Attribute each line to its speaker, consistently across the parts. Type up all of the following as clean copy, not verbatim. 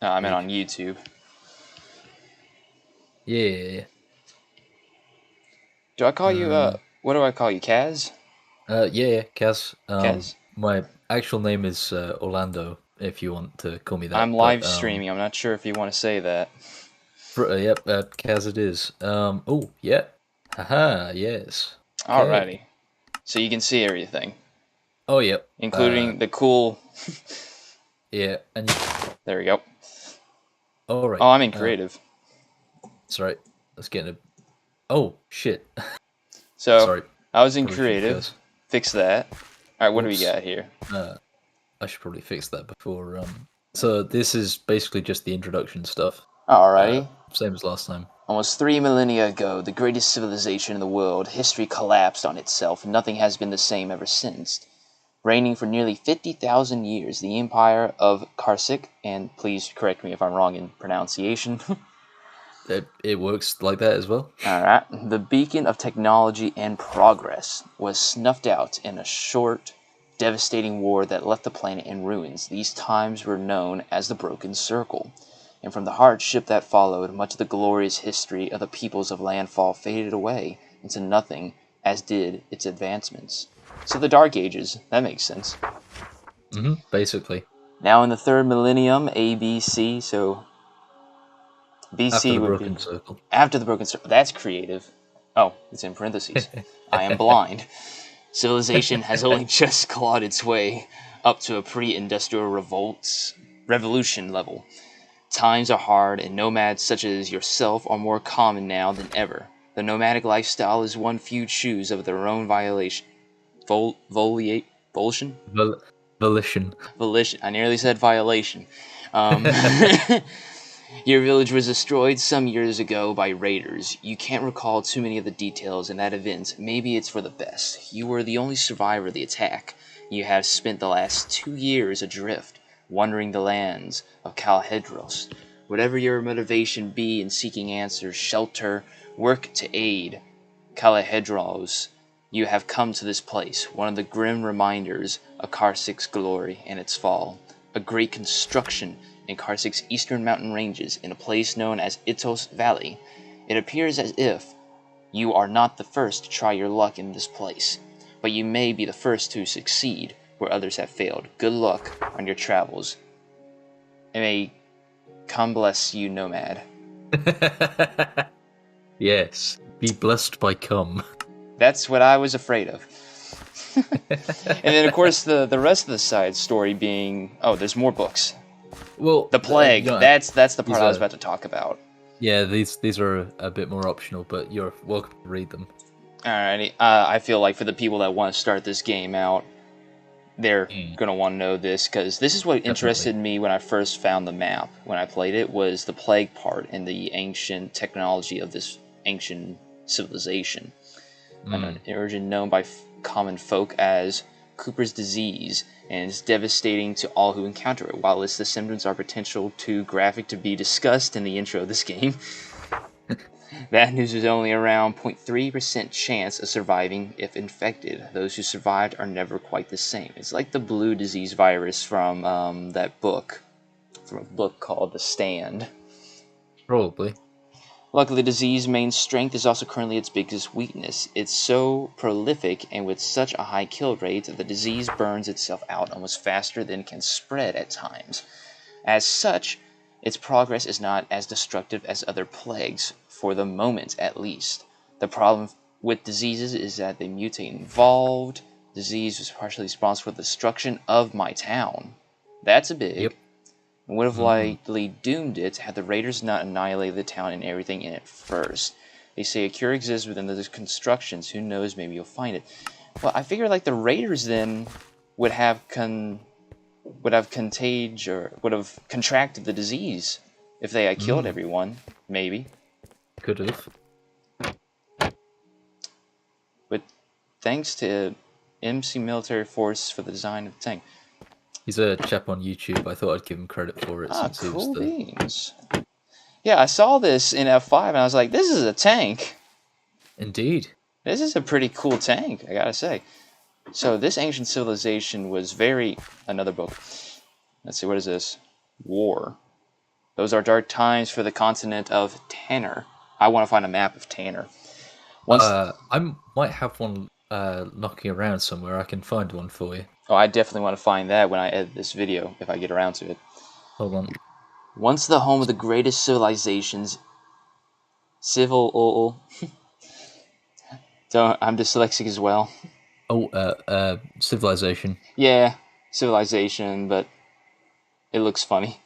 Speaker 1: I meant
Speaker 2: Big.
Speaker 1: on YouTube.
Speaker 2: Yeah.
Speaker 1: Do I call you, what do I call you, Kaz?
Speaker 2: Yeah, Kaz.
Speaker 1: Kaz?
Speaker 2: My actual name is Orlando, if you want to call me
Speaker 1: I'm
Speaker 2: that. But
Speaker 1: live streaming. I'm not sure if you want to say that.
Speaker 2: yep, Kaz it is. Oh, yeah. Haha, yes. Okay.
Speaker 1: Alrighty. So you can see everything,
Speaker 2: Oh, yep.
Speaker 1: including the cool.
Speaker 2: Yeah, and
Speaker 1: There we go.
Speaker 2: all right.
Speaker 1: Oh, I'm in creative.
Speaker 2: Sorry. Let's get a. Oh shit.
Speaker 1: So
Speaker 2: Sorry.
Speaker 1: I was in
Speaker 2: Probably should
Speaker 1: creative.
Speaker 2: curse.
Speaker 1: Fix that. Alright, what do we
Speaker 2: Whoops.
Speaker 1: got here?
Speaker 2: Uh, I should probably fix that before. So this is basically just the introduction stuff.
Speaker 1: Alrighty.
Speaker 2: Same as last time.
Speaker 1: Almost 3 millennia ago, the greatest civilization in the world, history collapsed on itself, and nothing has been the same ever since. Reigning for nearly 50,000 years, the empire of Karsik, and please correct me if I'm wrong in pronunciation.
Speaker 2: It works like that as well.
Speaker 1: Alright, the beacon of technology and progress was snuffed out in a short, devastating war that left the planet in ruins. These times were known as the Broken Circle. And from the hardship that followed, much of the glorious history of the peoples of Landfall faded away into nothing, as did its advancements. So the Dark Ages, that makes sense.
Speaker 2: Basically,
Speaker 1: Now in the third millennium, ABC, so
Speaker 2: after
Speaker 1: BC
Speaker 2: the
Speaker 1: would be
Speaker 2: broken circle.
Speaker 1: after the Broken Circle. That's creative. Oh, it's in parentheses. I am blind. Civilization has only just clawed its way up to a pre-industrial revolution level. Times are hard, and nomads such as yourself are more common now than ever. The nomadic lifestyle is one few choose of their own violation. Volition?
Speaker 2: Vol- Volition.
Speaker 1: Volition. I nearly said violation. Um, Your village was destroyed some years ago by raiders. You can't recall too many of the details in that event. Maybe it's for the best. You were the only survivor of the attack. You have spent the last 2 years adrift, wandering the lands of Calhedros. Whatever your motivation be in seeking answers, shelter, work to aid Calhedros, you have come to this place, one of the grim reminders of Karsik's glory and its fall. A great construction in Karsik's eastern mountain ranges in a place known as Itos Valley. It appears as if you are not the first to try your luck in this place, but you may be the first to succeed where others have failed. Good luck on your travels. And may come bless you, nomad.
Speaker 2: Yes. Be blessed by cum.
Speaker 1: That's what I was afraid of. And then, of course, the rest of the side story being, oh, there's more books.
Speaker 2: Well,
Speaker 1: The plague.
Speaker 2: you know,
Speaker 1: That's the part
Speaker 2: these
Speaker 1: I was
Speaker 2: are
Speaker 1: about to talk about.
Speaker 2: yeah. These are a bit more optional, but you're welcome to read them.
Speaker 1: Alrighty. I feel like for the people that want to start this game out, they're gonna want to know this because this is what
Speaker 2: Definitely.
Speaker 1: interested me when I first found the map when I played it was the plague part and the ancient technology of this ancient civilization. An origin known by common folk as Cooper's disease, and is devastating to all who encounter it. While its symptoms are potential too graphic to be discussed in the intro of this game, bad news is only around 0.3% chance of surviving if infected. Those who survived are never quite the same. It's like the blue disease virus from that book, from a book called The Stand.
Speaker 2: Probably.
Speaker 1: Luckily, the disease's main strength is also currently its biggest weakness. It's so prolific and with such a high kill rate that the disease burns itself out almost faster than it can spread at times. As such, its progress is not as destructive as other plagues, for the moment at least. The problem with diseases is that they mutate and evolved. Disease was partially responsible for the destruction of my town. That's a
Speaker 2: Yep.
Speaker 1: big and would have likely doomed it had the raiders not annihilated the town and everything in it first. They say a cure exists within the constructions. Who knows? Maybe you'll find it. Well, I figure like the raiders then would have contagion or would have contracted the disease if they had killed everyone. Maybe,
Speaker 2: Could have.
Speaker 1: but thanks to MC Military Force for the design of the tank.
Speaker 2: He's a chap on YouTube. I thought I'd give him credit for it
Speaker 1: Ah,
Speaker 2: since he was
Speaker 1: cool
Speaker 2: the.
Speaker 1: beans. Yeah, I saw this in F5 and I was like, this is a tank.
Speaker 2: Indeed.
Speaker 1: This is a pretty cool tank, I gotta say. So this ancient civilization was very... Another book. Let's see, what is this? War. Those are dark times for the continent of Tanner. I want to find a map of Tanner. Once,
Speaker 2: I might have one knocking around somewhere. I can find one for you.
Speaker 1: oh, I definitely want to find that when I edit this video, if I get around to it.
Speaker 2: Hold on.
Speaker 1: Once the home of the greatest civilizations, I'm dyslexic as well.
Speaker 2: Oh, civilization.
Speaker 1: Yeah, civilization, but it looks funny.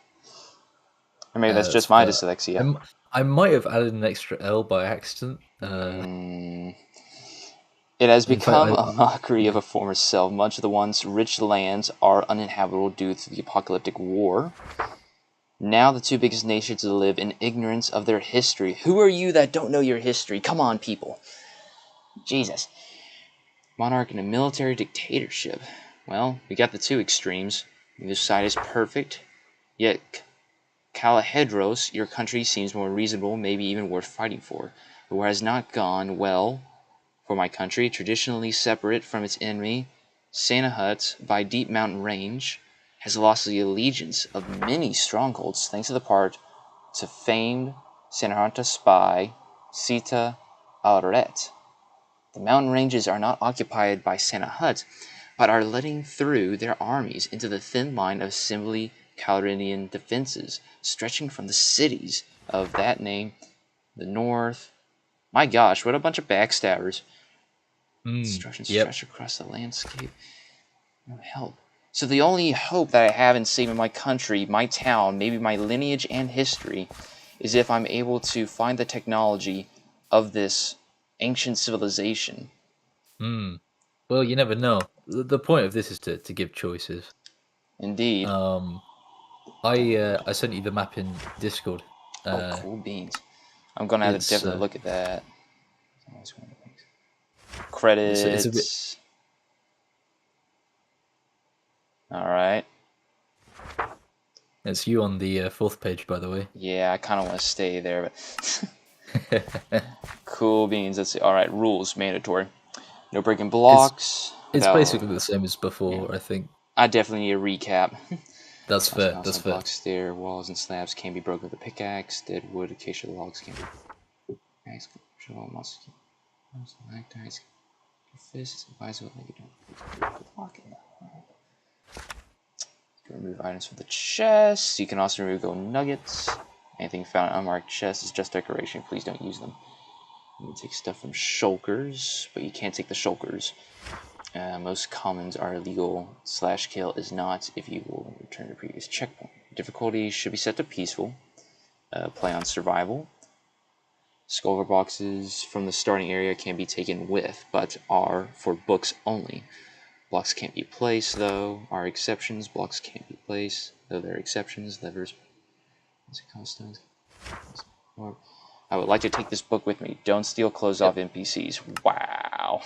Speaker 1: Or maybe that's
Speaker 2: It's
Speaker 1: just my
Speaker 2: fair.
Speaker 1: dyslexia.
Speaker 2: I might have added an extra L by accident.
Speaker 1: It has
Speaker 2: In fact,
Speaker 1: become a mockery of a former self. Much of the once rich lands are uninhabitable due to the apocalyptic war. Now the two biggest nations live in ignorance of their history. Who are you that don't know your history? Come on, people. Jesus. Monarch and a military dictatorship. Well, we got the two extremes. Neither side is perfect. Yet, Kalahedros, your country seems more reasonable, maybe even worth fighting for. The war has not gone well for my country, traditionally separate from its enemy. Sanahut, by deep mountain range, has lost the allegiance of many strongholds thanks to the part to famed Sanahunta spy Sita Alret. The mountain ranges are not occupied by Sanahut, but are letting through their armies into the thin line of simply Calrinian defenses, stretching from the cities of that name, the north. My gosh, what a bunch of backstabbers. Destruction
Speaker 2: Yep.
Speaker 1: stretched across the landscape. No help. So the only hope that I have in saving my country, my town, maybe my lineage and history, is if I'm able to find the technology of this ancient civilization.
Speaker 2: Well, you never know. The point of this is to give choices.
Speaker 1: Indeed.
Speaker 2: I sent you the map in Discord.
Speaker 1: Oh, cool beans. I'm gonna have to
Speaker 2: It's
Speaker 1: definitely look at that.
Speaker 2: it's a bit.
Speaker 1: Credits. Alright.
Speaker 2: It's you on the fourth page, by the way.
Speaker 1: Yeah, I kind of want to stay there, but cool beans. Let's see. All right, rules mandatory. No breaking blocks.
Speaker 2: It's basically the same as before,
Speaker 1: yeah.
Speaker 2: I think.
Speaker 1: I definitely need a recap.
Speaker 2: That's fair. That's fair.
Speaker 1: Blocks, stair, walls, and slabs can be broken with a pickaxe. Dead wood, acacia logs can be. Stalactites, fists, advisable that you don't block it. You can remove items from the chest. You can also remove gold nuggets. Anything found in unmarked chests is just decoration. Please don't use them. You can take stuff from shulkers, but you can't take the shulkers. Most commons are illegal. /kill is not if you will return to previous checkpoint. Difficulty should be set to peaceful. Play on survival. Skull boxes from the starting area can be taken with, but are for books only. Blocks can't be placed, though. Are exceptions. Blocks can't be placed, though there are exceptions. Levers. I would like to take this book with me. Don't steal clothes off NPCs. Wow.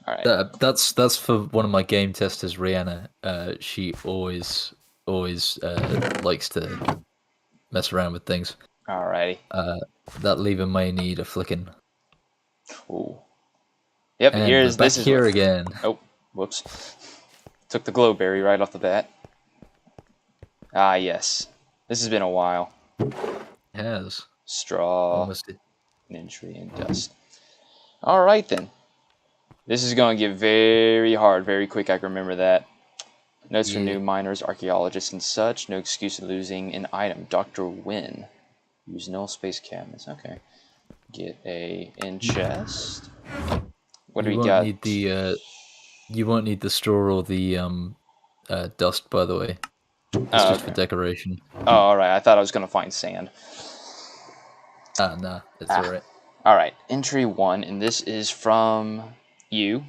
Speaker 1: All right.
Speaker 2: That's for one of my game testers, Rihanna. She always likes to mess around with things.
Speaker 1: Alrighty.
Speaker 2: That lever may need a flicking.
Speaker 1: Ooh. Yep.
Speaker 2: And
Speaker 1: Here's
Speaker 2: we're back
Speaker 1: this is
Speaker 2: here
Speaker 1: what,
Speaker 2: again.
Speaker 1: Oh, whoops. Took the glowberry right off the bat. Ah, yes. This has been a while.
Speaker 2: It has.
Speaker 1: Straw,
Speaker 2: Almost.
Speaker 1: entry, and dust. All right then. This is going to get very hard, very quick. I can remember that. Notes from new miners, archaeologists, and such. No excuse for losing an item. Dr. Wynn. Use null space cabinets. Okay. Get a in chest. What do we got?
Speaker 2: You won't need the straw or the dust, by the way. It's just for decoration.
Speaker 1: Oh, alright. I thought I was going to find sand.
Speaker 2: Nah, it's alright.
Speaker 1: Alright. Entry 1, and this is from you.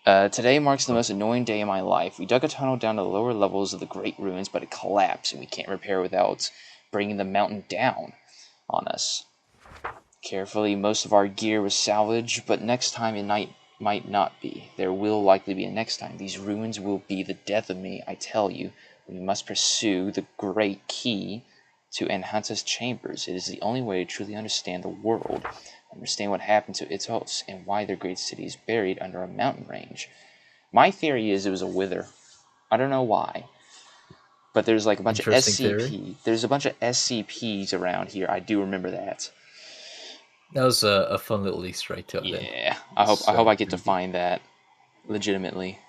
Speaker 1: Today marks the most annoying day in my life. We dug a tunnel down to the lower levels of the Great Ruins, but it collapsed, and we can't repair without bringing the mountain down on us. Carefully, most of our gear was salvaged, but next time it might not be. There will likely be a next time. These ruins will be the death of me, I tell you. We must pursue the great key to Anhanta's chambers. It is the only way to truly understand the world, understand what happened to its hosts, and why their great city is buried under a mountain range. My theory is it was a wither. I don't know why. But there's like a bunch of
Speaker 2: Interesting theory.
Speaker 1: SCP. There's a bunch of SCPs around here. I do remember that.
Speaker 2: That was a fun little Easter egg to add in.
Speaker 1: Yeah. I hope I get to find that legitimately.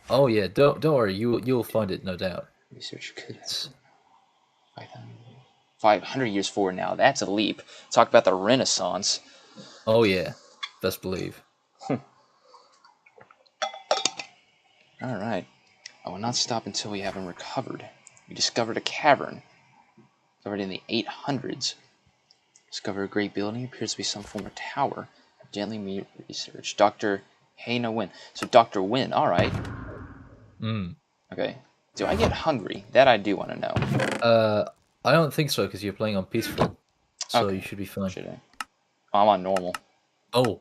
Speaker 2: Oh yeah, don't worry, you'll find it, no doubt.
Speaker 1: Research could 500 years forward now. That's a leap. Talk about the Renaissance.
Speaker 2: Oh yeah, best believe.
Speaker 1: All right. I will not stop until we have him recovered. We discovered a cavern. Discovered in the 800s. Discovered a great building. Appears to be some form of tower. Gently meet research. Dr. Hayna Win. So Dr. Win. All right. Okay. Do I get hungry? That I do want to know.
Speaker 2: I don't think so because you're playing on peaceful, so
Speaker 1: Okay.
Speaker 2: you should be fine.
Speaker 1: Should I? Oh, I'm on normal.
Speaker 2: Oh,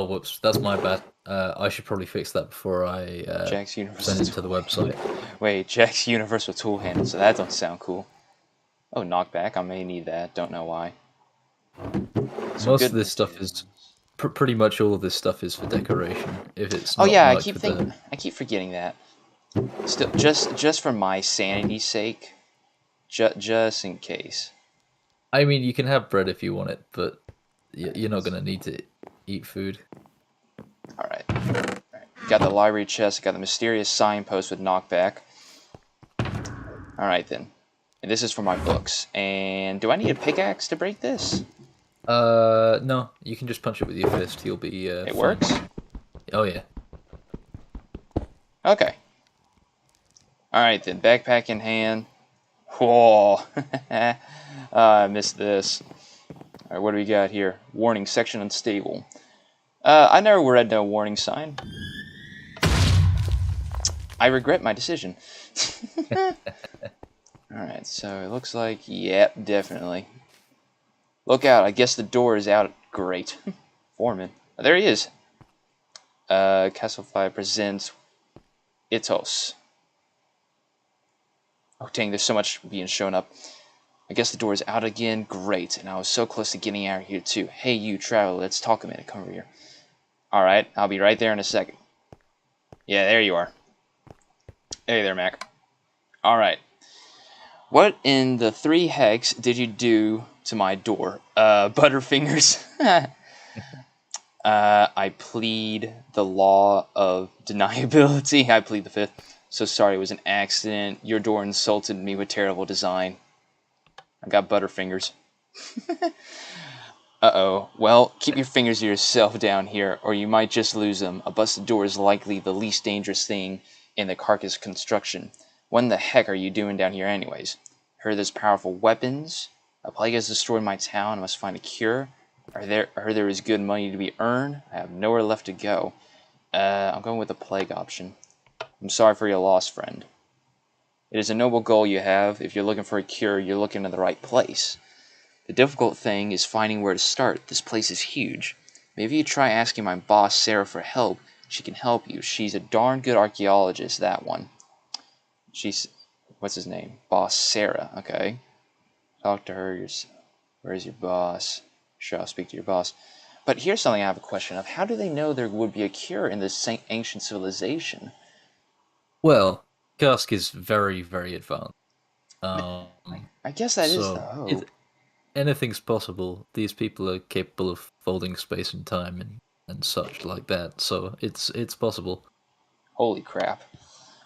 Speaker 2: whoops, that's my bad. I should probably fix that before I
Speaker 1: Jack's
Speaker 2: send
Speaker 1: Universal
Speaker 2: it to the website.
Speaker 1: Wait, Jack's Universal Tool Handle. So that doesn't sound cool. Oh, knockback. I may need that. Don't know why.
Speaker 2: Most of this stuff is pretty much all of this stuff is for decoration. If it's
Speaker 1: oh
Speaker 2: not
Speaker 1: yeah, I keep forgetting that. Still, just for my sanity's sake, just in case.
Speaker 2: I mean, you can have bread if you want it, but you're not gonna need to eat food.
Speaker 1: All right. Got the library chest. Got the mysterious signpost with knockback. All right then. And this is for my books. And do I need a pickaxe to break this?
Speaker 2: No, you can just punch it with your fist. You'll be.
Speaker 1: It
Speaker 2: fine.
Speaker 1: works?
Speaker 2: Oh yeah.
Speaker 1: Okay. Alright then, backpack in hand. Whoa. I missed this. Alright, what do we got here? Warning, section unstable. I never read no warning sign. I regret my decision. Alright, so it looks like, yep, definitely. Look out, I guess the door is out. Great. Foreman. Oh, there he is. CASTLEFIVE presents Itos. Oh dang, there's so much being shown up. I guess the door is out again. Great. And I was so close to getting out of here too. Hey you, traveler, let's talk a minute. Come over here. Alright, I'll be right there in a second. Yeah, there you are. Hey there, Mac. Alright. What in the 3 hex did you do to my door? Butterfingers. I plead the law of deniability. I plead the 5th. So sorry, it was an accident. Your door insulted me with terrible design. I got butterfingers. Uh-oh. Well, keep your fingers to yourself down here, or you might just lose them. A busted door is likely the least dangerous thing in the carcass construction. What in the heck are you doing down here anyways? Heard there's powerful weapons. A plague has destroyed my town. I must find a cure. I heard there is good money to be earned. I have nowhere left to go. I'm going with the plague option. I'm sorry for your loss, friend. It is a noble goal you have. If you're looking for a cure, you're looking in the right place. The difficult thing is finding where to start. This place is huge. Maybe you try asking my boss, Sarah, for help. She can help you. She's a darn good archaeologist, that one. She's... what's his name? Boss Sarah, okay. Talk to her yourself. Where's your boss? Sure, I'll speak to your boss. But here's something I have a question of. How do they know there would be a cure in this ancient civilization?
Speaker 2: Well, Karsk is very, very advanced.
Speaker 1: I guess that is the hope.
Speaker 2: Anything's possible. These people are capable of folding space and time and such like that, so it's possible.
Speaker 1: Holy crap.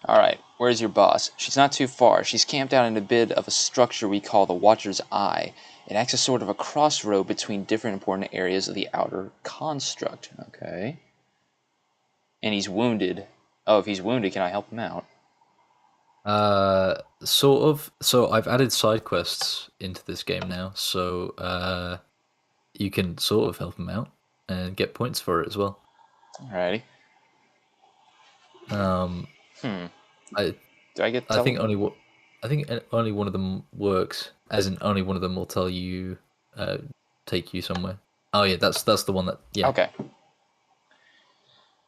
Speaker 1: Alright, where's your boss? She's not too far. She's camped out in a bit of a structure we call the Watcher's Eye. It acts as sort of a crossroad between different important areas of the outer construct. Okay. And he's wounded. Oh, if he's wounded, can I help him out?
Speaker 2: Sort of. So I've added side quests into this game now, so you can sort of help him out and get points for it as well.
Speaker 1: Alrighty. Do I get?
Speaker 2: I think only one of them works. As in, only one of them will tell you, take you somewhere. Oh yeah, that's the one that. Yeah.
Speaker 1: Okay.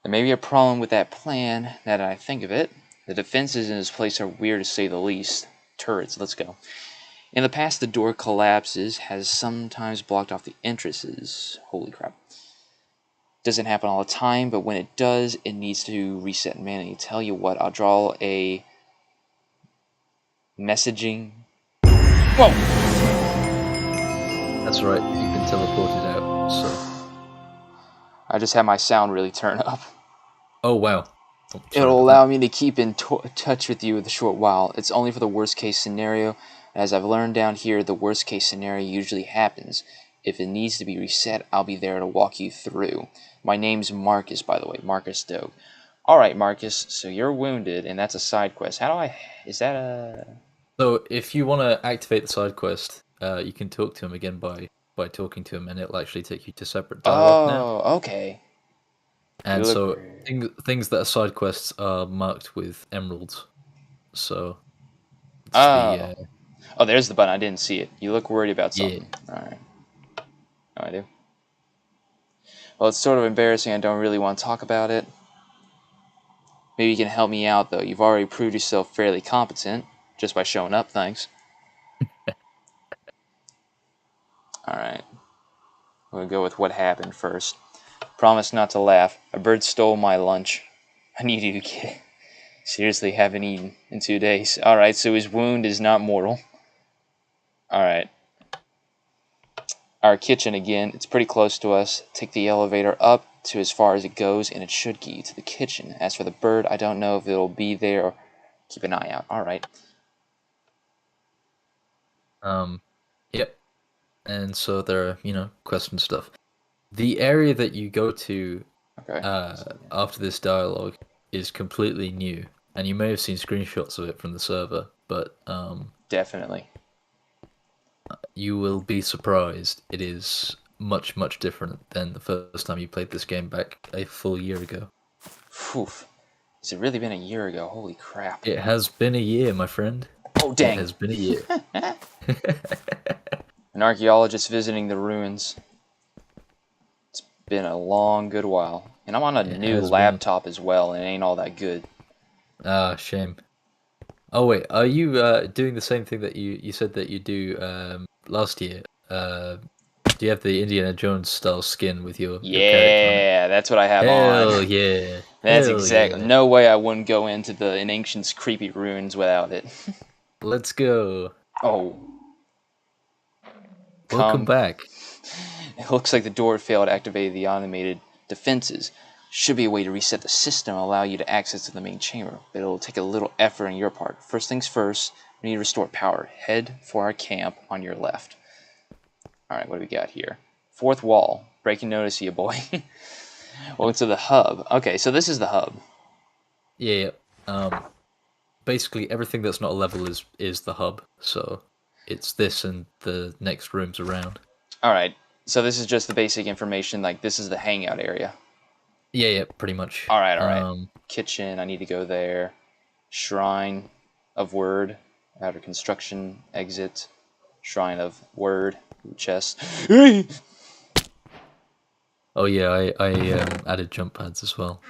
Speaker 1: There may be a problem with that plan. Now that I think of it, the defenses in this place are weird to say the least. Turrets. Let's go. In the past, the door collapses has sometimes blocked off the entrances. Holy crap. Doesn't happen all the time, but when it does, it needs to reset manually. Tell you what, I'll draw a Messaging. Whoa!
Speaker 2: That's right, you've been teleported out, so...
Speaker 1: I just had my sound really turn up.
Speaker 2: Oh, wow. Oh,
Speaker 1: It'll allow me to keep in touch with you with a short while. It's only for the worst case scenario. As I've learned down here, the worst case scenario usually happens. If it needs to be reset, I'll be there to walk you through. My name's Marcus, by the way. Marcus Dogue. Alright, Marcus, so you're wounded, and that's a side quest. How do I... Is that a...
Speaker 2: So, if you want to activate the side quest, you can talk to him again by talking to him, and it'll actually take you to separate dialogue now.
Speaker 1: Oh, okay.
Speaker 2: And so, things that are side quests are marked with emeralds. So, it's the...
Speaker 1: Oh, there's the button. I didn't see it. You look worried about
Speaker 2: yeah.
Speaker 1: something. Alright. Oh, I do? Well, it's sort of embarrassing. I don't really want to talk about it. Maybe you can help me out, though. You've already proved yourself fairly competent, just by showing up, thanks. Alright. We'll go with what happened first. Promise not to laugh. A bird stole my lunch. I need you to get... Seriously, haven't eaten in 2 days. Alright, so his wound is not mortal. Alright. Our kitchen again. It's pretty close to us. Take the elevator up to as far as it goes, and it should get you to the kitchen. As for the bird, I don't know if it'll be there. Or keep an eye out. Alright.
Speaker 2: Yep. And so there are, quest and stuff. The area that you go to after this dialogue is completely new, and you may have seen screenshots of it from the server, but
Speaker 1: definitely.
Speaker 2: You will be surprised. It is much, much different than the first time you played this game back a full year ago.
Speaker 1: Phew. Has it really been a year ago? Holy crap.
Speaker 2: It has been a year, my friend.
Speaker 1: Oh, dang.
Speaker 2: It has been a year.
Speaker 1: An archaeologist visiting the ruins. It's been a long, good while. And I'm on a new laptop as well, and it ain't all that good.
Speaker 2: Ah, shame. Oh, wait, are you doing the same thing that you said that you do last year? Do you have the Indiana Jones style skin with your character on it?
Speaker 1: Yeah, that's what I have
Speaker 2: Hell
Speaker 1: on.
Speaker 2: Yeah.
Speaker 1: That's
Speaker 2: Hell
Speaker 1: exactly.
Speaker 2: Yeah.
Speaker 1: No way I wouldn't go into the ancient's creepy ruins without it.
Speaker 2: Let's go.
Speaker 1: Oh.
Speaker 2: Welcome back.
Speaker 1: It looks like the door failed to activate the automated defenses. Should be a way to reset the system and allow you to access to the main chamber, but it'll take a little effort on your part. First things first, we need to restore power. Head for our camp on your left. Alright, what do we got here? Fourth wall. Breaking notice to you, boy. Welcome to the hub. Okay, so this is the hub.
Speaker 2: Yeah. Basically, everything that's not a level is the hub. So it's this and the next rooms around.
Speaker 1: Alright, so this is just the basic information. Like, this is the hangout area.
Speaker 2: Yeah, pretty much.
Speaker 1: Alright. Kitchen, I need to go there. Shrine of Word. Outer construction, exit. Shrine of Word. Chest.
Speaker 2: Oh yeah, I added jump pads as well.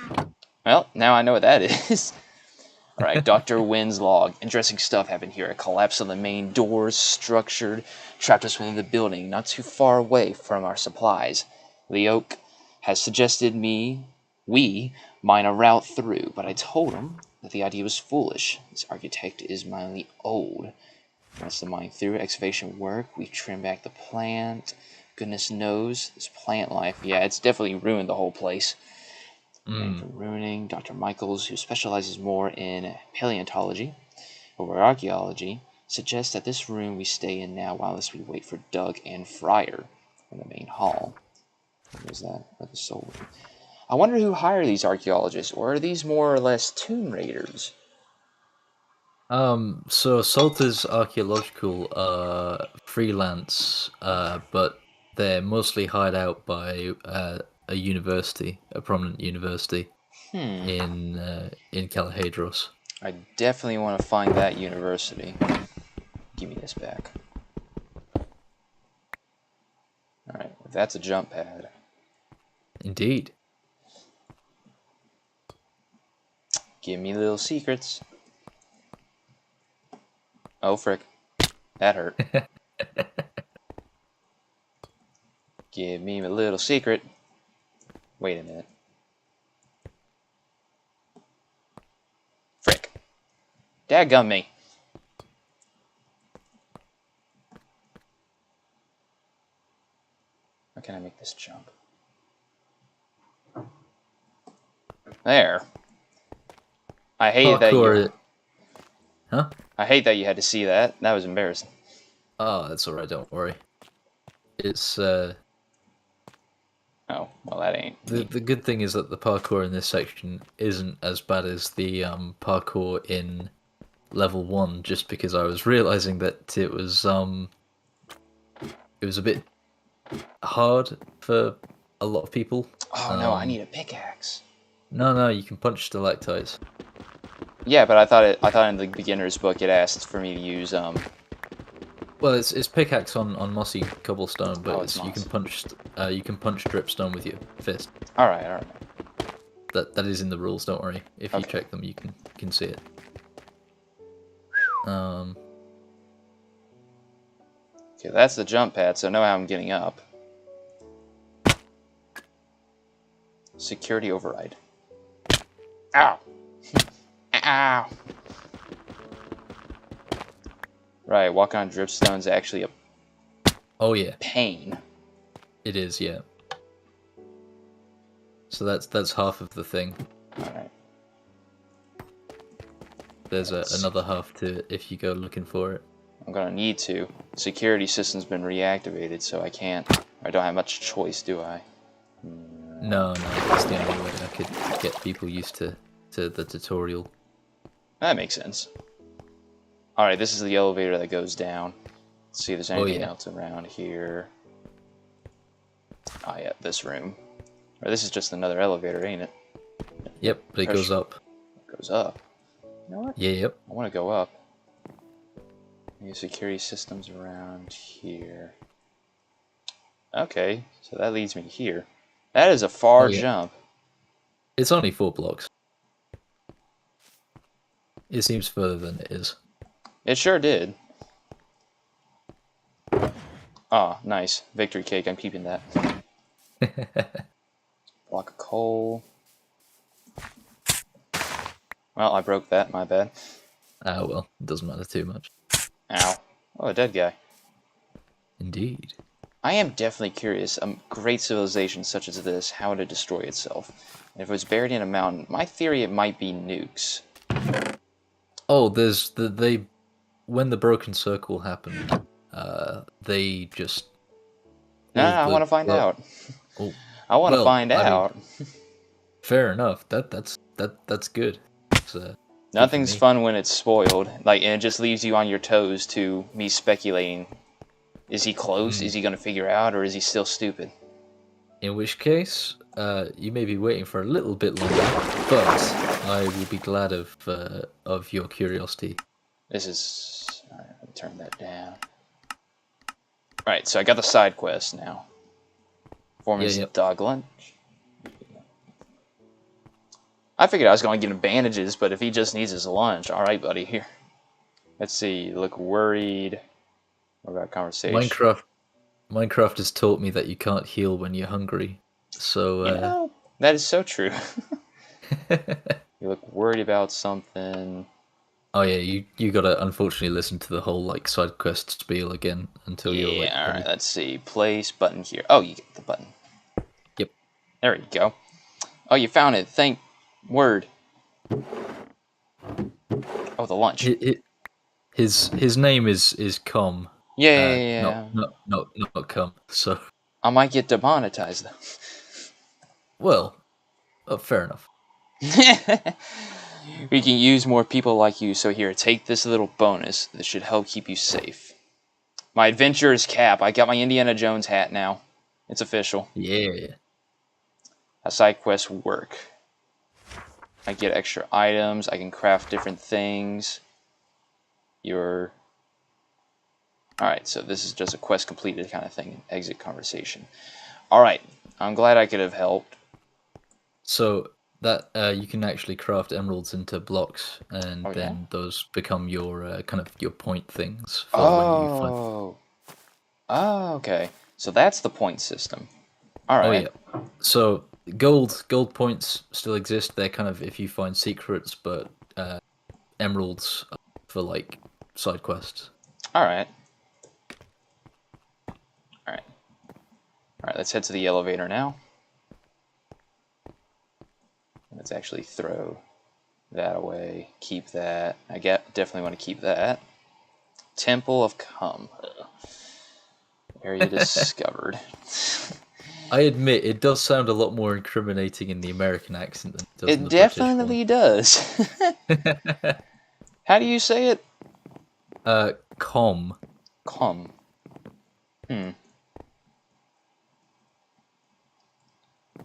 Speaker 1: Well, now I know what that is. Alright, Dr. Wynn's log. Interesting stuff happened here. A collapse of the main doors, structured, trapped us within the building, not too far away from our supplies. Leoc has suggested we mine a route through, but I told him that the idea was foolish. This architect is mildly old. Once the mine through, excavation work, we've trimmed back the plant. Goodness knows, this plant life, yeah, it's definitely ruined the whole place. And for ruining, Dr. Michaels, who specializes more in paleontology over archaeology, suggests that this room we stay in now whilst we wait for Doug and Fryer in the main hall. What is that? Or the soul? I wonder who hired these archaeologists, or are these more or less Tomb Raiders?
Speaker 2: So Salter's archaeological freelance, but they're mostly hired out by a university, a prominent university in Calahedros.
Speaker 1: I definitely want to find that university. Give me this back. Alright, that's a jump pad.
Speaker 2: Indeed.
Speaker 1: Give me little secrets. Oh, frick. That hurt. Give me a little secret. Wait a minute. Frick. Dadgum me. How can I make this jump? There. I hate that you...
Speaker 2: Huh?
Speaker 1: I hate that you had to see that. That was embarrassing.
Speaker 2: Oh, that's alright, don't worry. It's,
Speaker 1: Oh, well, that ain't...
Speaker 2: The good thing is that the parkour in this section isn't as bad as the parkour in level 1, just because I was realizing that it was a bit hard for a lot of people.
Speaker 1: Oh, no, I need a pickaxe.
Speaker 2: No, you can punch stalactites.
Speaker 1: Yeah, but I thought in the beginner's book it asked for me to use
Speaker 2: Well, it's pickaxe on mossy cobblestone, but
Speaker 1: it's
Speaker 2: you can punch dripstone with your fist.
Speaker 1: All right.
Speaker 2: That is in the rules. Don't worry. If you check them, you can see it. Okay,
Speaker 1: that's the jump pad, so now I'm getting up. Security override. Ow! Ow! Right, walking on dripstone's actually a pain.
Speaker 2: It is, yeah. So that's half of the thing.
Speaker 1: Alright.
Speaker 2: There's another half to it if you go looking for it.
Speaker 1: I'm gonna need to. Security system's been reactivated, so I can't... I don't have much choice, do I?
Speaker 2: No, that's the only way I could get people used to the tutorial.
Speaker 1: That makes sense. Alright, this is the elevator that goes down. Let's see if there's anything else around here. Ah, yeah, this room. Or this is just another elevator, ain't it?
Speaker 2: Yep, but it goes up.
Speaker 1: It goes up. You know what?
Speaker 2: Yeah, yep.
Speaker 1: I want to go up. Maybe security systems around here. Okay, so that leads me here. That is a far jump.
Speaker 2: It's only 4 blocks. It seems further than it is.
Speaker 1: It sure did. Ah, nice. Victory cake, I'm keeping that. Block of coal. Well, I broke that, my bad.
Speaker 2: Ah, well, it doesn't matter too much.
Speaker 1: Ow. Oh, a dead guy.
Speaker 2: Indeed.
Speaker 1: I am definitely curious, a great civilization such as this, how to destroy itself. And if it was buried in a mountain, my theory it might be nukes.
Speaker 2: Oh, there's when the broken circle happened, they just...
Speaker 1: I want to find out. Oh, I want to find out.
Speaker 2: Fair enough. That's good.
Speaker 1: Nothing's fun when it's spoiled. Like, and it just leaves you on your toes to me speculating. Is he close? Is he going to figure out, or is he still stupid?
Speaker 2: In which case, you may be waiting for a little bit longer, but I will be glad of your curiosity.
Speaker 1: This is... Alright, let me turn that down. Alright, so I got the side quest now. Foreman's dog lunch. I figured I was going to give him bandages, but if he just needs his lunch, alright, buddy, here. Let's see, you look worried. What about conversation?
Speaker 2: Minecraft has taught me that you can't heal when you're hungry, so...
Speaker 1: You know, that is so true. You look worried about something.
Speaker 2: Oh yeah, you gotta unfortunately listen to the whole like side quest spiel again until you're like...
Speaker 1: Yeah, alright, let's see. Place button here. Oh, you get the button.
Speaker 2: Yep.
Speaker 1: There you go. Oh, you found it. Thank word. Oh, the lunch.
Speaker 2: His name is Com.
Speaker 1: Yeah.
Speaker 2: Not Com. So
Speaker 1: I might get demonetized though.
Speaker 2: Well, fair enough.
Speaker 1: We can use more people like you, so here, take this little bonus. This should help keep you safe. My adventurer's cap. I got my Indiana Jones hat now. It's official.
Speaker 2: Yeah.
Speaker 1: How side quests work. I get extra items. I can craft different things. Alright, so this is just a quest completed kind of thing. Exit conversation. Alright, I'm glad I could have helped.
Speaker 2: So that you can actually craft emeralds into blocks, and then those become your kind of your point things for when you find.
Speaker 1: Oh, okay. So that's the point system. Alright.
Speaker 2: Oh yeah. So gold points still exist. They're kind of if you find secrets, but emeralds for like side quests.
Speaker 1: Alright. Alright, let's head to the elevator now. Let's actually throw that away. Keep that. Definitely want to keep that. Temple of Cum. Area discovered.
Speaker 2: I admit, it does sound a lot more incriminating in the American accent than it does in
Speaker 1: It
Speaker 2: the British one.
Speaker 1: definitely does. How do you say it?
Speaker 2: Com.
Speaker 1: Cum.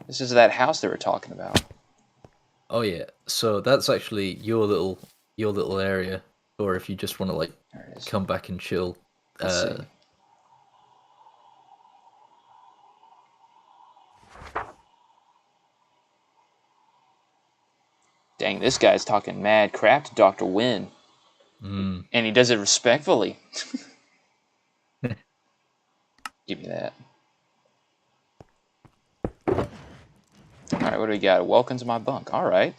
Speaker 1: This is that house they were talking about.
Speaker 2: Oh yeah, so that's actually your little area, or if you just want to like
Speaker 1: There it is.
Speaker 2: come back and chill.
Speaker 1: Let's see. Dang, this guy's talking mad crap to Dr. Wynn. And he does it respectfully. Give me that. Alright, what do we got? Welcome to my bunk. Alright.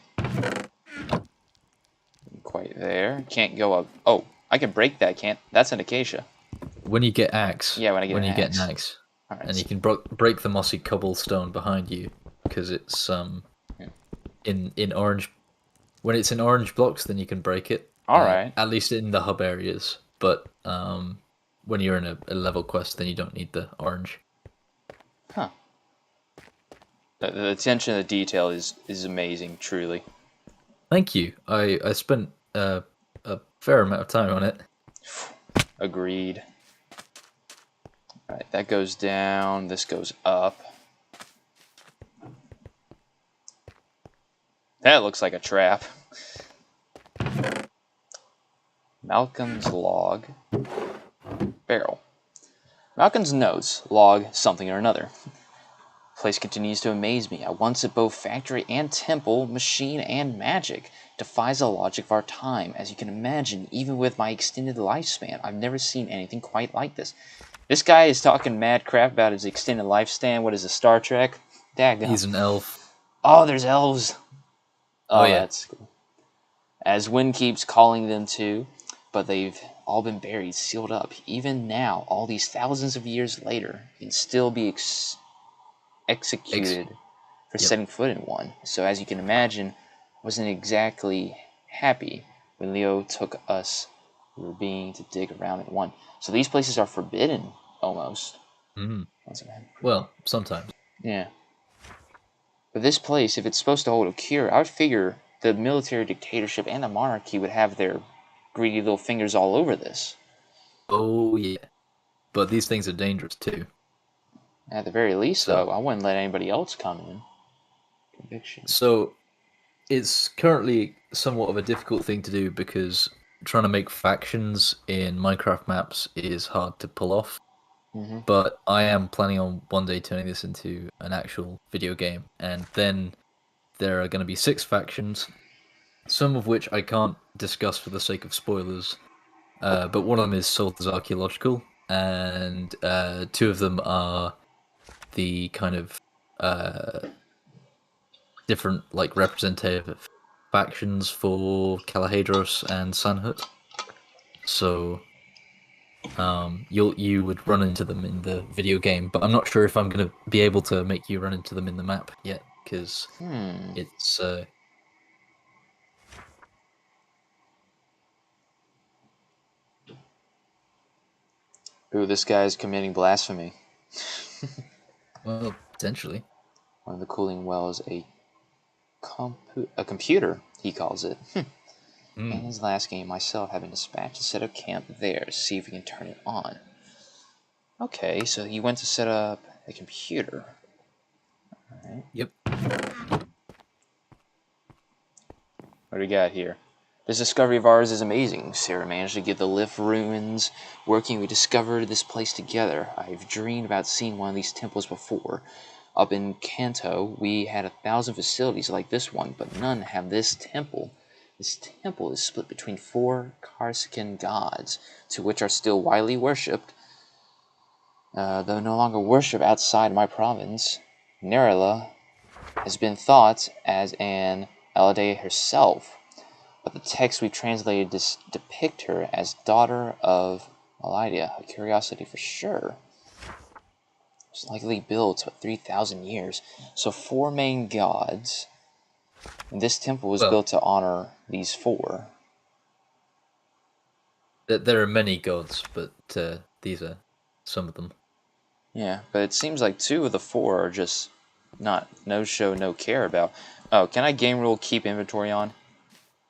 Speaker 1: Quite there. Can't go up. Oh, I can break that, can't? That's an acacia.
Speaker 2: When you get axe.
Speaker 1: Yeah, when I get an
Speaker 2: get an
Speaker 1: axe.
Speaker 2: axe.
Speaker 1: All right,
Speaker 2: and you can break the mossy cobblestone behind you because it's in orange. When it's in orange blocks, then you can break it.
Speaker 1: All right.
Speaker 2: At least in the hub areas, but when you're in a level quest, then you don't need the orange.
Speaker 1: Huh. The attention to detail is amazing, truly.
Speaker 2: Thank you. I spent a fair amount of time on it.
Speaker 1: Agreed. All right, that goes down. This goes up. That looks like a trap. Malcolm's log. Barrel. Malcolm's notes log something or another. Place continues to amaze me. At once at both factory and temple, machine and magic. Defies the logic of our time. As you can imagine, even with my extended lifespan, I've never seen anything quite like this. This guy is talking mad crap about his extended lifespan. What is a Star Trek? Daggone.
Speaker 2: He's an elf.
Speaker 1: Oh, there's elves.
Speaker 2: Oh yeah.
Speaker 1: That's cool. As Wynn keeps calling them to, but they've all been buried, sealed up. Even now, all these thousands of years later, can still be executed for setting foot in one. So as you can imagine, wasn't exactly happy when Leo took us, we were being to dig around in one. So these places are forbidden, almost.
Speaker 2: Well, sometimes.
Speaker 1: Yeah. But this place, if it's supposed to hold a cure, I would figure the military dictatorship and the monarchy would have their greedy little fingers all over this.
Speaker 2: Oh yeah. But these things are dangerous too.
Speaker 1: At the very least, though, I wouldn't let anybody else come in. Conviction.
Speaker 2: So it's currently somewhat of a difficult thing to do because trying to make factions in Minecraft maps is hard to pull off. But I am planning on one day turning this into an actual video game, and then there are going to be 6 factions, some of which I can't discuss for the sake of spoilers, but one of them is Salters Archaeological, and 2 of them are the kind of different like representative factions for Calahedros and Sanhut. So you would run into them in the video game, but I'm not sure if I'm gonna be able to make you run into them in the map yet, because it's
Speaker 1: Ooh, this guy is committing blasphemy.
Speaker 2: well, potentially.
Speaker 1: One of the cooling wells, a computer, he calls it. In his last game, myself having dispatched a set of camp there to see if we can turn it on. Okay, so you went to set up a computer. Alright.
Speaker 2: Yep.
Speaker 1: What do we got here? This discovery of ours is amazing. Sarah managed to get the lift ruins working. We discovered this place together. I've dreamed about seeing one of these temples before. Up in Kanto, we had 1,000 facilities like this one, but none have this temple. This temple is split between 4 Carskian gods, to which are still widely worshipped, though no longer worshipped outside my province. Nerala has been thought as an Alade herself, but the text we translated depict her as daughter of Malidia, a curiosity for sure. It's likely built 3,000 years. So 4 main gods. And this temple was built to honor these 4.
Speaker 2: There are many gods, but these are some of them.
Speaker 1: Yeah, but it seems like 2 of the 4 are just no show, no care about. Oh, can I game rule keep inventory on?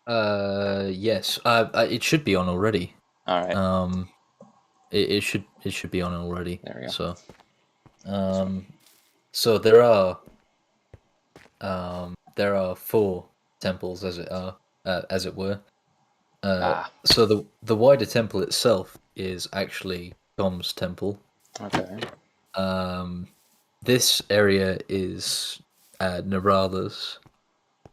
Speaker 2: Yes. It should be on already.
Speaker 1: All right.
Speaker 2: It should be on already.
Speaker 1: There we go.
Speaker 2: So there are 4 temples as it were. So the wider temple itself is actually Tom's temple.
Speaker 1: Okay.
Speaker 2: This area is Narada's.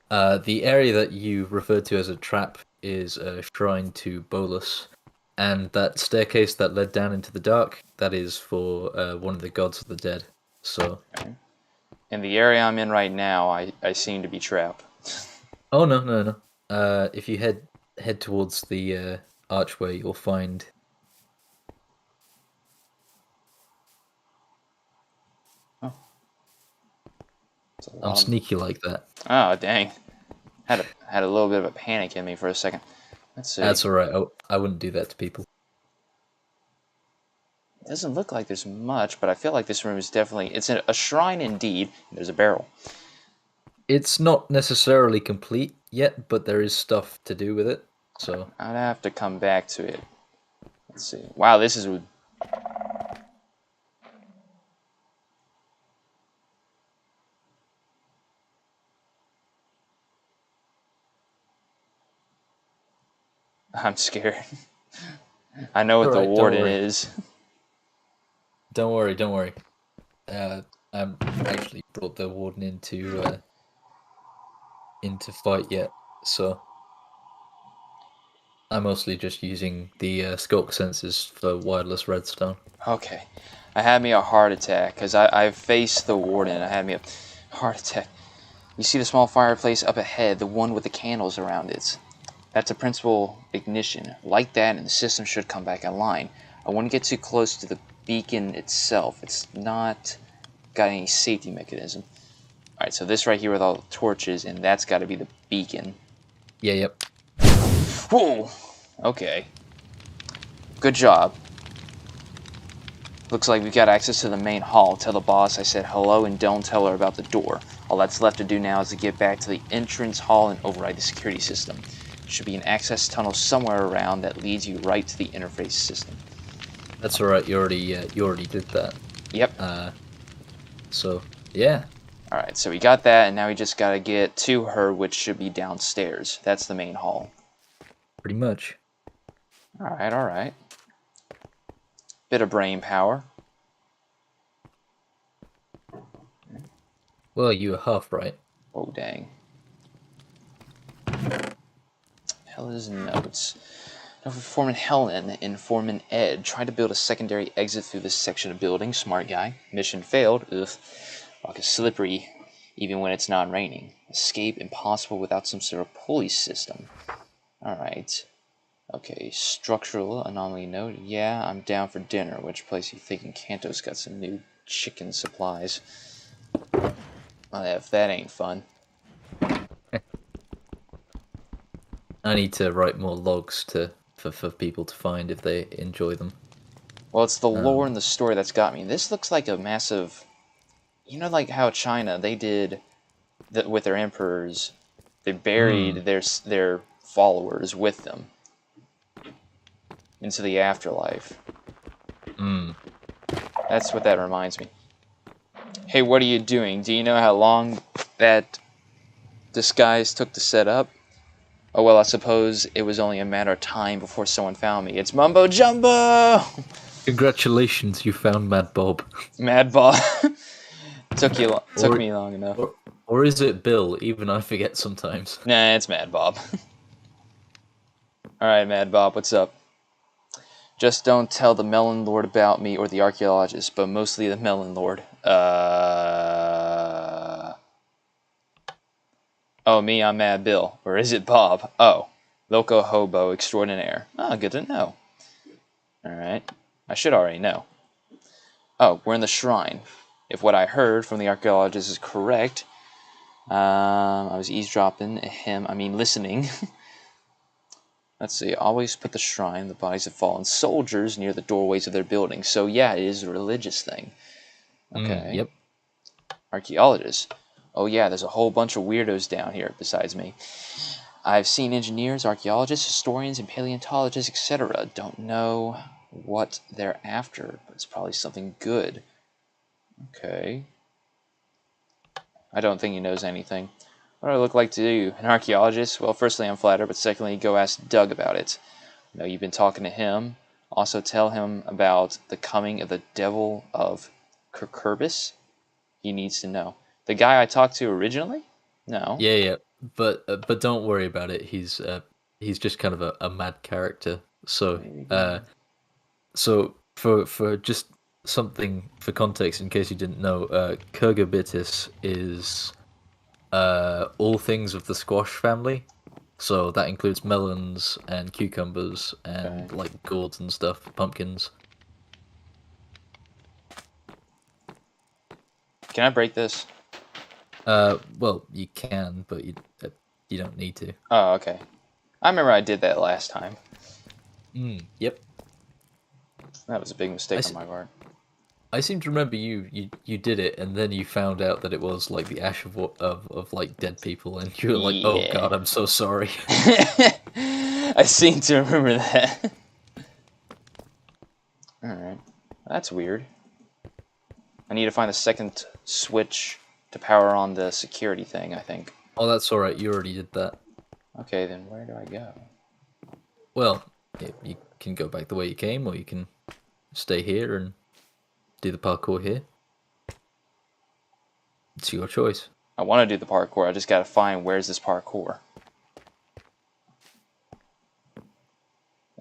Speaker 2: The area that you referred to as a trap is a shrine to Bolus, and that staircase that led down into the dark, that is for one of the gods of the dead. So.
Speaker 1: Okay. In the area I'm in right now, I seem to be trapped.
Speaker 2: Oh no. If you head towards the archway, you'll find.
Speaker 1: Oh.
Speaker 2: I'm sneaky like that.
Speaker 1: Oh dang! Had a little bit of a panic in me for a second. Let's see.
Speaker 2: That's all right. I wouldn't do that to people.
Speaker 1: It doesn't look like there's much, but I feel like this room is definitely... It's a shrine indeed. There's a barrel.
Speaker 2: It's not necessarily complete yet, but there is stuff to do with it, so...
Speaker 1: I'd have to come back to it. Let's see. Wow, this is... I'm scared. I know what the warden is.
Speaker 2: Don't worry. I actually brought the warden into fight yet, so I'm mostly just using the skulk sensors for wireless redstone.
Speaker 1: Okay. I had me a heart attack, because I've faced the warden. I had me a heart attack. You see the small fireplace up ahead, the one with the candles around it. That's a principal ignition. Light that and the system should come back online. I wouldn't get too close to the beacon itself. It's not got any safety mechanism. Alright, so this right here with all the torches, and that's got to be the beacon.
Speaker 2: Yeah, yep.
Speaker 1: Whoa! Okay. Good job. Looks like we've got access to the main hall. Tell the boss I said hello and don't tell her about the door. All that's left to do now is to get back to the entrance hall and override the security system. There should be an access tunnel somewhere around that leads you right to the interface system.
Speaker 2: That's alright, you already did that.
Speaker 1: Yep.
Speaker 2: So, yeah.
Speaker 1: Alright, so we got that, and now we just gotta get to her, which should be downstairs. That's the main hall.
Speaker 2: Pretty much.
Speaker 1: Alright. Bit of brain power.
Speaker 2: Well, you were half right.
Speaker 1: Oh, dang. Hell is notes. Now for Foreman Helen and Foreman Ed. Try to build a secondary exit through this section of building. Smart guy. Mission failed. Ugh. Rock is slippery, even when it's not raining. Escape impossible without some sort of pulley system. Alright. Okay, structural anomaly note. Yeah, I'm down for dinner. Which place you thinking? Kanto's got some new chicken supplies. Well, if that ain't fun.
Speaker 2: I need to write more logs for people to find if they enjoy them.
Speaker 1: Well, it's the lore and the story that's got me. This looks like a massive... You know, like how China, they did with their emperors. They buried their followers with them into the afterlife. That's what that reminds me. Hey, what are you doing? Do you know how long that disguise took to set up? Oh, well, I suppose it was only a matter of time before someone found me. It's Mumbo Jumbo!
Speaker 2: Congratulations, you found Mad Bob.
Speaker 1: Mad Bob. took me long enough.
Speaker 2: Or is it Bill? Even I forget sometimes.
Speaker 1: Nah, it's Mad Bob. Alright, Mad Bob, what's up? Just don't tell the Melon Lord about me or the archaeologist, but mostly the Melon Lord. Oh, me, I'm Mad Bill. Or is it Bob? Oh, Loco Hobo Extraordinaire. Ah, good to know. Alright. I should already know. Oh, we're in the shrine. if what I heard from the archaeologist is correct. I was eavesdropping listening. Let's see. Always put the shrine, the bodies of fallen soldiers, near the doorways of their buildings. So yeah, it is a religious thing. Okay.
Speaker 2: Yep.
Speaker 1: Archaeologists. Oh yeah, there's a whole bunch of weirdos down here besides me. I've seen engineers, archaeologists, historians, and paleontologists, etc. Don't know what they're after, but it's probably something good. Okay. I don't think he knows anything. What do I look like to you? An archaeologist? Well, firstly, I'm flattered, but secondly, go ask Doug about it. I know you've been talking to him. Also, tell him about the coming of the devil of Kirkurbis. He needs to know. The guy I talked to originally? No.
Speaker 2: Yeah. But don't worry about it. He's just kind of a mad character. So for just something for context, in case you didn't know, Kurgabitis is all things of the squash family. So that includes melons and cucumbers and like gourds and stuff, pumpkins.
Speaker 1: Can I break this?
Speaker 2: Well, you can, but you don't need to.
Speaker 1: Oh, okay. I remember I did that last time.
Speaker 2: Yep.
Speaker 1: That was a big mistake on my part.
Speaker 2: I seem to remember you did it, and then you found out that it was like the ash of like dead people, and you were like, "Oh God, I'm so sorry."
Speaker 1: I seem to remember that. All right, that's weird. I need to find the second switch to power on the security thing, I think.
Speaker 2: Oh, that's all right. You already did that.
Speaker 1: Okay, then where do I go?
Speaker 2: Well, you can go back the way you came, or you can stay here and do the parkour here. It's your choice.
Speaker 1: I want to do the parkour. I just got to find where's this parkour.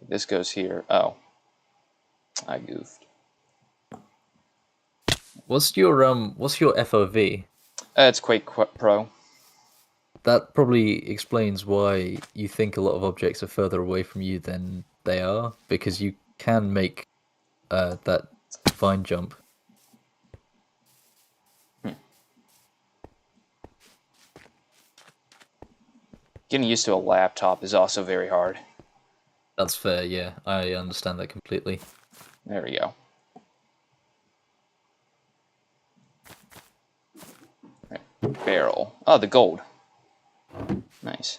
Speaker 1: This goes here. Oh. I goofed.
Speaker 2: What's your FOV?
Speaker 1: It's Quake Pro.
Speaker 2: That probably explains why you think a lot of objects are further away from you than they are, because you can make that vine jump.
Speaker 1: Getting used to a laptop is also very hard.
Speaker 2: That's fair, yeah. I understand that completely.
Speaker 1: There we go. Right. Barrel. Oh, the gold. Nice.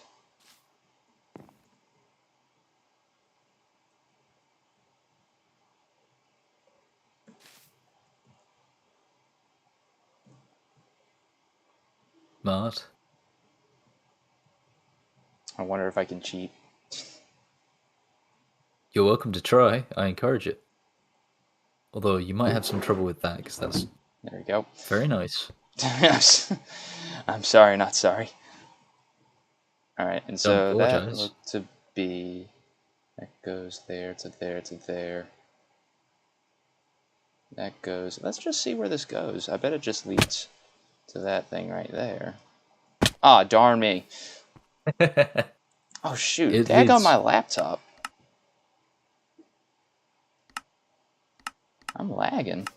Speaker 2: Smart.
Speaker 1: I wonder if I can cheat.
Speaker 2: You're welcome to try. I encourage it. Although you might have some trouble with that, because that's...
Speaker 1: There we go.
Speaker 2: Very nice.
Speaker 1: I'm sorry, not sorry. Alright, and so
Speaker 2: Don't
Speaker 1: that looked to be... That goes there, to there, to there. That goes... Let's just see where this goes. I bet it just leads to that thing right there. Ah, darn me. Oh, shoot. Dag on my laptop. I'm lagging.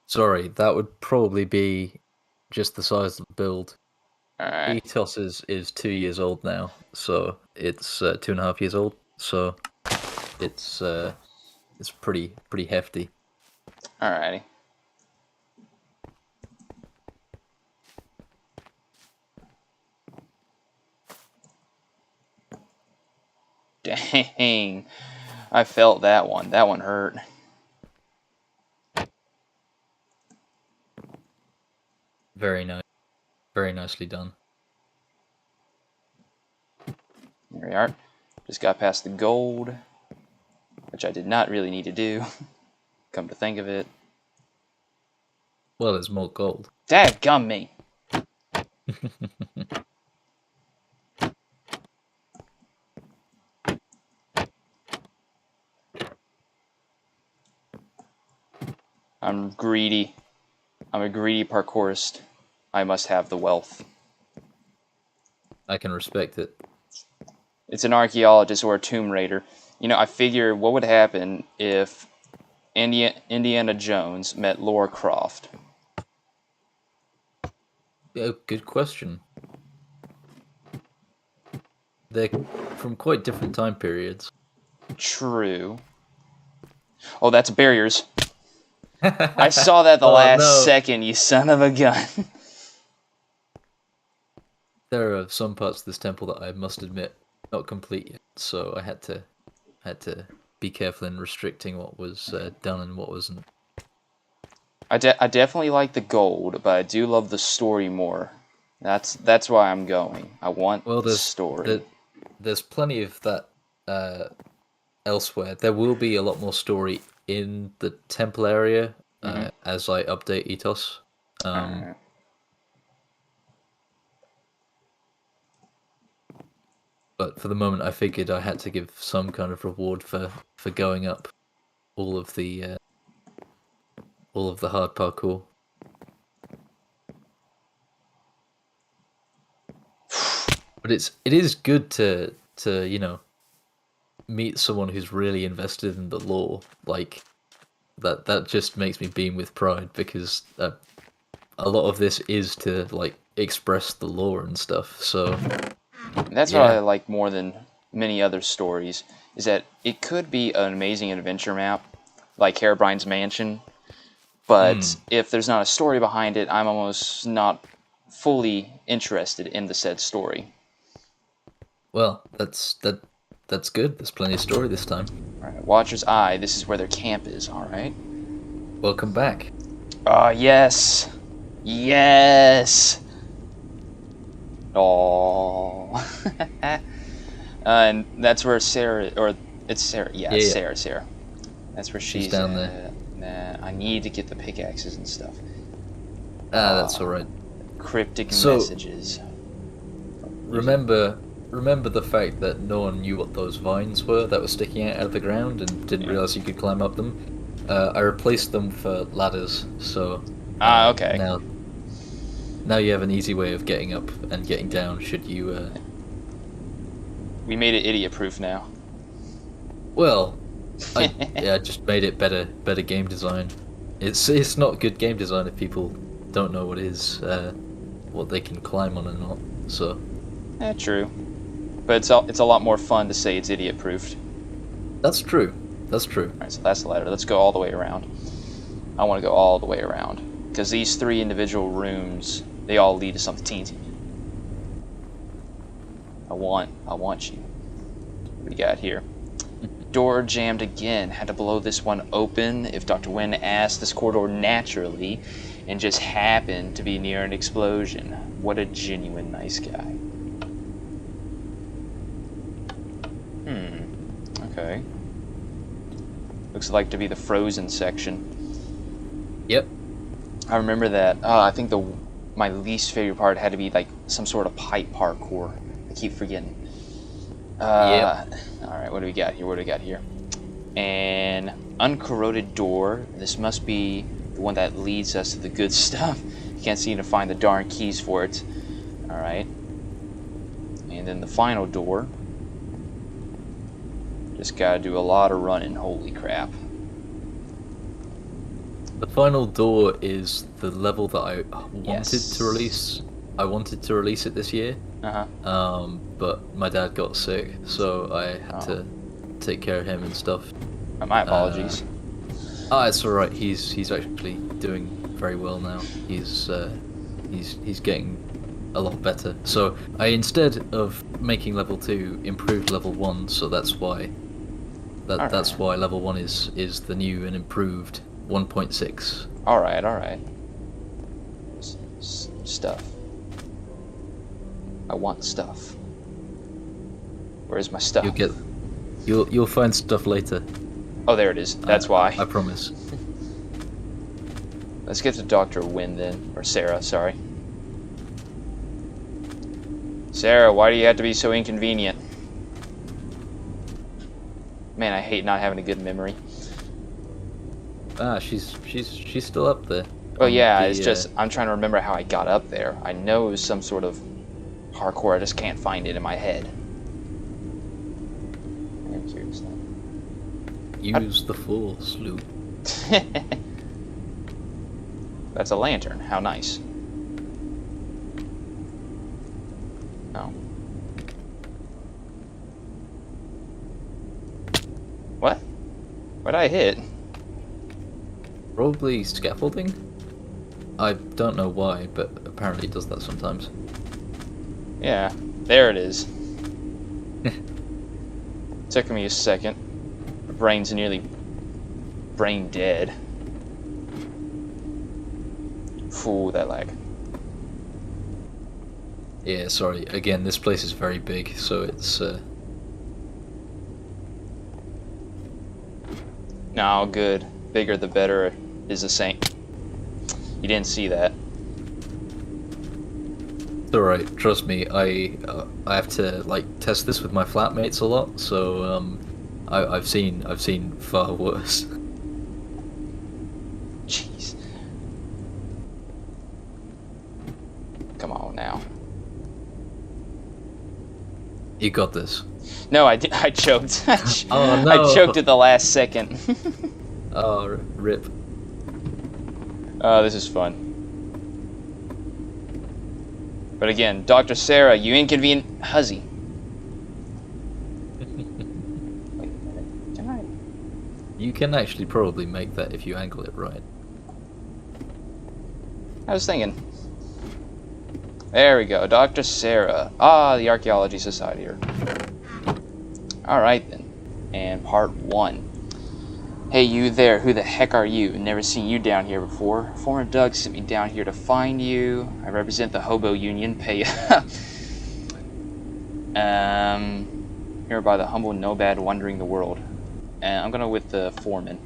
Speaker 2: Sorry, that would probably be just the size of the build.
Speaker 1: Alright.
Speaker 2: Ethos is 2 years old now, so it's 2.5 years old. So it's pretty hefty.
Speaker 1: Alrighty. Dang. I felt that one. That one hurt.
Speaker 2: Very nice. Very nicely done.
Speaker 1: There we are. Just got past the gold, which I did not really need to do. Come to think of it.
Speaker 2: Well, there's more gold.
Speaker 1: Dadgum me! I'm greedy. I'm a greedy parkourist. I must have the wealth.
Speaker 2: I can respect it.
Speaker 1: It's an archaeologist or a tomb raider. You know, I figure what would happen if Indiana Jones met Lara Croft?
Speaker 2: Yeah, good question. They're from quite different time periods.
Speaker 1: True. Oh, that's barriers. I saw that the last second, you son of a gun.
Speaker 2: There are some parts of this temple that I must admit not complete yet, so I had to be careful in restricting what was done and what wasn't.
Speaker 1: I definitely like the gold, but I do love the story more. That's why I'm going. I want the story.
Speaker 2: There's plenty of that elsewhere. There will be a lot more story in the temple area as I update Ethos. But for the moment, I figured I had to give some kind of reward for going up all of the hard parkour. But it is good to meet someone who's really invested in the lore. Like that just makes me beam with pride, because a lot of this is to like express the lore and stuff. So
Speaker 1: that's what I like more than many other stories, is that it could be an amazing adventure map, like Herobrine's Mansion, but if there's not a story behind it, I'm almost not fully interested in the said story.
Speaker 2: Well, that's good. There's plenty of story this time.
Speaker 1: Alright, Watcher's Eye, this is where their camp is, alright?
Speaker 2: Welcome back.
Speaker 1: Yes! Yes! Oh. And that's where Sarah, or it's Sarah, Sarah. That's where she's
Speaker 2: down there.
Speaker 1: Nah, I need to get the pickaxes and stuff.
Speaker 2: That's alright.
Speaker 1: Cryptic messages.
Speaker 2: Remember the fact that no one knew what those vines were that were sticking out of the ground and didn't realize you could climb up them? I replaced them for ladders, so...
Speaker 1: okay.
Speaker 2: Now you have an easy way of getting up and getting down, should you...
Speaker 1: We made it idiot-proof now.
Speaker 2: Well, I just made it better game design. It's not good game design if people don't know what they can climb on or not, so...
Speaker 1: True. But it's a lot more fun to say it's idiot-proofed.
Speaker 2: That's true.
Speaker 1: Alright, so that's the ladder. Let's go all the way around. I want to go all the way around, because these 3 individual rooms, they all lead to something teensy. I want you. What do we got here? Door jammed again. Had to blow this one open. If Dr. Wynn asked this corridor naturally, and just happened to be near an explosion. What a genuine nice guy. Okay. Looks like to be the frozen section.
Speaker 2: Yep.
Speaker 1: I remember that. I think my least favorite part had to be like some sort of pipe parkour. I keep forgetting.
Speaker 2: Yep.
Speaker 1: Alright, what do we got here? An uncorroded door. This must be the one that leads us to the good stuff. Can't seem to find the darn keys for it. Alright. And then the final door. Just gotta do a lot of running, holy crap.
Speaker 2: The final door is the level that I wanted to release. I wanted to release it this year. But my dad got sick, so I had to take care of him and stuff.
Speaker 1: My apologies.
Speaker 2: It's alright. He's actually doing very well now. He's getting a lot better. So I, instead of making level 2, improved level 1. So that's why level 1 is the new and improved 1.6.
Speaker 1: Alright. Stuff. I want stuff. Where's my stuff?
Speaker 2: You'll find stuff later.
Speaker 1: Oh, there it is. That's why.
Speaker 2: I promise.
Speaker 1: Let's get to Dr. Wynn then. Or Sarah, sorry. Sarah, why do you have to be so inconvenient? Man, I hate not having a good memory.
Speaker 2: She's still up there.
Speaker 1: Oh yeah, it's just I'm trying to remember how I got up there. I know it was some sort of parkour, I just can't find it in my head. I'm curious now.
Speaker 2: Use the force, Luke.
Speaker 1: That's a lantern. How nice. Oh. What? What'd I hit?
Speaker 2: Probably scaffolding? I don't know why, but apparently it does that sometimes.
Speaker 1: Yeah, there it is. Took me a second. My brain's nearly brain dead. Ooh, that lag.
Speaker 2: Yeah, sorry. Again, this place is very big, so it's
Speaker 1: No, good. Bigger the better is the same. You didn't see that.
Speaker 2: It's alright. Trust me, I have to like test this with my flatmates a lot, so I've seen far worse.
Speaker 1: Jeez. Come on now.
Speaker 2: You got this.
Speaker 1: No, I choked.
Speaker 2: Oh no!
Speaker 1: I choked at the last second.
Speaker 2: Oh, rip.
Speaker 1: Oh, this is fun. But again, Dr. Sarah, you inconvenient huzzy. Wait a minute. Can I?
Speaker 2: You can actually probably make that if you angle it right.
Speaker 1: I was thinking. There we go, Dr. Sarah. Ah, the Archaeology Society. Alright then. And part 1. Hey, you there, who the heck are you? Never seen you down here before. Former Doug sent me down here to find you. I represent the Hobo Union. Pay here by the humble nomad wandering the world. And I'm gonna with the foreman.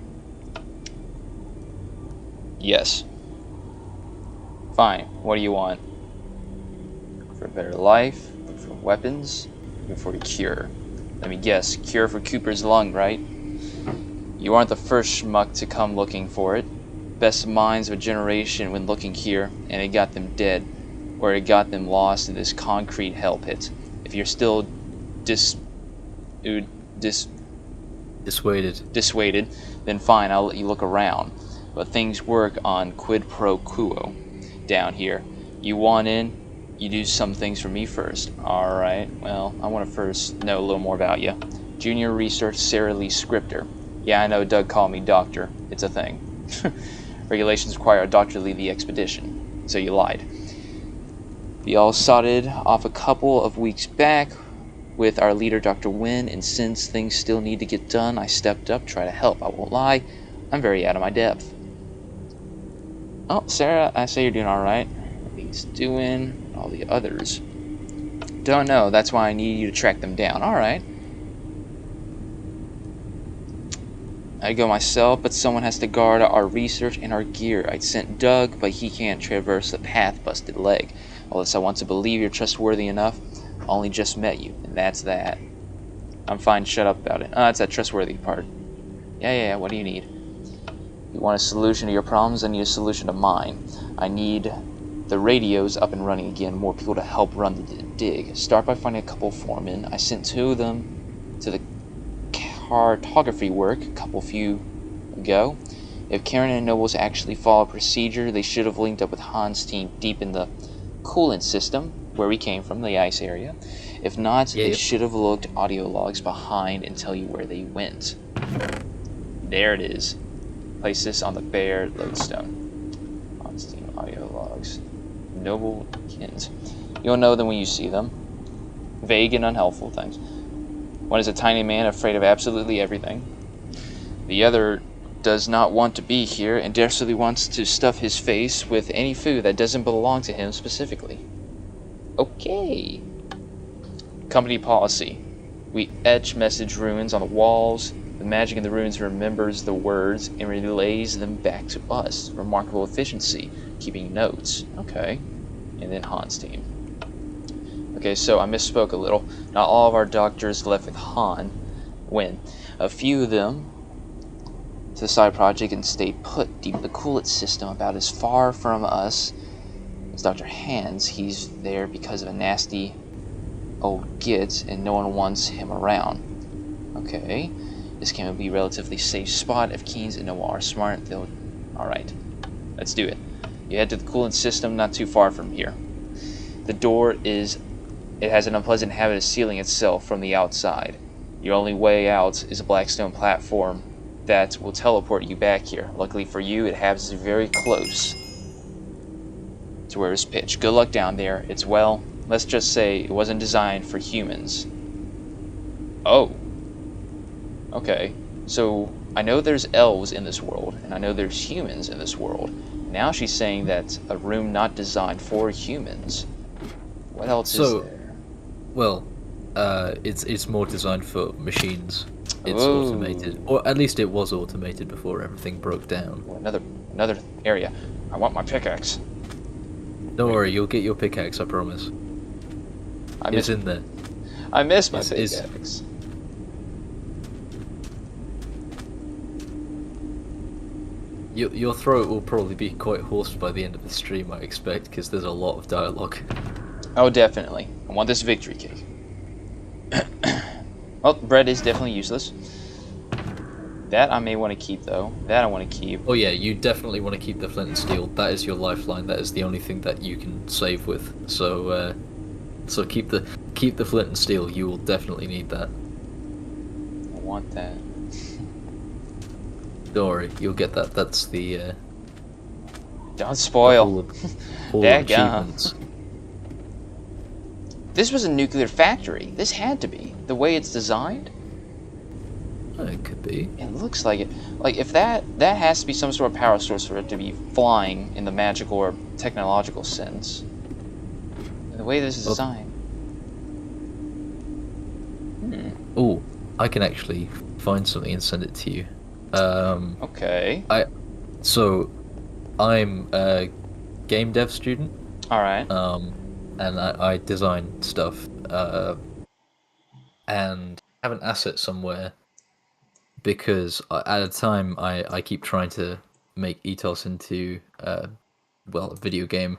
Speaker 1: Yes. Fine, what do you want? For a better life, for weapons, for a cure. Let me guess, cure for Cooper's lung, right? You aren't the first schmuck to come looking for it. Best minds of a generation went looking here, and it got them dead, or it got them lost in this concrete hell pit. If you're still dissuaded, then fine, I'll let you look around. But things work on quid pro quo down here. You want in, you do some things for me first. Alright, well, I want to first know a little more about you. Junior Research Sarah Lee Scripter. Yeah, I know Doug called me doctor. It's a thing. Regulations require a doctor to lead the expedition. So you lied. We all sodded off a couple of weeks back with our leader, Dr. Wynn, and since things still need to get done, I stepped up, try to help. I won't lie, I'm very out of my depth. Oh, Sarah, I say you're doing alright. He's doing all the others. Don't know, that's why I need you to track them down. Alright. I'd go myself, but someone has to guard our research and our gear. I'd sent Doug, but he can't traverse the path, busted leg. Unless I want to believe you're trustworthy enough. Only just met you, and that's that. I'm fine, shut up about it. Oh, that's that trustworthy part. Yeah, what do you need? You want a solution to your problems, I need a solution to mine. I need the radios up and running again, more people to help run the dig. Start by finding a couple foremen. I sent 2 of them to the cartography work a few ago. If Karen and Nobles actually follow procedure, they should have linked up with Han's team deep in the coolant system, where we came from, the ice area. If not, they should have looked audio logs behind and tell you where they went. There it is. Place this on the bare lodestone. Han's team audio logs. Noble kins. You'll know them when you see them. Vague and unhelpful things. One is a tiny man afraid of absolutely everything. The other does not want to be here and desperately wants to stuff his face with any food that doesn't belong to him specifically. Okay. Company policy. We etch message runes on the walls. The magic in the runes remembers the words and relays them back to us. Remarkable efficiency. Keeping notes. Okay. And then Han's team. Okay, so I misspoke a little. Not all of our doctors left with Han. When a few of them to the side project and stayed put deep in the coolant system, about as far from us as Dr. Hans. He's there because of a nasty old git, and no one wants him around. Okay, This can be a relatively safe spot if Keens and Noah are smart. They'll... Alright, let's do it. You head to the coolant system not too far from here. The door is... It has an unpleasant habit of sealing itself from the outside. Your only way out is a black stone platform that will teleport you back here. Luckily for you, it happens very close to where it's pitched. Good luck down there. It's, well, let's just say it wasn't designed for humans. Oh. Okay. So, I know there's elves in this world, and I know there's humans in this world. Now she's saying that a room not designed for humans. What else is there?
Speaker 2: Well, it's more designed for machines. It's automated, or at least it was automated before everything broke down.
Speaker 1: Oh, another area. I want my pickaxe.
Speaker 2: Don't worry, you'll get your pickaxe, I promise. It's in there.
Speaker 1: I miss my pickaxe.
Speaker 2: Your throat will probably be quite hoarse by the end of the stream, I expect, because there's a lot of dialogue.
Speaker 1: Oh, definitely. I want this victory cake. Well, bread is definitely useless. That I may want to keep, though. That I want to keep.
Speaker 2: Oh yeah, you definitely want to keep the flint and steel. That is your lifeline. That is the only thing that you can save with. So, so keep the flint and steel. You will definitely need that.
Speaker 1: I want that.
Speaker 2: Don't worry, you'll get that. That's the.
Speaker 1: Don't spoil.
Speaker 2: All achievements.
Speaker 1: This was a nuclear factory. This had to be. The way it's designed?
Speaker 2: It could be.
Speaker 1: It looks like it. Like, if that has to be some sort of power source for it to be flying in the magical or technological sense. And the way this is designed.
Speaker 2: Oh, I can actually find something and send it to you.
Speaker 1: Okay.
Speaker 2: I'm a game dev student.
Speaker 1: Alright.
Speaker 2: And I design stuff, and have an asset somewhere, because at a time I keep trying to make ETOS into, well, a video game.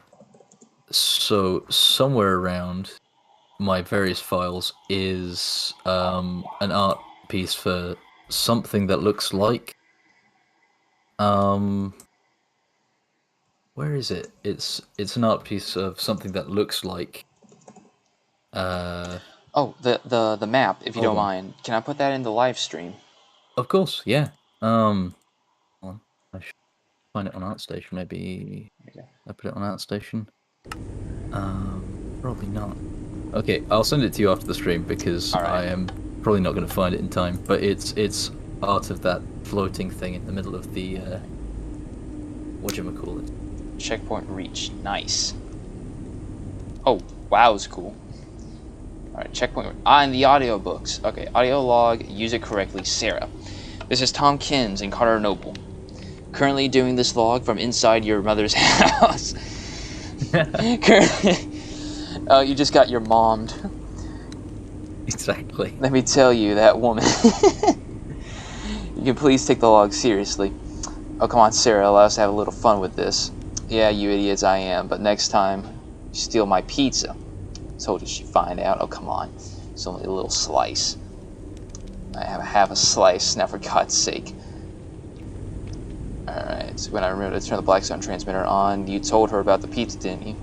Speaker 2: So somewhere around my various files is an art piece for something that looks like, where is it? It's an art piece of something that looks like.
Speaker 1: Oh, the map, if you don't mind. Can I put that in the live stream?
Speaker 2: Of course, yeah. I should find it on ArtStation. Maybe I put it on ArtStation. Probably not. Okay, I'll send it to you after the stream, because I am probably not going to find it in time. But it's art of that floating thing in the middle of the whatchamacallit.
Speaker 1: Checkpoint reached. Nice. Oh, wow, it's cool. Alright, checkpoint. And the audio books. Okay, audio log, use it correctly, Sarah. This is Tom Kins in Carter Noble. Currently doing this log from inside your mother's house. Oh, you just got your mommed.
Speaker 2: Exactly.
Speaker 1: Let me tell you, that woman. You can please take the log seriously. Oh, come on, Sarah, allow us to have a little fun with this. Yeah, you idiots, I am. But next time, you steal my pizza. Told you she'd find out. Oh, come on. It's only a little slice. I have half a slice, now for God's sake. Alright, so when I remember to turn the Blackstone transmitter on, you told her about the pizza, didn't you?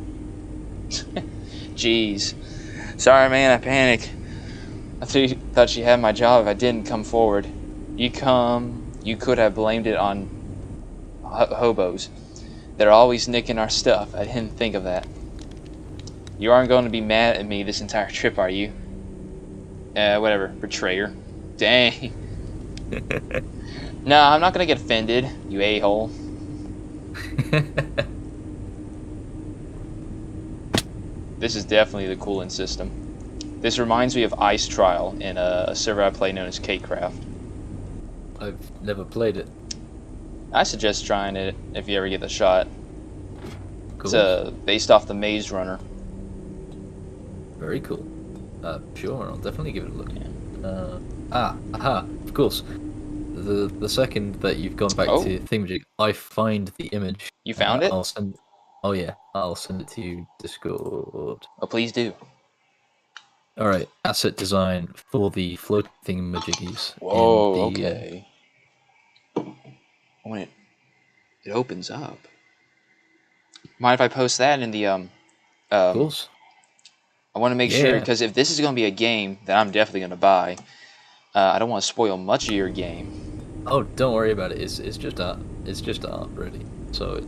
Speaker 1: Jeez. Sorry, man, I panicked. I thought she had my job if I didn't come forward. You could have blamed it on hobos. They're always nicking our stuff. I didn't think of that. You aren't going to be mad at me this entire trip, are you? Whatever. Betrayer. Dang. No, I'm not going to get offended, you a-hole. This is definitely the cooling system. This reminds me of Ice Trial in a server I play known as K-Craft.
Speaker 2: I've never played it.
Speaker 1: I suggest trying it if you ever get the shot.
Speaker 2: Cool.
Speaker 1: It's based off the Maze Runner.
Speaker 2: Very cool. Sure, I'll definitely give it a look. Of course. The second that you've gone back to Thingamajig, I find the image.
Speaker 1: You found it?
Speaker 2: I'll send it to you, Discord.
Speaker 1: Oh, please do.
Speaker 2: Alright, asset design for the floating majiggies in
Speaker 1: Whoa,
Speaker 2: the...
Speaker 1: okay. When it opens up. Mind if I post that in the,
Speaker 2: Of course.
Speaker 1: I want to make sure, because if this is going to be a game that I'm definitely going to buy, I don't want to spoil much of your game.
Speaker 2: Oh, don't worry about it. It's just art. It's just art, really. So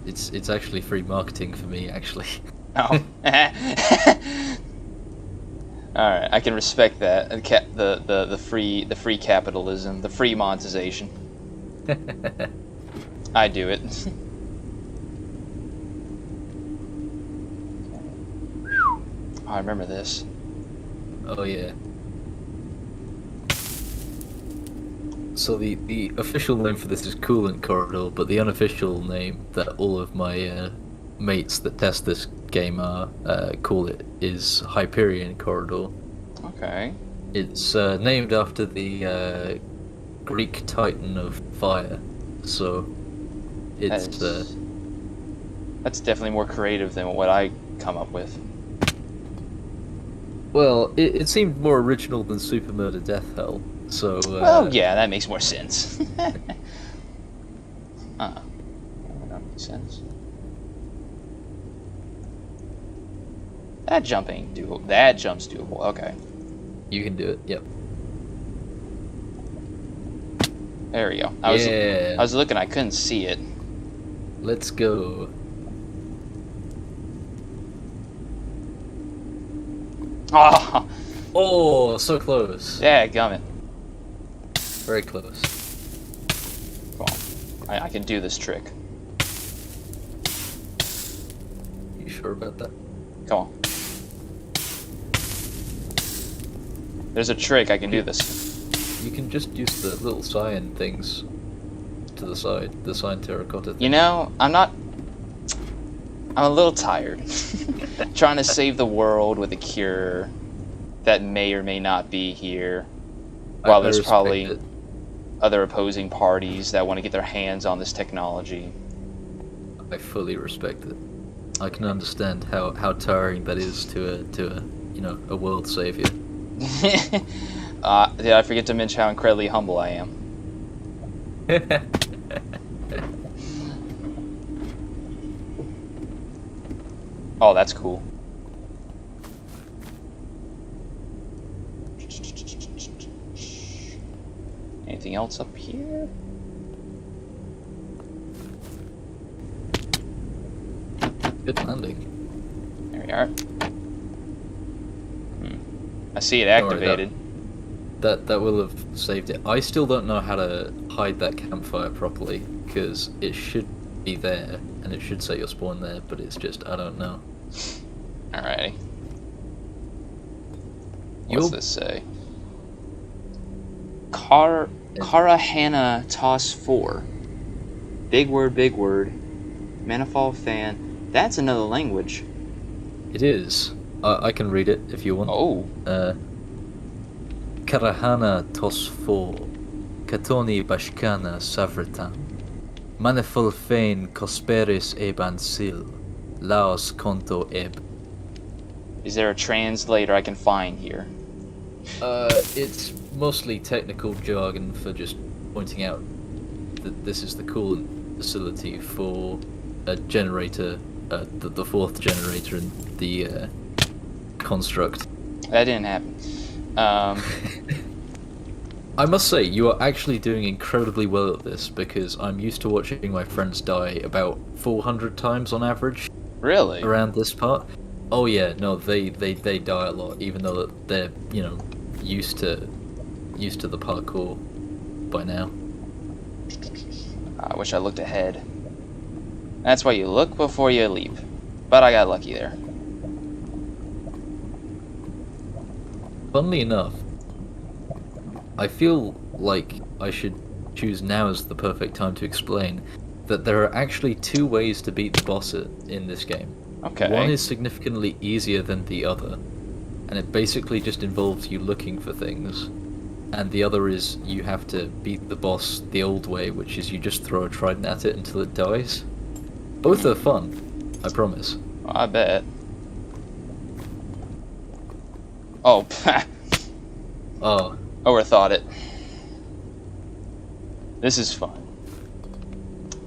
Speaker 2: it's actually free marketing for me, actually.
Speaker 1: Oh. All right, I can respect that. The free capitalism, the free monetization. I do it. Oh, I remember this.
Speaker 2: Oh yeah. So the official name for this is Coolant Corridor, but the unofficial name that all of my mates that test this game call it is Hyperion Corridor.
Speaker 1: Okay.
Speaker 2: It's named after the Greek titan of fire, so it's
Speaker 1: that's definitely more creative than what I come up with.
Speaker 2: Well, it seemed more original than Super Murder Death Hell, so...
Speaker 1: well, yeah, that makes more sense. That makes sense. That jump ain't doable. That jump's doable, okay.
Speaker 2: You can do it, yep.
Speaker 1: There we go. I was looking, I couldn't see it.
Speaker 2: Let's go.
Speaker 1: Oh,
Speaker 2: oh, so close.
Speaker 1: yeah, gummit.
Speaker 2: Very close.
Speaker 1: Come on. I can do this trick.
Speaker 2: You sure about that?
Speaker 1: Come on. There's a trick, I can do this.
Speaker 2: You can just use the little cyan things to the side, the cyan terracotta thing.
Speaker 1: You know, I'm a little tired. Trying to save the world with a cure that may or may not be here. While there's probably other opposing parties that want to get their hands on this technology.
Speaker 2: I fully respect it. I can understand how tiring that is to a world savior.
Speaker 1: Did I forget to mention how incredibly humble I am? Oh, that's cool. Anything else up here?
Speaker 2: Good landing.
Speaker 1: There we are. I see it activated.
Speaker 2: That will have saved it. I still don't know how to hide that campfire properly, because it should be there, and it should say your spawn there, but it's just, I don't know.
Speaker 1: Alrighty. What's this say? Karahana Toss 4. Big word. Manifold fan. That's another language.
Speaker 2: It is. I can read it if you want.
Speaker 1: Oh.
Speaker 2: Karahana Tos 4. Katoni Bashkana Savritan. Manifold Fain Cosperis Ebansil. Laos Konto Eb.
Speaker 1: Is there a translator I can find here?
Speaker 2: It's mostly technical jargon for just pointing out that this is the coolant facility for a generator, the fourth generator in the construct.
Speaker 1: That didn't happen.
Speaker 2: I must say, you are actually doing incredibly well at this, because I'm used to watching my friends die about 400 times on average.
Speaker 1: Really?
Speaker 2: Around this part. Oh yeah, no, they die a lot, even though they're, used to the parkour by now.
Speaker 1: I wish I looked ahead. That's why you look before you leap. But I got lucky there.
Speaker 2: Funnily enough, I feel like I should choose now as the perfect time to explain that there are actually two ways to beat the boss in this game.
Speaker 1: Okay.
Speaker 2: One is significantly easier than the other, and it basically just involves you looking for things. And the other is you have to beat the boss the old way, which is you just throw a trident at it until it dies. Both are fun, I promise.
Speaker 1: I bet. Oh,
Speaker 2: Oh.
Speaker 1: overthought it. This is fun.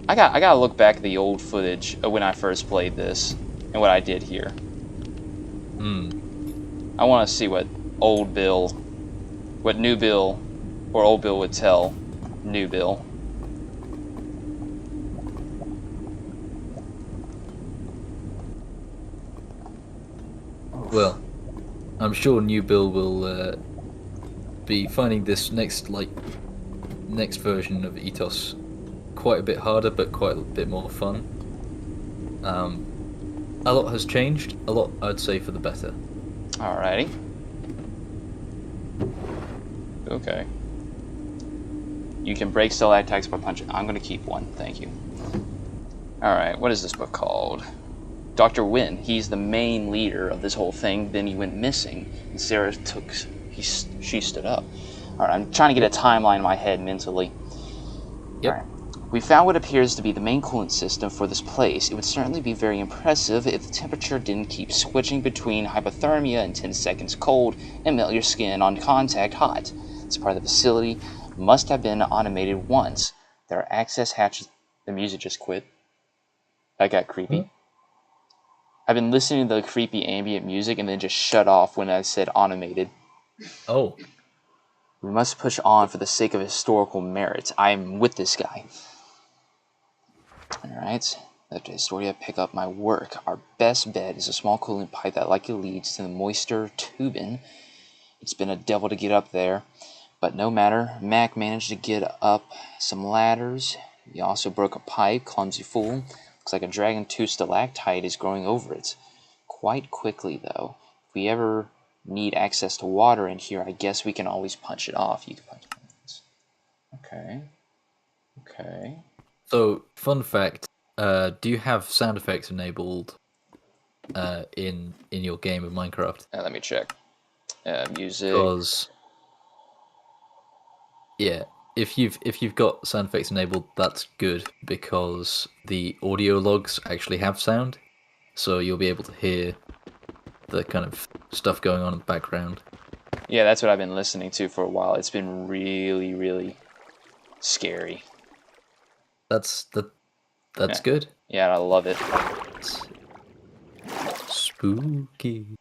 Speaker 1: I gotta look back at the old footage of when I first played this and what I did here. I want to see what old Bill, what new Bill, or old Bill would tell new Bill.
Speaker 2: Well, I'm sure new Bill will be finding this next version of Ethos quite a bit harder, but quite a bit more fun. A lot has changed. A lot, I'd say, for the better.
Speaker 1: Alrighty. Okay. You can break stalactites by punching. I'm gonna keep one, thank you. Alright, what is this book called? Dr. Wynn. He's the main leader of this whole thing. Then he went missing, and Sarah she stood up. Alright, I'm trying to get a timeline in my head mentally.
Speaker 2: Yep.
Speaker 1: Alright. We found what appears to be the main coolant system for this place. It would certainly be very impressive if the temperature didn't keep switching between hypothermia and 10 seconds cold and melt your skin on contact hot. This part of the facility must have been automated once. There are access hatches. The music just quit. That got creepy. I've been listening to the creepy ambient music and then just shut off when I said automated.
Speaker 2: Oh.
Speaker 1: We must push on for the sake of historical merit. I am with this guy. Alright, after Historia pick up my work. Our best bet is a small coolant pipe that likely leads to the moisture tubing. It's been a devil to get up there, but no matter. Mac managed to get up some ladders. He also broke a pipe, clumsy fool. Looks like a Dragon 2 stalactite is growing over it. Quite quickly, though. If we ever need access to water in here, I guess we can always punch it off. You can punch it off. Okay. Okay.
Speaker 2: So, fun fact, do you have sound effects enabled in your game of Minecraft?
Speaker 1: Let me check. Music.
Speaker 2: Because yeah, if you've got sound effects enabled, that's good because the audio logs actually have sound, so you'll be able to hear the kind of stuff going on in the background.
Speaker 1: Yeah, that's what I've been listening to for a while. It's been really, really scary.
Speaker 2: That's
Speaker 1: Yeah.
Speaker 2: good.
Speaker 1: Yeah, I love it.
Speaker 2: It's spooky.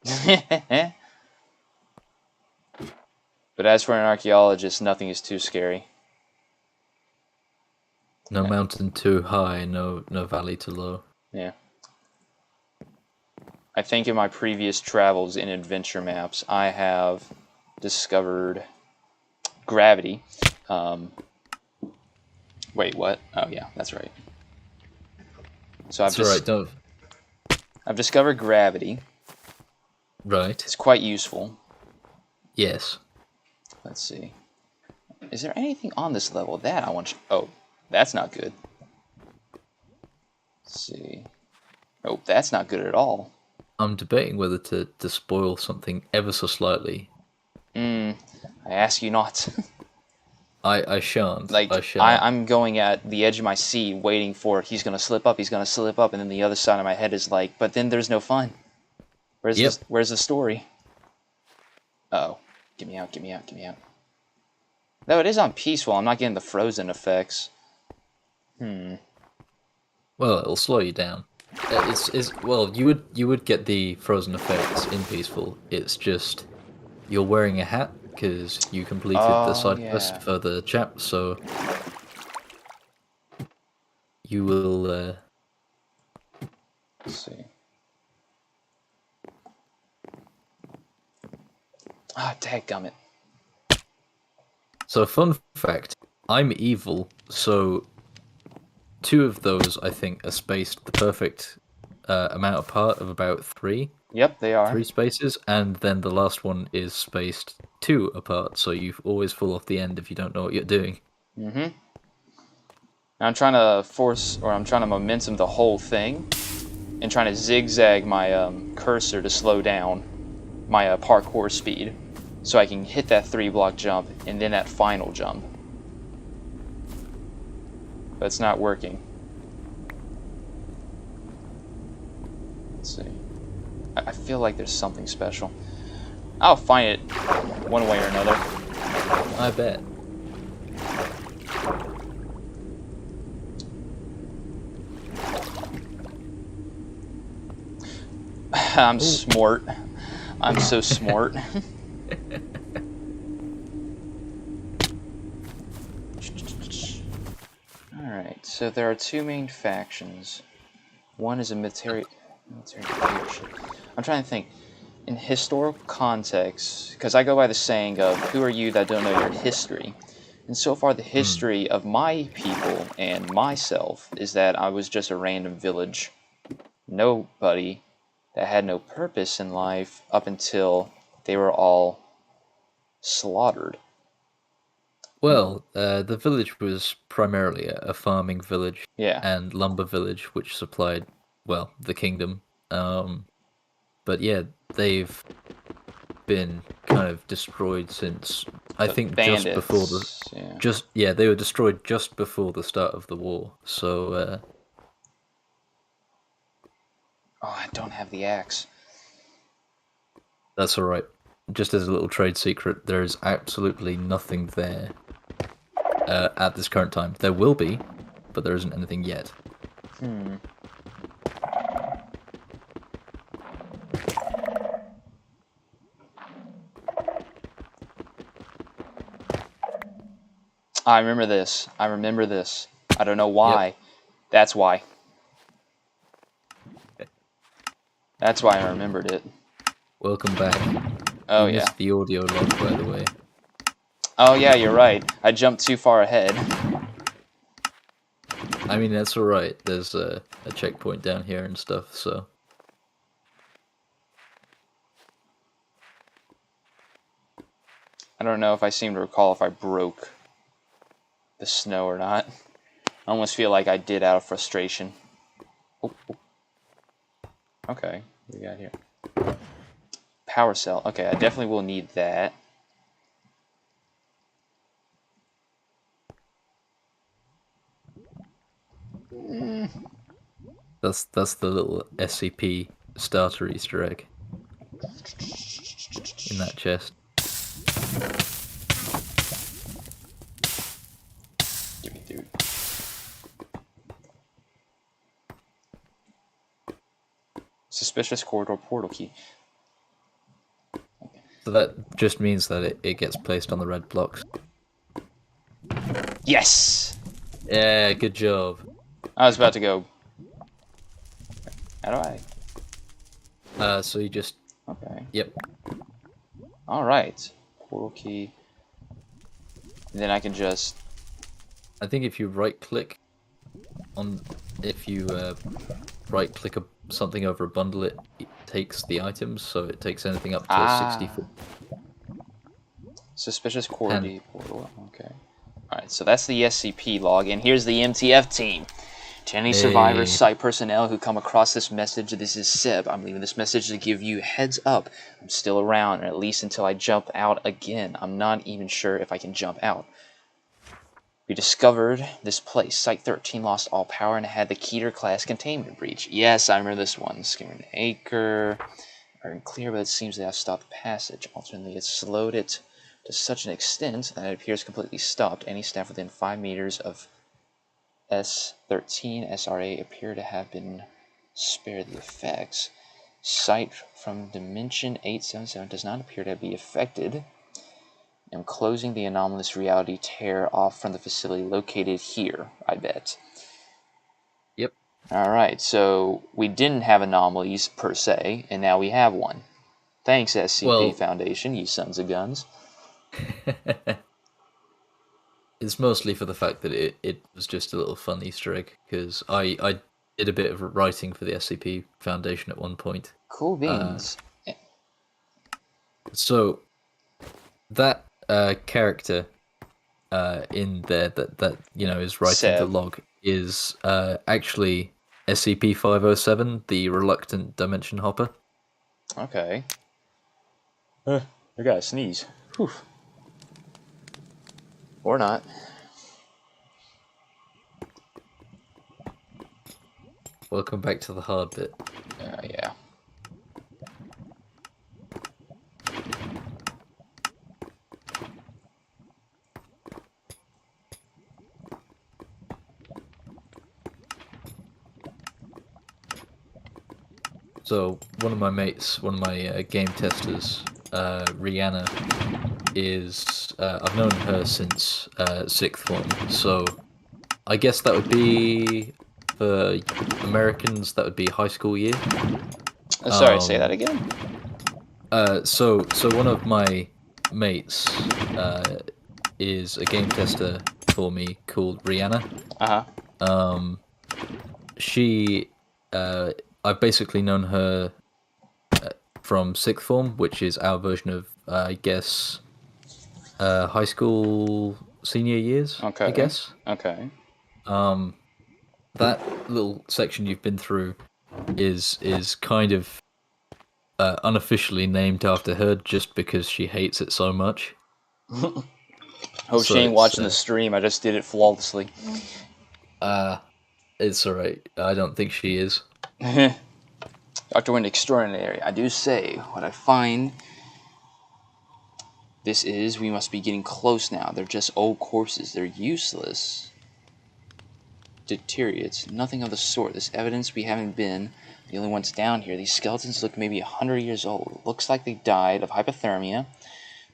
Speaker 1: But as for an archaeologist, nothing is too scary.
Speaker 2: No mountain too high, no valley too low.
Speaker 1: Yeah. I think in my previous travels in adventure maps, I have discovered gravity. Wait, what? Oh, yeah, that's right. So I've discovered gravity.
Speaker 2: Right.
Speaker 1: It's quite useful.
Speaker 2: Yes.
Speaker 1: Let's see. Is there anything on this level that I want to... Oh, that's not good. Let's see. Oh, that's not good at all.
Speaker 2: I'm debating whether to spoil something ever so slightly.
Speaker 1: I ask you not.
Speaker 2: I shan't.
Speaker 1: Like,
Speaker 2: I shan't.
Speaker 1: I'm going at the edge of my seat waiting for he's going to slip up, and then the other side of my head is like, but then there's no fun. Where's the story? Uh-oh. Get me out, get me out, get me out. Though it is on peaceful, I'm not getting the frozen effects.
Speaker 2: Well, it'll slow you down. Well, you would get the frozen effects in peaceful. It's just you're wearing a hat because you completed the side quest for the chap, so you will.
Speaker 1: Let's see. Dadgummit.
Speaker 2: So, fun fact: I'm evil, so 2 of those I think are spaced the perfect amount apart of about 3.
Speaker 1: Yep, they are.
Speaker 2: 3 spaces, and then the last one is spaced 2 apart, so you always fall off the end if you don't know what you're doing.
Speaker 1: Mm-hmm. I'm trying to momentum the whole thing, and trying to zigzag my cursor to slow down my parkour speed, so I can hit that 3-block jump and then that final jump. But it's not working. Let's see. I feel like there's something special. I'll find it one way or another.
Speaker 2: I bet.
Speaker 1: I'm smart. I'm so smart. Alright, so there are two main factions. One is a military leadership. I'm trying to think. In historical context, because I go by the saying of, who are you that don't know your history? And so far the history of my people and myself is that I was just a random village. Nobody that had no purpose in life up until they were all slaughtered.
Speaker 2: Well, the village was primarily a farming village and lumber village, which supplied, well, the kingdom. But yeah, they've been kind of destroyed since I think
Speaker 1: bandits.
Speaker 2: just before the they were destroyed just before the start of the war. So
Speaker 1: oh, I don't have the axe.
Speaker 2: That's all right. Just as a little trade secret, there is absolutely nothing there at this current time. There will be, but there isn't anything yet.
Speaker 1: I remember this. I remember this. I don't know why. Yep. That's why. That's why I remembered it.
Speaker 2: Welcome back.
Speaker 1: Oh,
Speaker 2: you missed the audio log, by the way.
Speaker 1: Oh, yeah, you're right. I jumped too far ahead.
Speaker 2: I mean, that's alright. There's a checkpoint down here and stuff, so...
Speaker 1: I don't know if I seem to recall if I broke the snow or not. I almost feel like I did out of frustration. Oh. Okay, what do we got here? Power cell. Okay, I definitely will need that.
Speaker 2: That's the little SCP starter Easter egg in that chest.
Speaker 1: Give me, dude. Suspicious corridor portal key.
Speaker 2: Okay. So that just means that it gets placed on the red blocks.
Speaker 1: Yes!
Speaker 2: Yeah, good job.
Speaker 1: I was about to go. How do
Speaker 2: I? So you just...
Speaker 1: Okay.
Speaker 2: Yep.
Speaker 1: Alright. Portal key. And then I can just...
Speaker 2: I think if you right-click on... If you right-click something over a bundle, it takes the items, so it takes anything up to 60 foot.
Speaker 1: Suspicious corridor portal. Okay. Alright, so that's the SCP log, and here's the MTF team. To any survivors, site personnel who come across this message, this is Seb. I'm leaving this message to give you heads up. I'm still around, or at least until I jump out again. I'm not even sure if I can jump out. We discovered this place. Site 13 lost all power and had the Keter-class containment breach. Yes, I remember this one. Skimming the acre. Are unclear, but it seems they have stopped the passage. Alternately, it slowed it to such an extent that it appears completely stopped. Any staff within 5 meters of S13 SRA appear to have been spared the effects. Sight from Dimension 877 does not appear to be affected. I'm closing the anomalous reality tear off from the facility located here, I bet.
Speaker 2: Yep.
Speaker 1: Alright, so we didn't have anomalies per se, and now we have one. Thanks, SCP Foundation, you sons of guns.
Speaker 2: It's mostly for the fact that it was just a little fun Easter egg, because I did a bit of writing for the SCP Foundation at one point.
Speaker 1: Cool beans.
Speaker 2: So that character in there that you know is writing the log is actually SCP-507, the reluctant dimension hopper.
Speaker 1: Okay. I gotta sneeze. Whew. Or not.
Speaker 2: Welcome back to the hard bit.
Speaker 1: Yeah.
Speaker 2: So one of my mates, one of my game testers, Rihanna, is I've known her since sixth form. So I guess that would be for Americans. That would be high school year.
Speaker 1: Sorry, say that
Speaker 2: Um,
Speaker 1: again.
Speaker 2: so one of my mates is a game tester for me called Rihanna.
Speaker 1: Uh-huh.
Speaker 2: Um, she, I've basically known her from sixth form, which is our version of, I guess, high school senior years. I
Speaker 1: Okay.
Speaker 2: guess.
Speaker 1: Okay.
Speaker 2: Um, that little section you've been through is kind of unofficially named after her, just because she hates it so much.
Speaker 1: Hope
Speaker 2: So
Speaker 1: she ain't
Speaker 2: it's
Speaker 1: watching the stream. I just did it flawlessly.
Speaker 2: uh it's alright. I don't think she is.
Speaker 1: Dr. Wind Extraordinary. I do say what I find. This is, we must be getting close now. They're just old corpses. They're useless. Deteriorates. Nothing of the sort. This evidence we haven't been the only ones down here. These skeletons look maybe 100 years old. Looks like they died of hypothermia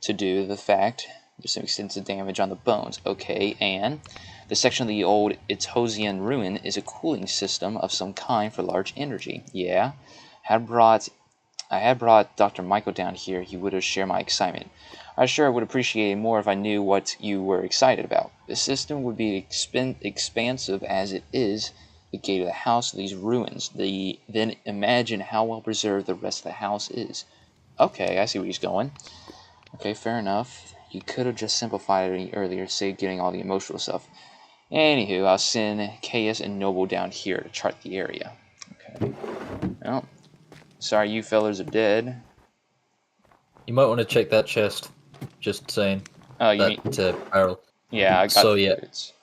Speaker 1: to do the fact there's some extensive damage on the bones. Okay, and the section of the old Etosian ruin is a cooling system of some kind for large energy. Yeah, I had brought Dr. Michael down here. He would have shared my excitement. I'm sure I would appreciate it more if I knew what you were excited about. The system would be expansive as it is. The gate of the house, these ruins. Then imagine how well preserved the rest of the house is. Okay, I see where he's going. Okay, fair enough. You could have just simplified it earlier, saved getting all the emotional stuff. Anywho, I'll send KS and Noble down here to chart the area. Okay. Well, sorry you fellas are dead.
Speaker 2: You might want to check that chest. Just saying.
Speaker 1: Oh, you
Speaker 2: That
Speaker 1: mean...
Speaker 2: barrel.
Speaker 1: Yeah, I got
Speaker 2: So
Speaker 1: the
Speaker 2: yeah.
Speaker 1: boots.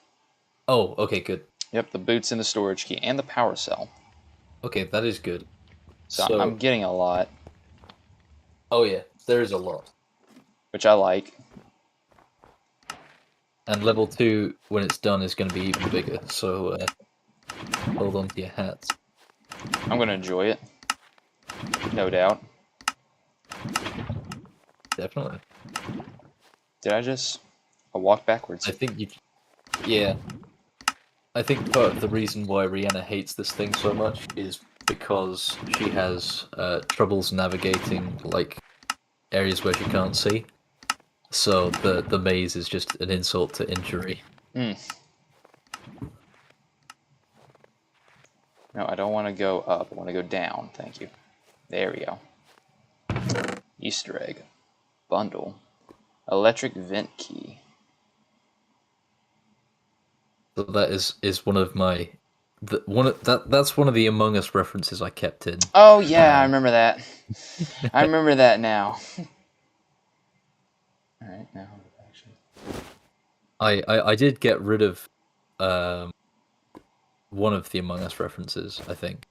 Speaker 2: Oh, okay, good.
Speaker 1: Yep, the boots and the storage key and the power cell.
Speaker 2: Okay, that is good.
Speaker 1: So I'm
Speaker 2: So,
Speaker 1: getting a lot,
Speaker 2: oh yeah, there is a lot.
Speaker 1: which I like.
Speaker 2: And level 2, when it's done, is going to be even bigger. So, hold on to your hats.
Speaker 1: I'm going to enjoy it. No doubt.
Speaker 2: Definitely.
Speaker 1: Did I just... I walked backwards.
Speaker 2: I think you... Yeah. I think part of the reason why Rihanna hates this thing so much is because she has troubles navigating, like, areas where she can't see. So the maze is just an insult to injury.
Speaker 1: No, I don't want to go up. I want to go down. Thank you. There we go. Easter egg. Bundle. Electric vent key.
Speaker 2: So that is one of my that's one of the Among Us references I kept in.
Speaker 1: Oh yeah, I remember that. I remember that now. All right, now
Speaker 2: I did get rid of one of the Among Us references, I think.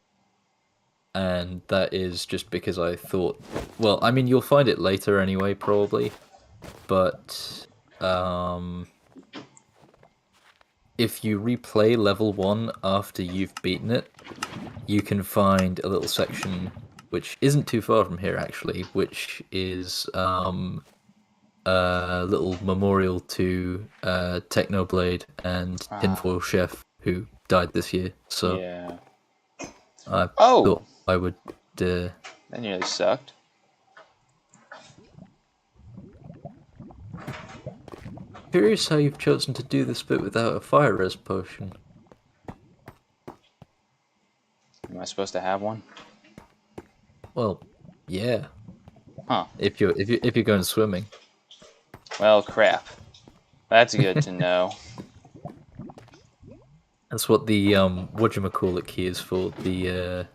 Speaker 2: And that is just because I thought, well, I mean, you'll find it later anyway, probably. But if you replay level 1 after you've beaten it, you can find a little section which isn't too far from here, actually, which is a little memorial to Technoblade and Tinfoil Chef, who died this year. So
Speaker 1: yeah.
Speaker 2: I
Speaker 1: Oh!
Speaker 2: thought I would...
Speaker 1: That nearly sucked.
Speaker 2: Curious how you've chosen to do this bit without a fire res potion.
Speaker 1: Am I supposed to have one?
Speaker 2: Well, yeah.
Speaker 1: Huh.
Speaker 2: If you're going swimming.
Speaker 1: Well, crap. That's good to know.
Speaker 2: That's what the whatchamacallit key is for, the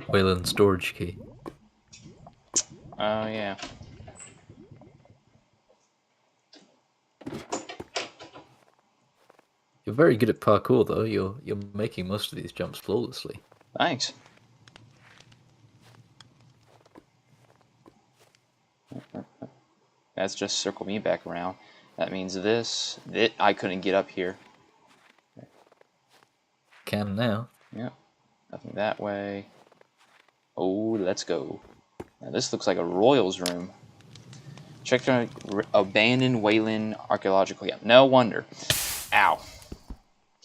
Speaker 2: Wayland storage key.
Speaker 1: Oh yeah.
Speaker 2: You're very good at parkour, though. You're making most of these jumps flawlessly.
Speaker 1: Thanks. That's just circle me back around. That means this. I couldn't get up here.
Speaker 2: Can now.
Speaker 1: Yep. Nothing that way. Oh, let's go. Now, this looks like a royal's room. Check the abandoned Wayland archaeological camp. No wonder. Ow.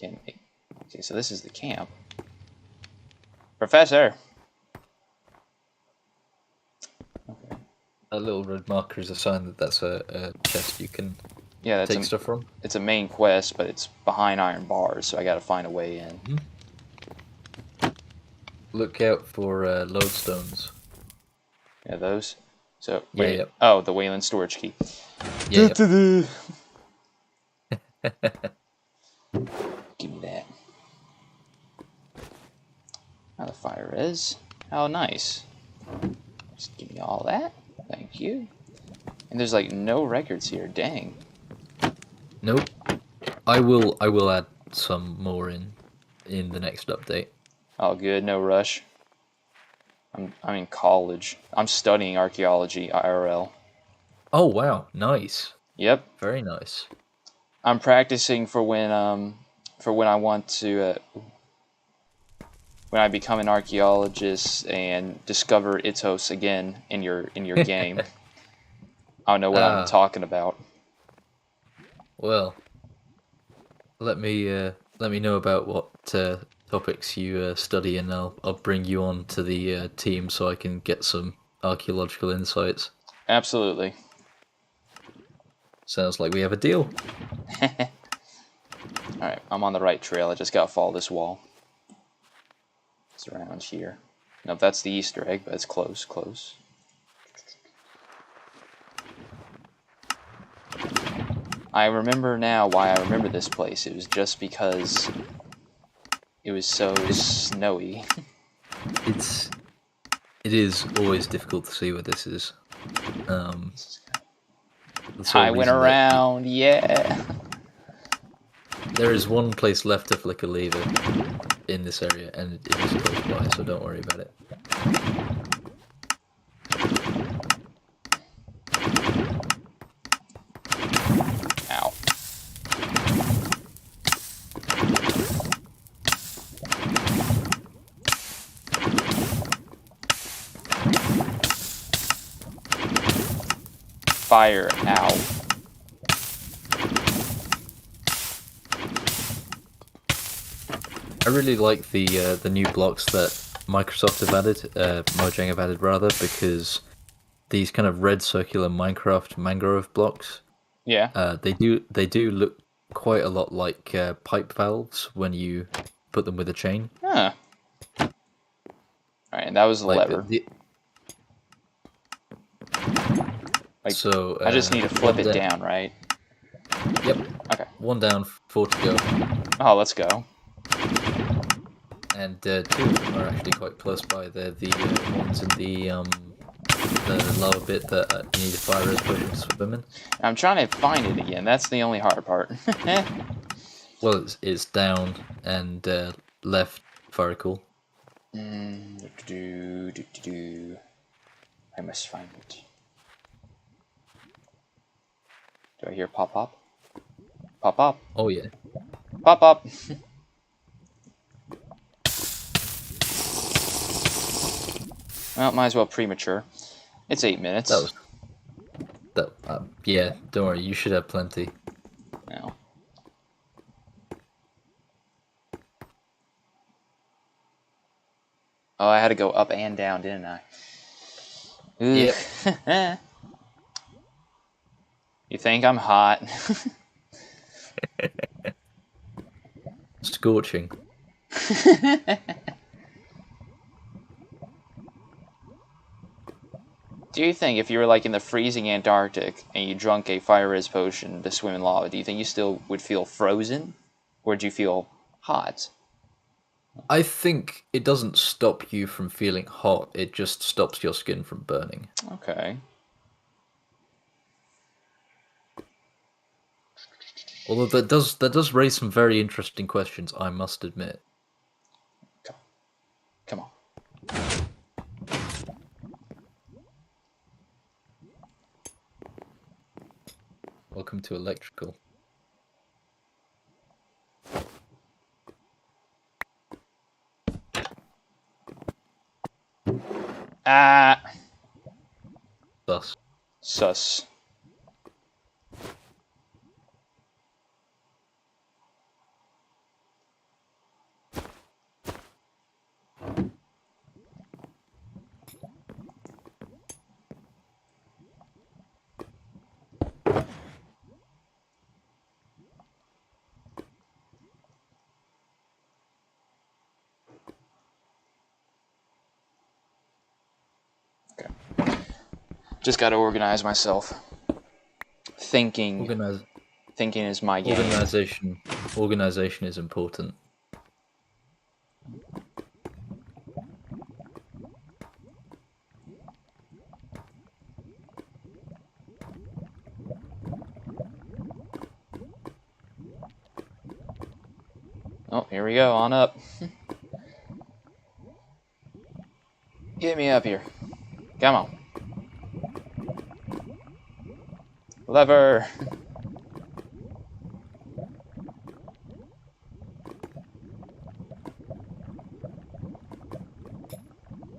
Speaker 1: Okay, so this is the camp. Professor. Okay.
Speaker 2: A little red marker is a sign that that's a chest you can take stuff from.
Speaker 1: It's a main quest, but it's behind iron bars, so I gotta find a way in.
Speaker 2: Look out for lodestones.
Speaker 1: Yeah, those. So wait.
Speaker 2: Yeah.
Speaker 1: Oh, the Wayland storage key.
Speaker 2: Yeah.
Speaker 1: Give me that. Now the fire is. How nice. Just give me all that. Thank you. And there's like no records here. Dang.
Speaker 2: Nope. I will add some more in the next update.
Speaker 1: Oh, good. No rush. I'm in college. I'm studying archaeology IRL.
Speaker 2: Oh wow, nice.
Speaker 1: Yep.
Speaker 2: Very nice.
Speaker 1: I'm practicing for when I want to when I become an archaeologist and discover Itos again in your game. I don't know what I'm talking about.
Speaker 2: Well, let me know about what topics you study, and I'll bring you on to the team so I can get some archaeological insights.
Speaker 1: Absolutely.
Speaker 2: Sounds like we have a deal.
Speaker 1: Alright, I'm on the right trail. I just gotta follow this wall. It's around here. No, that's the Easter egg, but it's close, close. I remember now why I remember this place. It was just because it was so snowy.
Speaker 2: It is always difficult to see where this is.
Speaker 1: I went around, yeah.
Speaker 2: There is one place left to flick a lever in this area, and it is close by, so don't worry about it.
Speaker 1: Ow. Fire, ow.
Speaker 2: I really like the new blocks that Microsoft have added, Mojang have added rather, because these kind of red circular Minecraft mangrove blocks,
Speaker 1: Yeah.
Speaker 2: they do look quite a lot like pipe valves when you put them with a chain.
Speaker 1: Huh. Alright, and that was the lever.
Speaker 2: So
Speaker 1: I just need to flip it down, right?
Speaker 2: Yep.
Speaker 1: Okay.
Speaker 2: 1 down, 4 to go.
Speaker 1: Oh, let's go.
Speaker 2: And 2 of them are actually quite close by. They're the ones in the lava bit that you need a fire res potion to swim in.
Speaker 1: I'm trying to find it again. That's the only hard part.
Speaker 2: Well, it's down and left vertical.
Speaker 1: I must find it. Do I hear pop pop? Pop pop.
Speaker 2: Oh yeah.
Speaker 1: Pop pop. Well, might as well premature. It's 8 minutes.
Speaker 2: Yeah, don't worry, you should have plenty.
Speaker 1: No. Oh, I had to go up and down, didn't I?
Speaker 2: Yep.
Speaker 1: You think I'm hot?
Speaker 2: Scorching.
Speaker 1: Do you think if you were like in the freezing Antarctic and you drank a fire res potion to swim in lava, do you think you still would feel frozen? Or would you feel hot?
Speaker 2: I think it doesn't stop you from feeling hot, it just stops your skin from burning.
Speaker 1: Okay.
Speaker 2: Although that does raise some very interesting questions, I must admit.
Speaker 1: Come on.
Speaker 2: Welcome to electrical.
Speaker 1: Ah.
Speaker 2: Thus.
Speaker 1: Sus. Just got to organize myself. Thinking is my game.
Speaker 2: Organization is important.
Speaker 1: Oh, here we go. On up. Get me up here. Come on. Lever.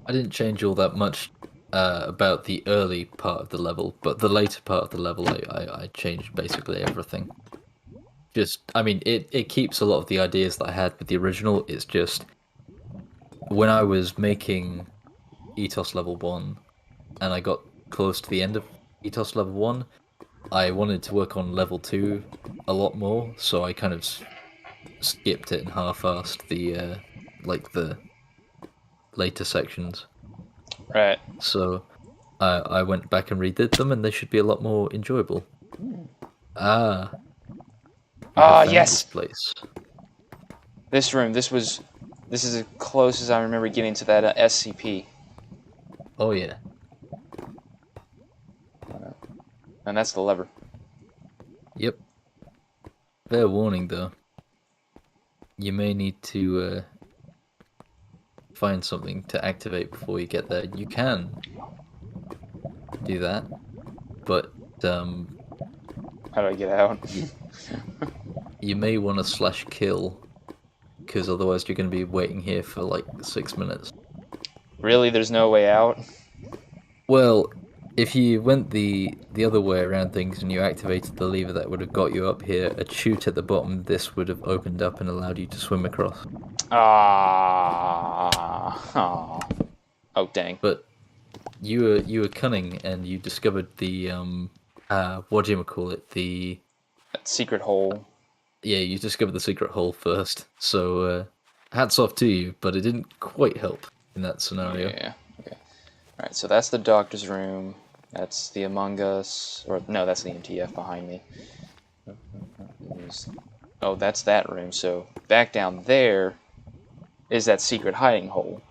Speaker 2: I didn't change all that much about the early part of the level, but the later part of the level, I changed basically everything. I mean, it keeps a lot of the ideas that I had with the original. It's just when I was making Ethos level 1 and I got close to the end of Ethos level 1, I wanted to work on level 2 a lot more, so I kind of skipped it and half-assed the the later sections.
Speaker 1: Right.
Speaker 2: So I went back and redid them, and they should be a lot more enjoyable. Ah, you have found
Speaker 1: Yes.
Speaker 2: this place.
Speaker 1: This room. This is as close as I remember getting to that SCP.
Speaker 2: Oh yeah.
Speaker 1: And that's the lever.
Speaker 2: Yep. Fair warning, though. You may need to find something to activate before you get there. You can do that, but
Speaker 1: How do I get out?
Speaker 2: you may want to /kill, because otherwise you're going to be waiting here for like 6 minutes.
Speaker 1: Really? There's no way out?
Speaker 2: Well, if you went the other way around things and you activated the lever that would have got you up here, a chute at the bottom, this would have opened up and allowed you to swim across.
Speaker 1: Oh, dang.
Speaker 2: But you were cunning and you discovered the what do you call it?
Speaker 1: That secret hole.
Speaker 2: Yeah, you discovered the secret hole first. So hats off to you, but it didn't quite help in that scenario.
Speaker 1: Yeah. Okay. All right. So that's the doctor's room. That's the Among Us, or no, that's the MTF behind me. Oh, that's that room. So back down there is that secret hiding hole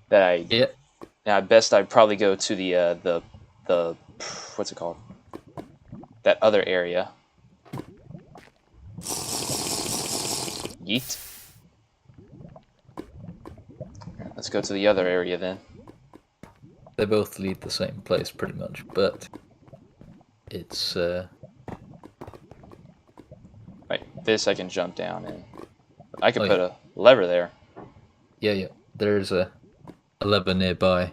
Speaker 1: that I.
Speaker 2: Yeah.
Speaker 1: Now, at best, I'd probably go to the what's it called? That other area. Yeet. Let's go to the other area then.
Speaker 2: They both lead the same place pretty much, but it's
Speaker 1: Right, this I can jump down in. I can
Speaker 2: Oh,
Speaker 1: put
Speaker 2: yeah.
Speaker 1: a lever there.
Speaker 2: Yeah. There's a lever nearby.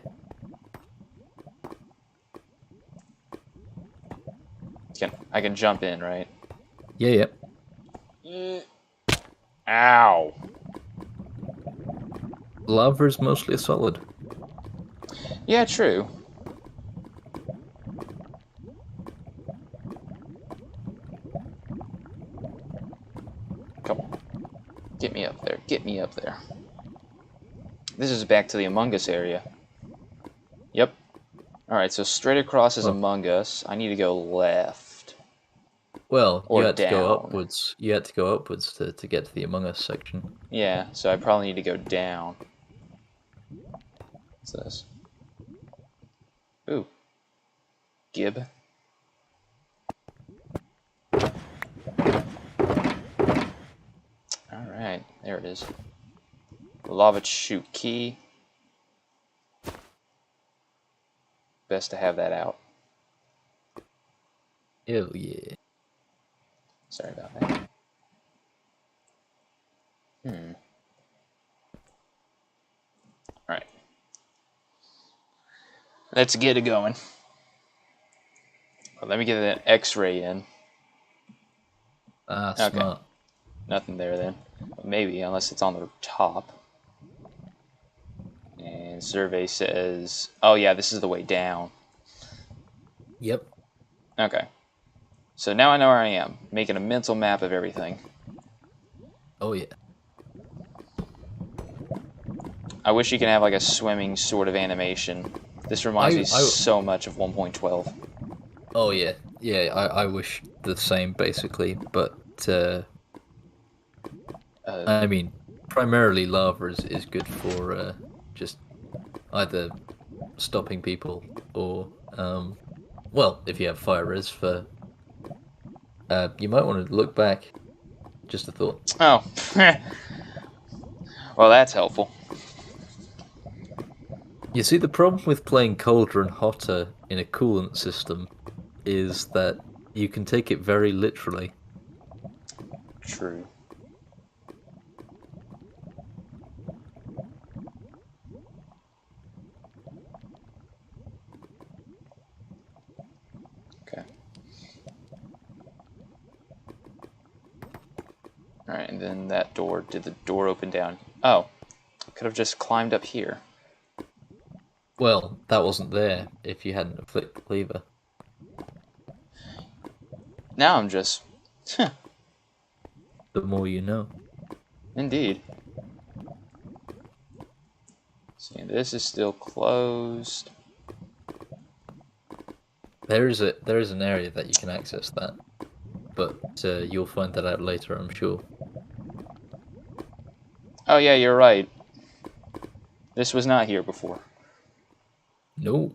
Speaker 1: I can jump in, right?
Speaker 2: Yeah.
Speaker 1: Ow.
Speaker 2: Lava is mostly solid.
Speaker 1: Yeah, true. Come on. Get me up there. Get me up there. This is back to the Among Us area. Yep. Alright, so straight across is Among Us. I need to go left.
Speaker 2: Well,
Speaker 1: or
Speaker 2: you had
Speaker 1: down.
Speaker 2: to go upwards. You had to go upwards to get to the Among Us section.
Speaker 1: Yeah, so I probably need to go down. What's this? Ooh. Gib. Alright, there it is. Lava chute key. Best to have that out.
Speaker 2: Hell yeah.
Speaker 1: Sorry about that. Alright. Let's get it going. Well, let me get an X-ray in.
Speaker 2: Ah,
Speaker 1: Okay.
Speaker 2: smart.
Speaker 1: Nothing there then. Maybe, unless it's on the top. And survey says... Oh yeah, this is the way down.
Speaker 2: Yep.
Speaker 1: Okay. So now I know where I am. Making a mental map of everything.
Speaker 2: Oh yeah.
Speaker 1: I wish you could have like a swimming sort of animation. This reminds me so much of 1.12.
Speaker 2: Oh yeah. Yeah, I wish the same basically, but I mean, primarily lava is good for just either stopping people or well, if you have fire res for you might want to look back. Just a thought.
Speaker 1: Oh. Well, that's helpful.
Speaker 2: You see, the problem with playing colder and hotter in a coolant system is that you can take it very literally.
Speaker 1: True. Okay. Alright, and then that door. Did the door open down? Oh. Could have just climbed up here.
Speaker 2: Well, that wasn't there if you hadn't flicked the lever.
Speaker 1: Now I'm just...
Speaker 2: The more you know.
Speaker 1: Indeed. See, this is still closed.
Speaker 2: There is an area that you can access that, but you'll find that out later, I'm sure.
Speaker 1: Oh yeah, you're right. This was not here before.
Speaker 2: No.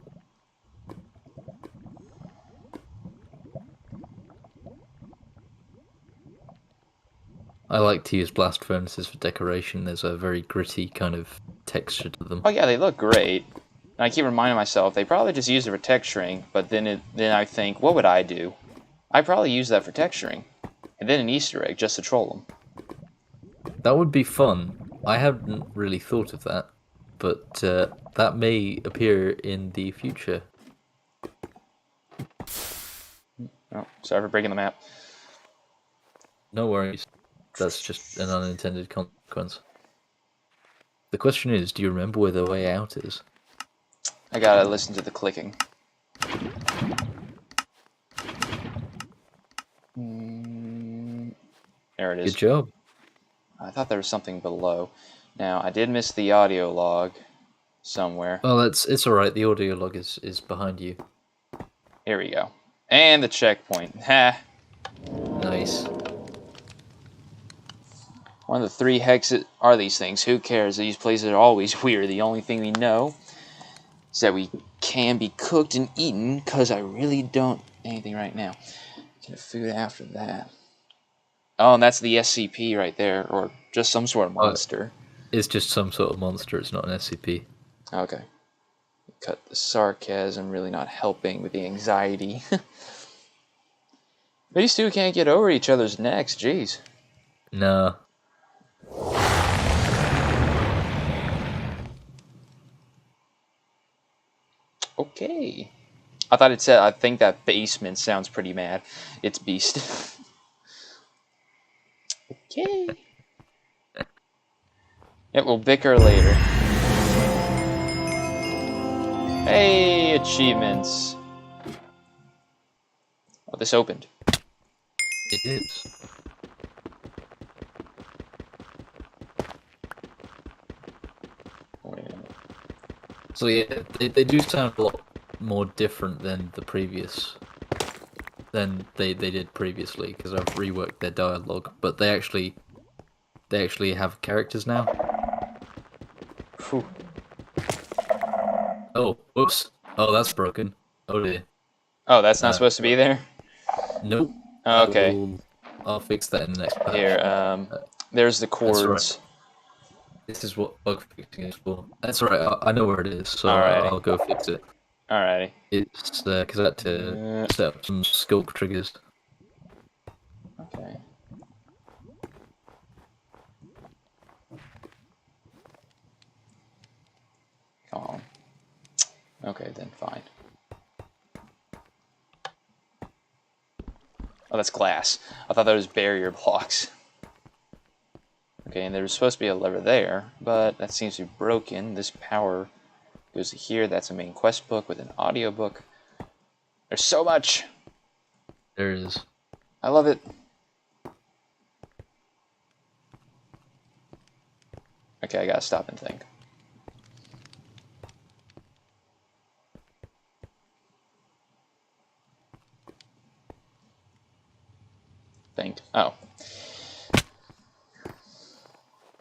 Speaker 2: I like to use blast furnaces for decoration. There's a very gritty kind of texture to them.
Speaker 1: Oh yeah, they look great. And I keep reminding myself they probably just use it for texturing, but then I think, what would I do? I'd probably use that for texturing. And then an Easter egg just to troll them.
Speaker 2: That would be fun. I hadn't really thought of that, but that may appear in the future.
Speaker 1: Oh, sorry for breaking the map.
Speaker 2: No worries. That's just an unintended consequence. The question is, do you remember where the way out is?
Speaker 1: I gotta listen to the clicking. There it is.
Speaker 2: Good job.
Speaker 1: I thought there was something below. Now, I did miss the audio log somewhere.
Speaker 2: Well, it's alright. The audio log is behind you.
Speaker 1: Here we go. And the checkpoint. Ha!
Speaker 2: Nice.
Speaker 1: One of the 3 hexes are these things. Who cares? These places are always weird. The only thing we know is that we can be cooked and eaten, because I really don't anything right now. Get food after that. Oh, and that's the SCP right there, or just some sort of monster.
Speaker 2: It's just some sort of monster. It's not an SCP.
Speaker 1: Okay. Cut the sarcasm, really not helping with the anxiety. These two can't get over each other's necks, jeez.
Speaker 2: No.
Speaker 1: Okay. I thought it said, I think that basement sounds pretty mad. It's beast. Okay. It will bicker later. Hey, achievements. Oh, this opened.
Speaker 2: It is.
Speaker 1: Wait a minute.
Speaker 2: So yeah, they do sound a lot more different than the previous, than they did previously, because I've reworked their dialogue, but they actually have characters now.
Speaker 1: Whew.
Speaker 2: Oh, whoops. Oh, that's broken. Oh dear.
Speaker 1: Oh, that's not supposed to be there?
Speaker 2: Nope.
Speaker 1: Oh, okay.
Speaker 2: I'll fix that in the next patch.
Speaker 1: Here, there's the cords.
Speaker 2: Right. This is what bug fixing is for. That's right. I know where it is, so I'll go fix it.
Speaker 1: Alrighty.
Speaker 2: It's because I had to set up some sculpt triggers.
Speaker 1: Okay. Come on. Okay, then fine. Oh, that's glass. I thought that was barrier blocks. Okay, and there's supposed to be a lever there, but that seems to be broken. This power goes to here. That's a main quest book with an audio book. There's so much!
Speaker 2: There is.
Speaker 1: I love it. Okay, I gotta stop and think. Think. Oh.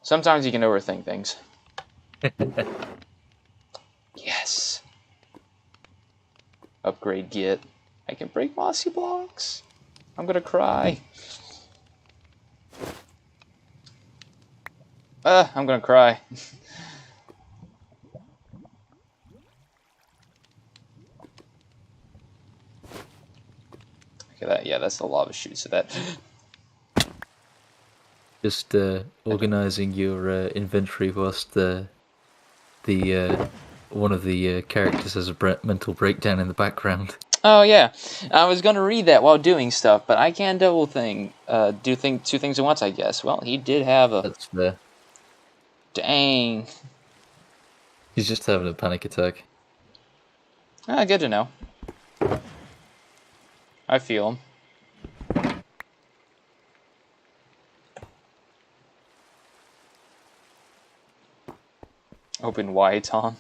Speaker 1: Sometimes you can overthink things. Yes. Upgrade Git. I can break mossy blocks. I'm gonna cry. I'm gonna cry. Okay, that's the lava chute. So that.
Speaker 2: Just organizing your inventory whilst the one of the characters has a mental breakdown in the background.
Speaker 1: Oh yeah, I was gonna read that while doing stuff, but I can't do two things at once, I guess. Well, he did have a.
Speaker 2: That's fair.
Speaker 1: Dang.
Speaker 2: He's just having a panic attack.
Speaker 1: Ah, good to know. I feel him. Open Y, Tom.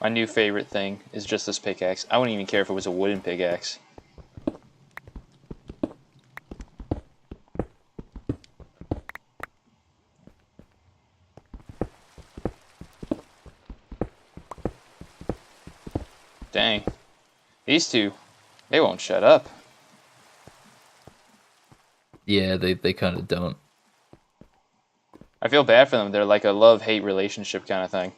Speaker 1: My new favorite thing is just this pickaxe. I wouldn't even care if it was a wooden pickaxe. Dang. These two, they won't shut up.
Speaker 2: Yeah, they kind of don't.
Speaker 1: I feel bad for them. They're like a love-hate relationship kind of thing.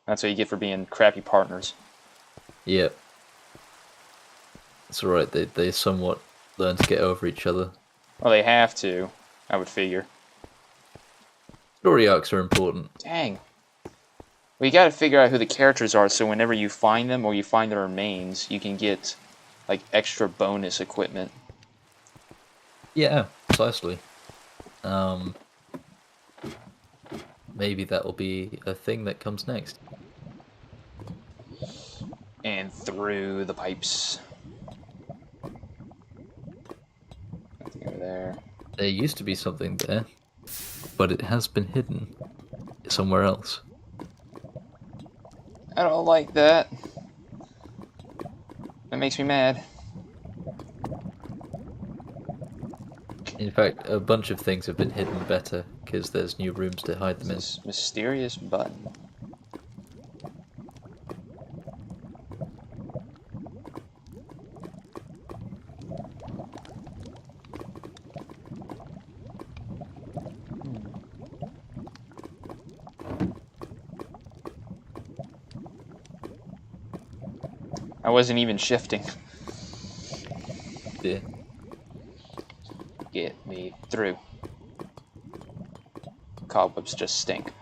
Speaker 1: That's what you get for being crappy partners.
Speaker 2: Yep. It's alright, they somewhat learn to get over each other.
Speaker 1: Well, they have to, I would figure.
Speaker 2: Story arcs are important.
Speaker 1: Dang. Well, you gotta figure out who the characters are, so whenever you find them or you find their remains, you can get, like, extra bonus equipment.
Speaker 2: Yeah, precisely. Maybe that will be a thing that comes next.
Speaker 1: And through the pipes. Nothing over there.
Speaker 2: There used to be something there, but it has been hidden somewhere else.
Speaker 1: I don't like that. That makes me mad.
Speaker 2: In fact, a bunch of things have been hidden better, because there's new rooms to hide them in.
Speaker 1: This mysterious button. I wasn't even shifting.
Speaker 2: Yeah.
Speaker 1: Get me through. Cobwebs just stink.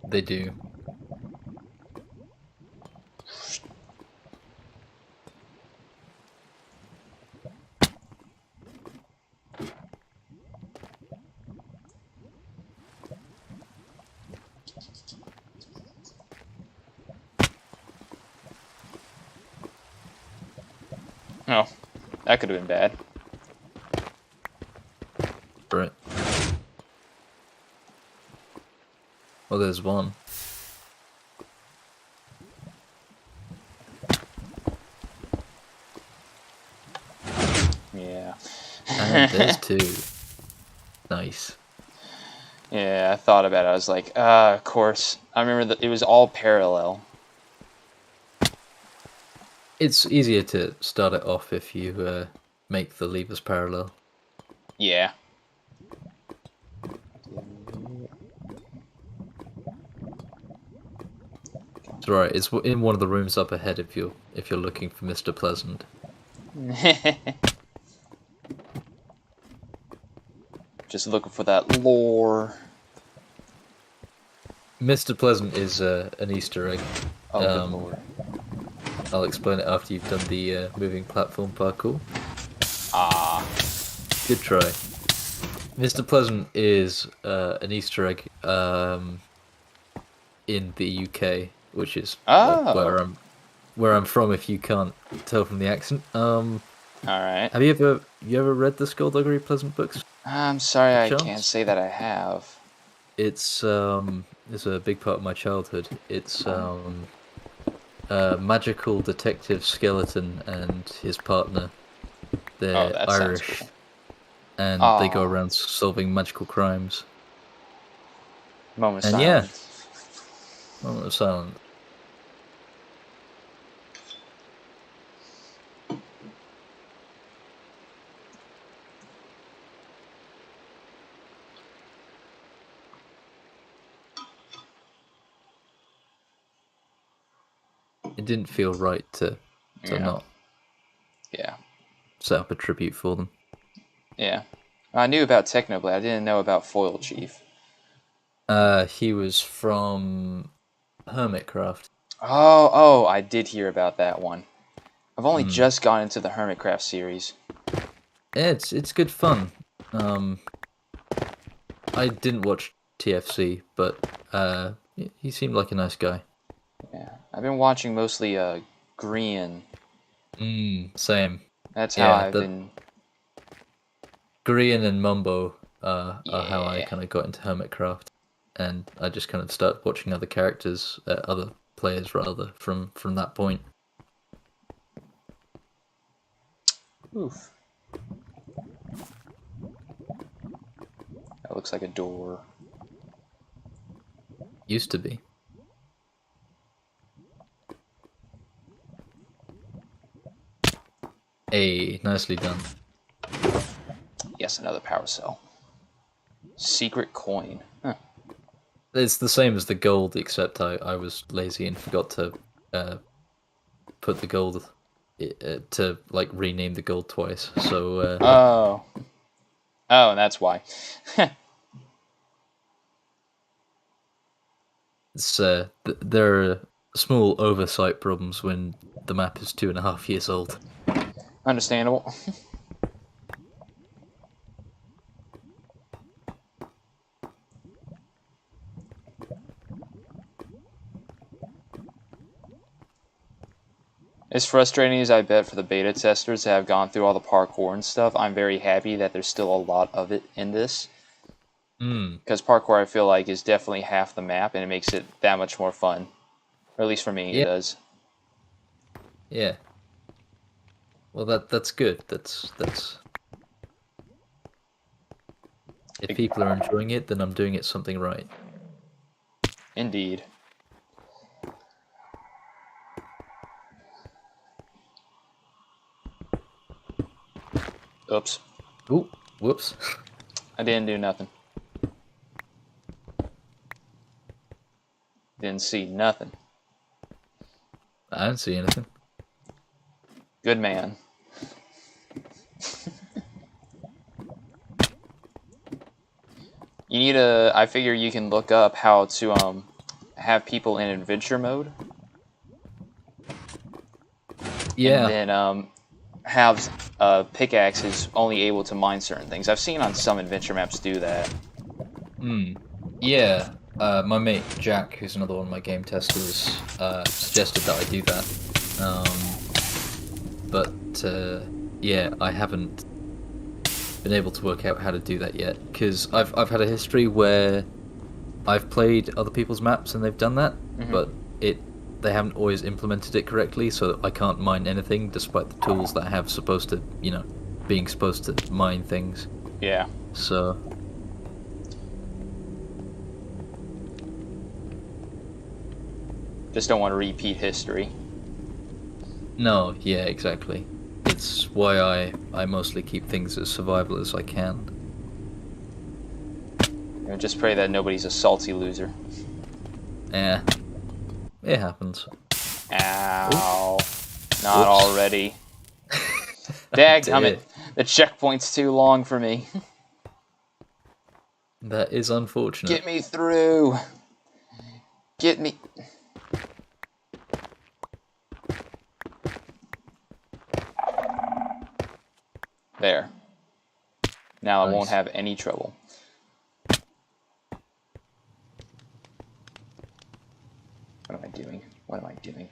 Speaker 2: They do.
Speaker 1: Oh, that could have been bad.
Speaker 2: Right. Well, there's one.
Speaker 1: Yeah.
Speaker 2: And there's two. Nice.
Speaker 1: Yeah, I thought about it. I was like, of course. I remember that it was all parallel.
Speaker 2: It's easier to start it off if you make the levers parallel.
Speaker 1: Yeah.
Speaker 2: It's right. It's in one of the rooms up ahead if you're looking for Mr. Pleasant.
Speaker 1: Just looking for that lore.
Speaker 2: Mr. Pleasant is an Easter egg.
Speaker 1: Oh, good lord.
Speaker 2: I'll explain it after you've done the moving platform parkour.
Speaker 1: Ah.
Speaker 2: Good try. Mr. Pleasant is an Easter egg in the UK, which is where I'm from. If you can't tell from the accent.
Speaker 1: All right.
Speaker 2: Have you ever read the Skullduggery Pleasant books?
Speaker 1: I'm sorry, I can't say that I have.
Speaker 2: It's a big part of my childhood. It's a magical detective skeleton and his partner. They're Irish, cool. And they go around solving magical crimes.
Speaker 1: Moment of silence.
Speaker 2: Yeah, moment of silence. It didn't feel right to not set up a tribute for them.
Speaker 1: Yeah. I knew about Technoblade. I didn't know about Foil Chief.
Speaker 2: He was from Hermitcraft.
Speaker 1: Oh, I did hear about that one. I've only just gone into the Hermitcraft series.
Speaker 2: Yeah, it's good fun. I didn't watch TFC, but he seemed like a nice guy.
Speaker 1: Yeah, I've been watching mostly Grian.
Speaker 2: Same.
Speaker 1: That's how I've been.
Speaker 2: Grian and Mumbo are how I kind of got into Hermitcraft, and I just kind of started watching other characters, other players rather, from that point.
Speaker 1: Oof. That looks like a door.
Speaker 2: Used to be. Hey, nicely done.
Speaker 1: Yes, another power cell. Secret coin. Huh.
Speaker 2: It's the same as the gold, except I was lazy and forgot to put the gold to like rename the gold twice. So.
Speaker 1: Oh, and that's why.
Speaker 2: It's there are small oversight problems when the map is 2.5 years old.
Speaker 1: Understandable. As frustrating as I bet for the beta testers that have gone through all the parkour and stuff, I'm very happy that there's still a lot of it in this. Because parkour, I feel like, is definitely half the map, and it makes it that much more fun. Or at least for me, it does.
Speaker 2: Yeah. Well, that's good. That's. If people are enjoying it, then I'm doing it something right.
Speaker 1: Indeed. Oops.
Speaker 2: Ooh, whoops.
Speaker 1: I didn't do nothing. Didn't see nothing.
Speaker 2: I didn't see anything.
Speaker 1: Good man. You need I figure you can look up how to have people in adventure mode.
Speaker 2: Yeah.
Speaker 1: And then have pickaxes only able to mine certain things. I've seen on some adventure maps do that.
Speaker 2: Yeah. My mate Jack, who's another one of my game testers, suggested that I do that. Yeah, I haven't been able to work out how to do that yet, because I've had a history where I've played other people's maps and they've done that, but they haven't always implemented it correctly, so I can't mine anything despite the tools that I have supposed to, being supposed to mine things.
Speaker 1: Yeah.
Speaker 2: So.
Speaker 1: Just don't want to repeat history.
Speaker 2: No, yeah, exactly. It's why I mostly keep things as survival as I can.
Speaker 1: Just pray that nobody's a salty loser.
Speaker 2: Yeah. It happens.
Speaker 1: Ow. Not already. Dadgummit. The checkpoint's too long for me.
Speaker 2: That is unfortunate.
Speaker 1: Get me through. Get me... There. Now I won't have any trouble. What am I doing? What am I doing?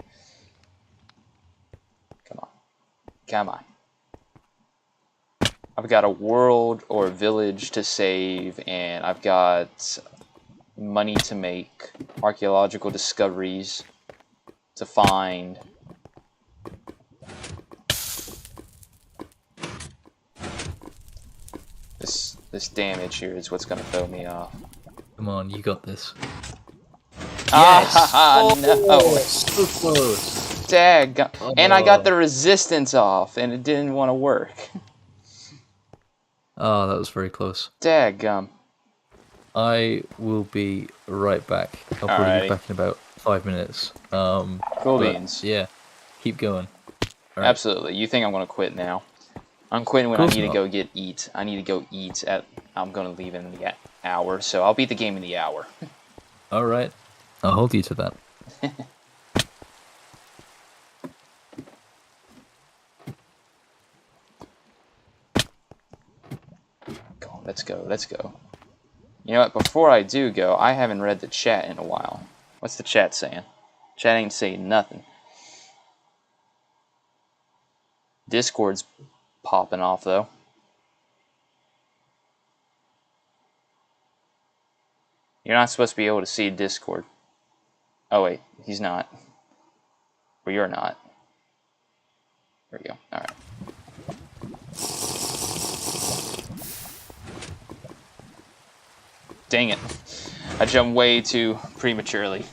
Speaker 1: Come on. Come on. I've got a world or a village to save, and I've got money to make, archaeological discoveries to find. This damage here is what's going to throw me off.
Speaker 2: Come on, you got this.
Speaker 1: Yes! No!
Speaker 2: So close.
Speaker 1: Dag. And I got the resistance off, and it didn't want to work.
Speaker 2: Oh, that was very close.
Speaker 1: Daggum.
Speaker 2: I will be right back. I'll probably be back in about 5 minutes.
Speaker 1: Cool beans.
Speaker 2: Yeah, keep going.
Speaker 1: Right. Absolutely. You think I'm going to quit now? I'm quitting when I need to go eat. I need to go eat at... I'm going to leave in the hour, so I'll beat the game in the hour.
Speaker 2: Alright. I'll hold you to that.
Speaker 1: Let's go, let's go. You know what, before I do go, I haven't read the chat in a while. What's the chat saying? Chat ain't saying nothing. Discord's popping off, though. You're not supposed to be able to see Discord. Oh, wait, he's not. Or you're not. There we go, alright. Dang it. I jumped way too prematurely.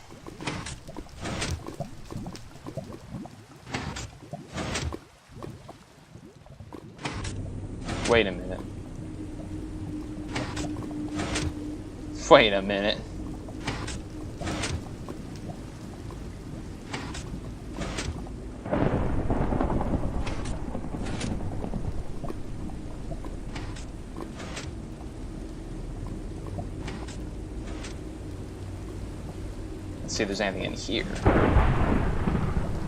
Speaker 1: Wait a minute. Wait a minute. Let's see if there's anything in here.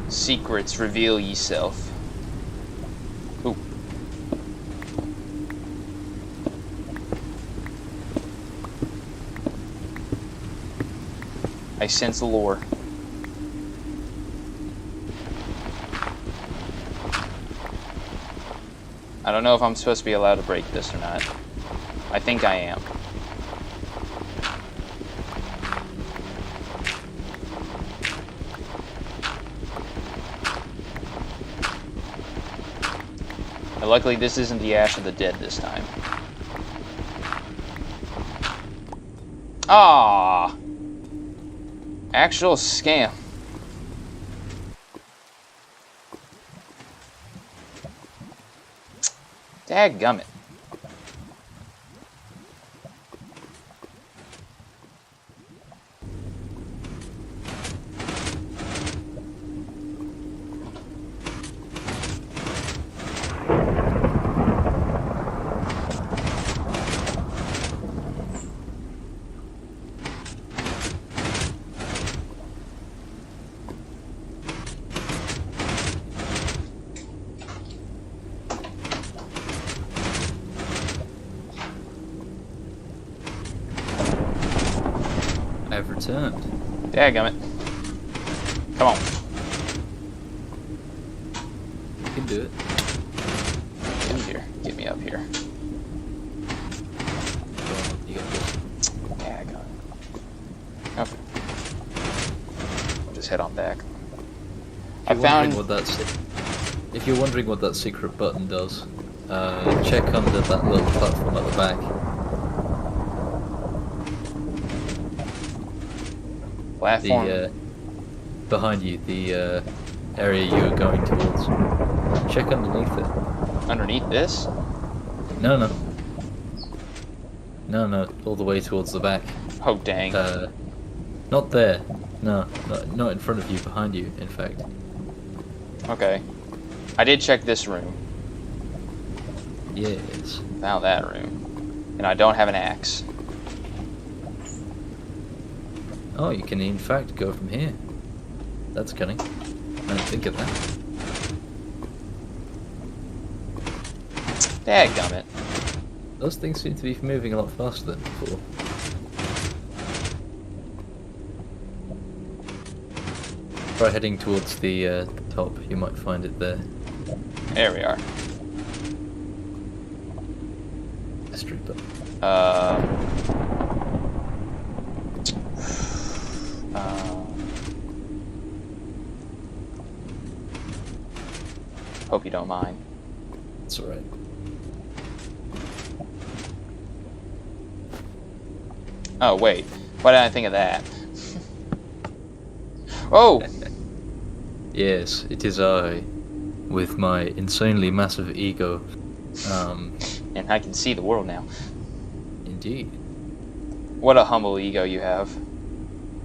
Speaker 1: Secrets, reveal yourself. Ooh. I sense the lore. I don't know if I'm supposed to be allowed to break this or not. I think I am. And luckily this isn't the Ash of the Dead this time. Ah, actual scam. Dadgummit.
Speaker 2: I've returned.
Speaker 1: Dadgummit. Come on.
Speaker 2: You can do it.
Speaker 1: Get up here. Get me up here.
Speaker 2: You got this.
Speaker 1: Dadgummit. Okay. We'll just head on back.
Speaker 2: If you're wondering what that secret button does, check under that little platform at the back.
Speaker 1: Platform?
Speaker 2: Behind you, the area you were going towards. Check underneath it.
Speaker 1: Underneath this?
Speaker 2: No, all the way towards the back.
Speaker 1: Oh, dang.
Speaker 2: Not there. No, not in front of you, behind you, in fact.
Speaker 1: Okay. I did check this room.
Speaker 2: Yes.
Speaker 1: Found that room. And I don't have an axe.
Speaker 2: Oh, you can in fact go from here. That's cunning. I didn't think of that.
Speaker 1: Dadgummit.
Speaker 2: Those things seem to be moving a lot faster than before. Try heading towards the top, you might find it there.
Speaker 1: There we are.
Speaker 2: Mystery book.
Speaker 1: Hope you don't mind.
Speaker 2: It's alright.
Speaker 1: Oh, wait. Why did I think of that? Oh!
Speaker 2: Yes, it is I, with my insanely massive ego.
Speaker 1: And I can see the world now.
Speaker 2: Indeed.
Speaker 1: What a humble ego you have.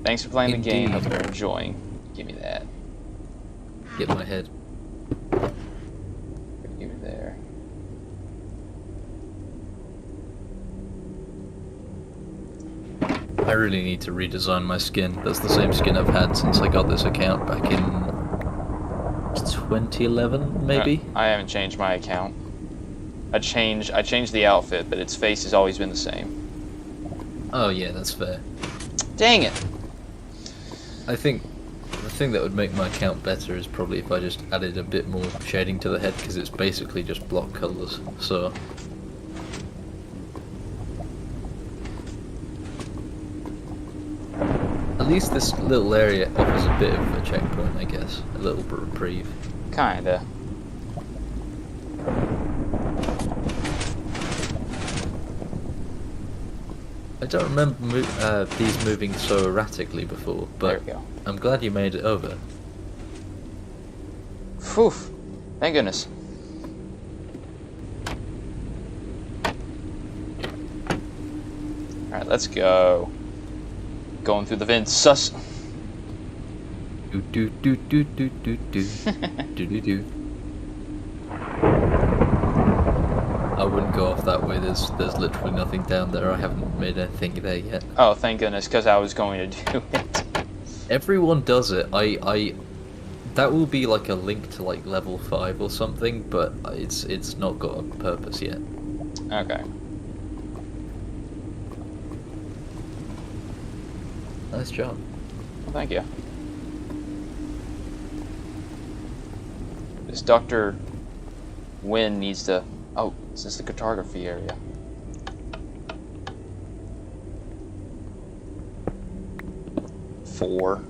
Speaker 1: Thanks for playing
Speaker 2: Indeed.
Speaker 1: the game. Hope you're enjoying. Give me that.
Speaker 2: Get my head.
Speaker 1: Give me there.
Speaker 2: I really need to redesign my skin. That's the same skin I've had since I got this account back in 2011, maybe?
Speaker 1: I haven't changed my account. I changed the outfit, but its face has always been the same.
Speaker 2: Oh yeah, that's fair.
Speaker 1: Dang it!
Speaker 2: I think the thing that would make my account better is probably if I just added a bit more shading to the head, because it's basically just block colours, so... At least this little area offers a bit of a checkpoint, I guess. A little reprieve.
Speaker 1: Kinda.
Speaker 2: I don't remember these moving so erratically before, but
Speaker 1: There we go.
Speaker 2: I'm glad you made it over.
Speaker 1: Phew. Thank goodness. Alright, let's go. Going through the vents. Sus.
Speaker 2: Do do do do do do do do do do. I wouldn't go off that way. There's literally nothing down there. I haven't made anything there yet.
Speaker 1: Oh, thank goodness, because I was going to do it.
Speaker 2: Everyone does it. That will be like a link to like level 5 or something, but it's not got a purpose yet.
Speaker 1: Okay.
Speaker 2: Nice job.
Speaker 1: Well, thank you. This Dr. Wynn needs to... Oh, this is the cartography area. Four.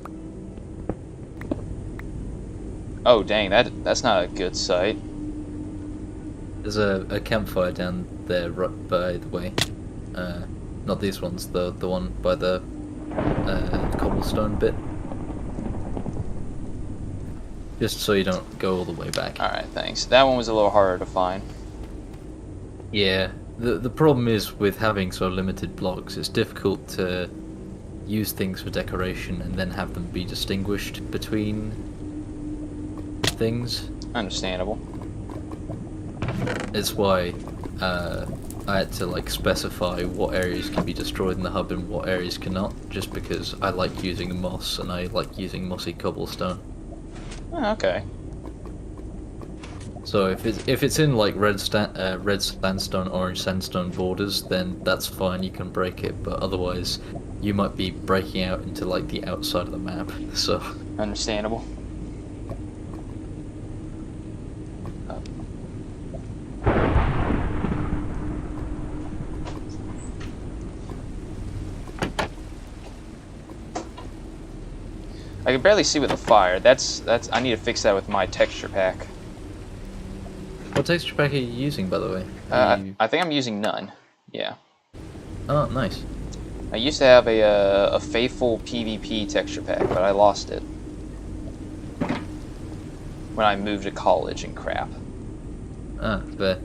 Speaker 1: Oh, dang, that's not a good sight.
Speaker 2: There's a campfire down there right by the way. Not these ones, the one by the cobblestone bit. Just so you don't go all the way back.
Speaker 1: Alright, thanks. That one was a little harder to find.
Speaker 2: Yeah, the problem is with having so limited blocks, it's difficult to use things for decoration and then have them be distinguished between things.
Speaker 1: Understandable.
Speaker 2: It's why I had to like specify what areas can be destroyed in the hub and what areas cannot, just because I like using moss and I like using mossy cobblestone.
Speaker 1: Oh, okay.
Speaker 2: So if it's in like red sandstone, orange sandstone borders, then that's fine, you can break it. But otherwise, you might be breaking out into like the outside of the map. So
Speaker 1: Understandable. I can barely see with the fire. That's I need to fix that with my texture pack.
Speaker 2: what texture pack are you using, by the way?
Speaker 1: I think I'm using none. Yeah.
Speaker 2: Oh, nice.
Speaker 1: I used to have a faithful PvP texture pack, but I lost it when I moved to college and crap.
Speaker 2: Ah, fair.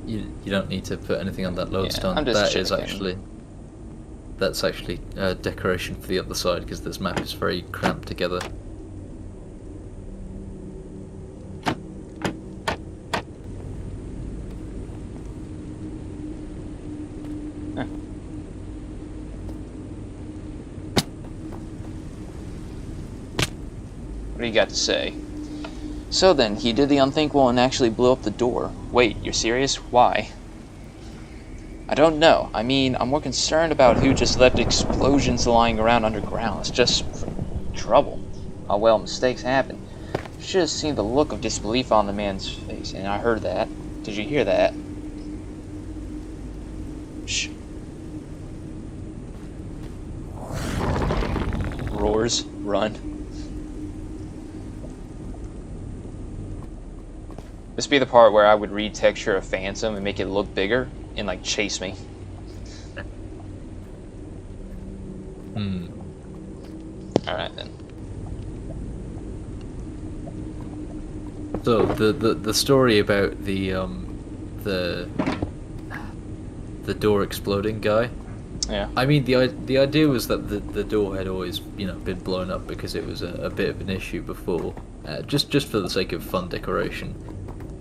Speaker 2: You don't need to put anything on that lodestone.
Speaker 1: I'm just
Speaker 2: That's actually decoration for the other side, because this map is very cramped together.
Speaker 1: What do you got to say? So then, he did the unthinkable and actually blew up the door. Wait, you're serious? Why? I don't know. I mean, I'm more concerned about who just left explosions lying around underground. It's just trouble. Oh well, mistakes happen. You should have seen the look of disbelief on the man's face, and I heard that. Did you hear that? Shh. Roars, run. This be the part where I would retexture a phantom and make it look bigger and like chase me. Alright then.
Speaker 2: So the story about the door exploding guy.
Speaker 1: Yeah.
Speaker 2: I mean the idea was that the door had always been blown up because it was a bit of an issue before, just for the sake of fun decoration.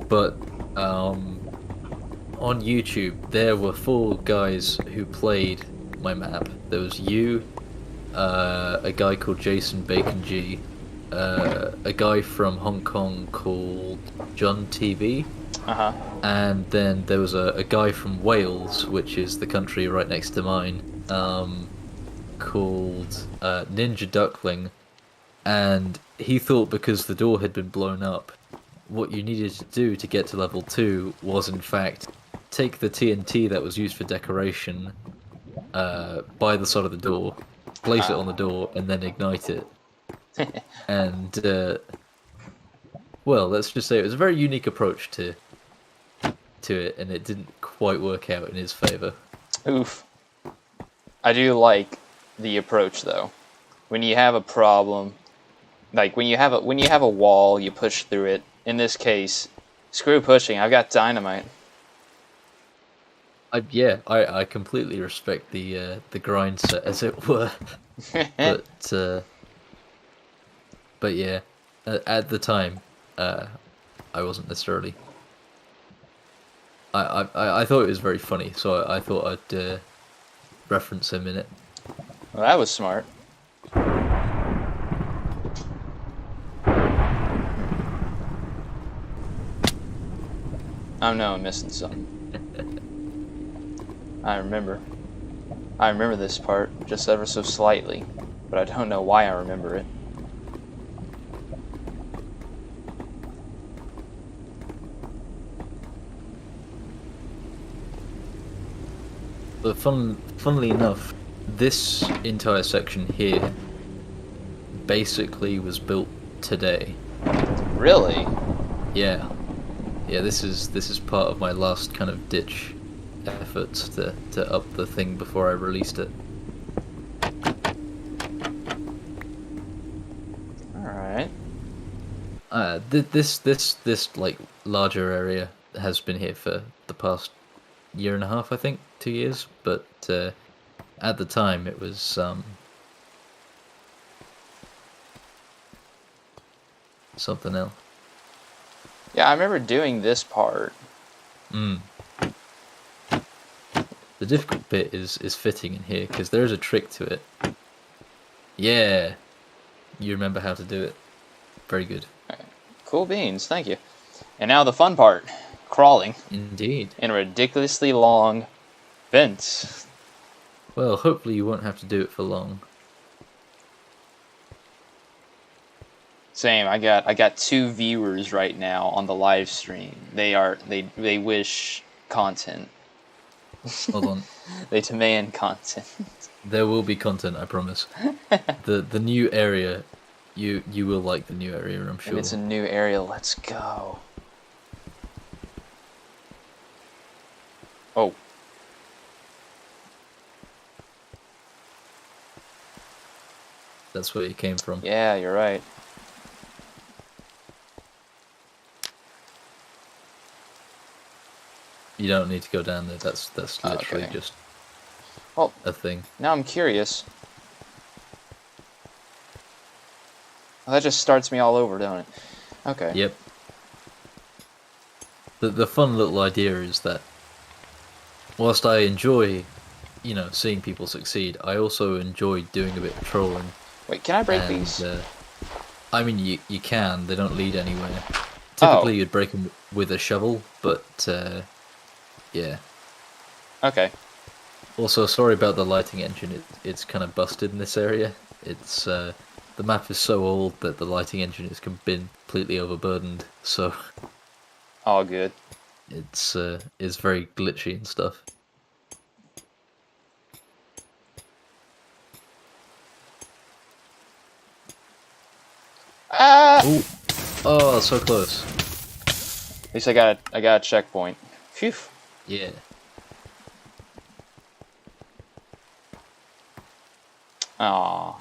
Speaker 2: But on YouTube there were 4 guys who played my map. There was you, a guy called Jason Bacon G, a guy from Hong Kong called John TV, and then there was a guy from Wales, which is the country right next to mine, called Ninja Duckling, and he thought because the door had been blown up, what you needed to do to get to level 2 was in fact take the TNT that was used for decoration by the side of the door, place it on the door, and then ignite it. And well, let's just say it was a very unique approach to it, and it didn't quite work out in his favor.
Speaker 1: Oof. I do like the approach though. When you have a problem, like when you have a wall, you push through it. In this case, screw pushing. I've got dynamite.
Speaker 2: I completely respect the grind set, as it were. But yeah, at the time, I wasn't necessarily. I thought it was very funny, so I thought I'd reference him in it.
Speaker 1: Well, that was smart. I know I'm missing something. I remember this part, just ever so slightly, but I don't know why I remember it.
Speaker 2: But funnily enough, this entire section here basically was built today.
Speaker 1: Really?
Speaker 2: Yeah. Yeah, this is part of my last kind of ditch efforts to up the thing before I released it.
Speaker 1: Alright.
Speaker 2: This like larger area has been here for the past year and a half, I think, 2 years, but at the time it was something else.
Speaker 1: Yeah, I remember doing this part.
Speaker 2: The difficult bit is fitting in here, because there is a trick to it. Yeah, you remember how to do it. Very good.
Speaker 1: Right. Cool beans, thank you. And now the fun part. Crawling.
Speaker 2: Indeed.
Speaker 1: In ridiculously long vents.
Speaker 2: Well, hopefully you won't have to do it for long.
Speaker 1: Same. I got 2 viewers right now on the live stream. They wish content.
Speaker 2: Hold on.
Speaker 1: They demand content.
Speaker 2: There will be content, I promise. The new area, you will like the new area, I'm sure.
Speaker 1: If it's a new area, let's go. Oh.
Speaker 2: That's where you came from.
Speaker 1: Yeah, you're right.
Speaker 2: You don't need to go down there. That's literally
Speaker 1: okay.
Speaker 2: just a thing.
Speaker 1: Now I'm curious. Well, that just starts me all over, don't it? Okay.
Speaker 2: Yep. The fun little idea is that whilst I enjoy, seeing people succeed, I also enjoy doing a bit of trolling.
Speaker 1: Wait, can I break these?
Speaker 2: I mean, you can. They don't lead anywhere.
Speaker 1: Oh,
Speaker 2: Typically, you'd break them with a shovel, but yeah.
Speaker 1: okay.
Speaker 2: Also, sorry about the lighting engine. It's kind of busted in this area. It's the map is so old that the lighting engine has been completely overburdened. So
Speaker 1: All good.
Speaker 2: it's very glitchy and stuff.
Speaker 1: Ah!
Speaker 2: Ooh. Oh, so close.
Speaker 1: At least I got a checkpoint. Phew.
Speaker 2: Yeah.
Speaker 1: Aw.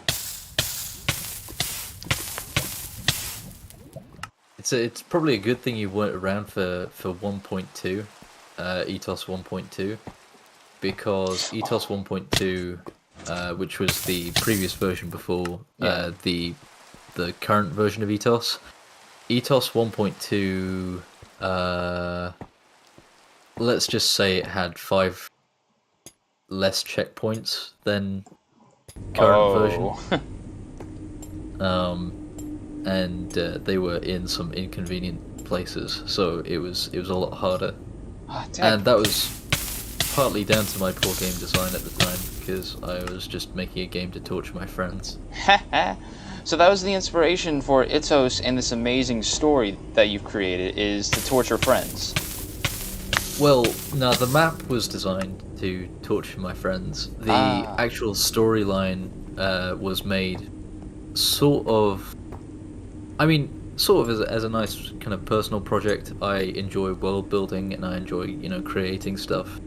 Speaker 2: It's probably a good thing you weren't around for 1.2, Ethos 1.2, because Ethos 1.2, which was the previous version before the current version of Ethos, Ethos 1.2, let's just say it had 5 less checkpoints than current version. And they were in some inconvenient places, so it was a lot harder. And that was partly down to my poor game design at the time, because I was just making a game to torture my friends.
Speaker 1: So that was the inspiration for Ethos and this amazing story that you've created, is to torture friends.
Speaker 2: Well, no, the map was designed to torture my friends. The actual storyline was made sort of... I mean, sort of as a nice kind of personal project. I enjoy world building and I enjoy, creating stuff.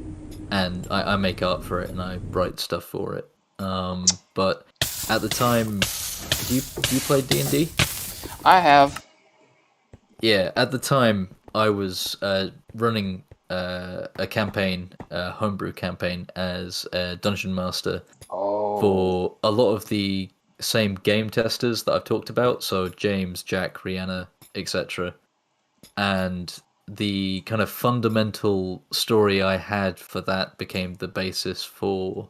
Speaker 2: And I make art for it and I write stuff for it. But at the time, do you play D&D?
Speaker 1: I have.
Speaker 2: Yeah, at the time I was running a campaign, a homebrew campaign, as a dungeon master for a lot of the same game testers that I've talked about, so James, Jack, Rihanna, etc. And the kind of fundamental story I had for that became the basis for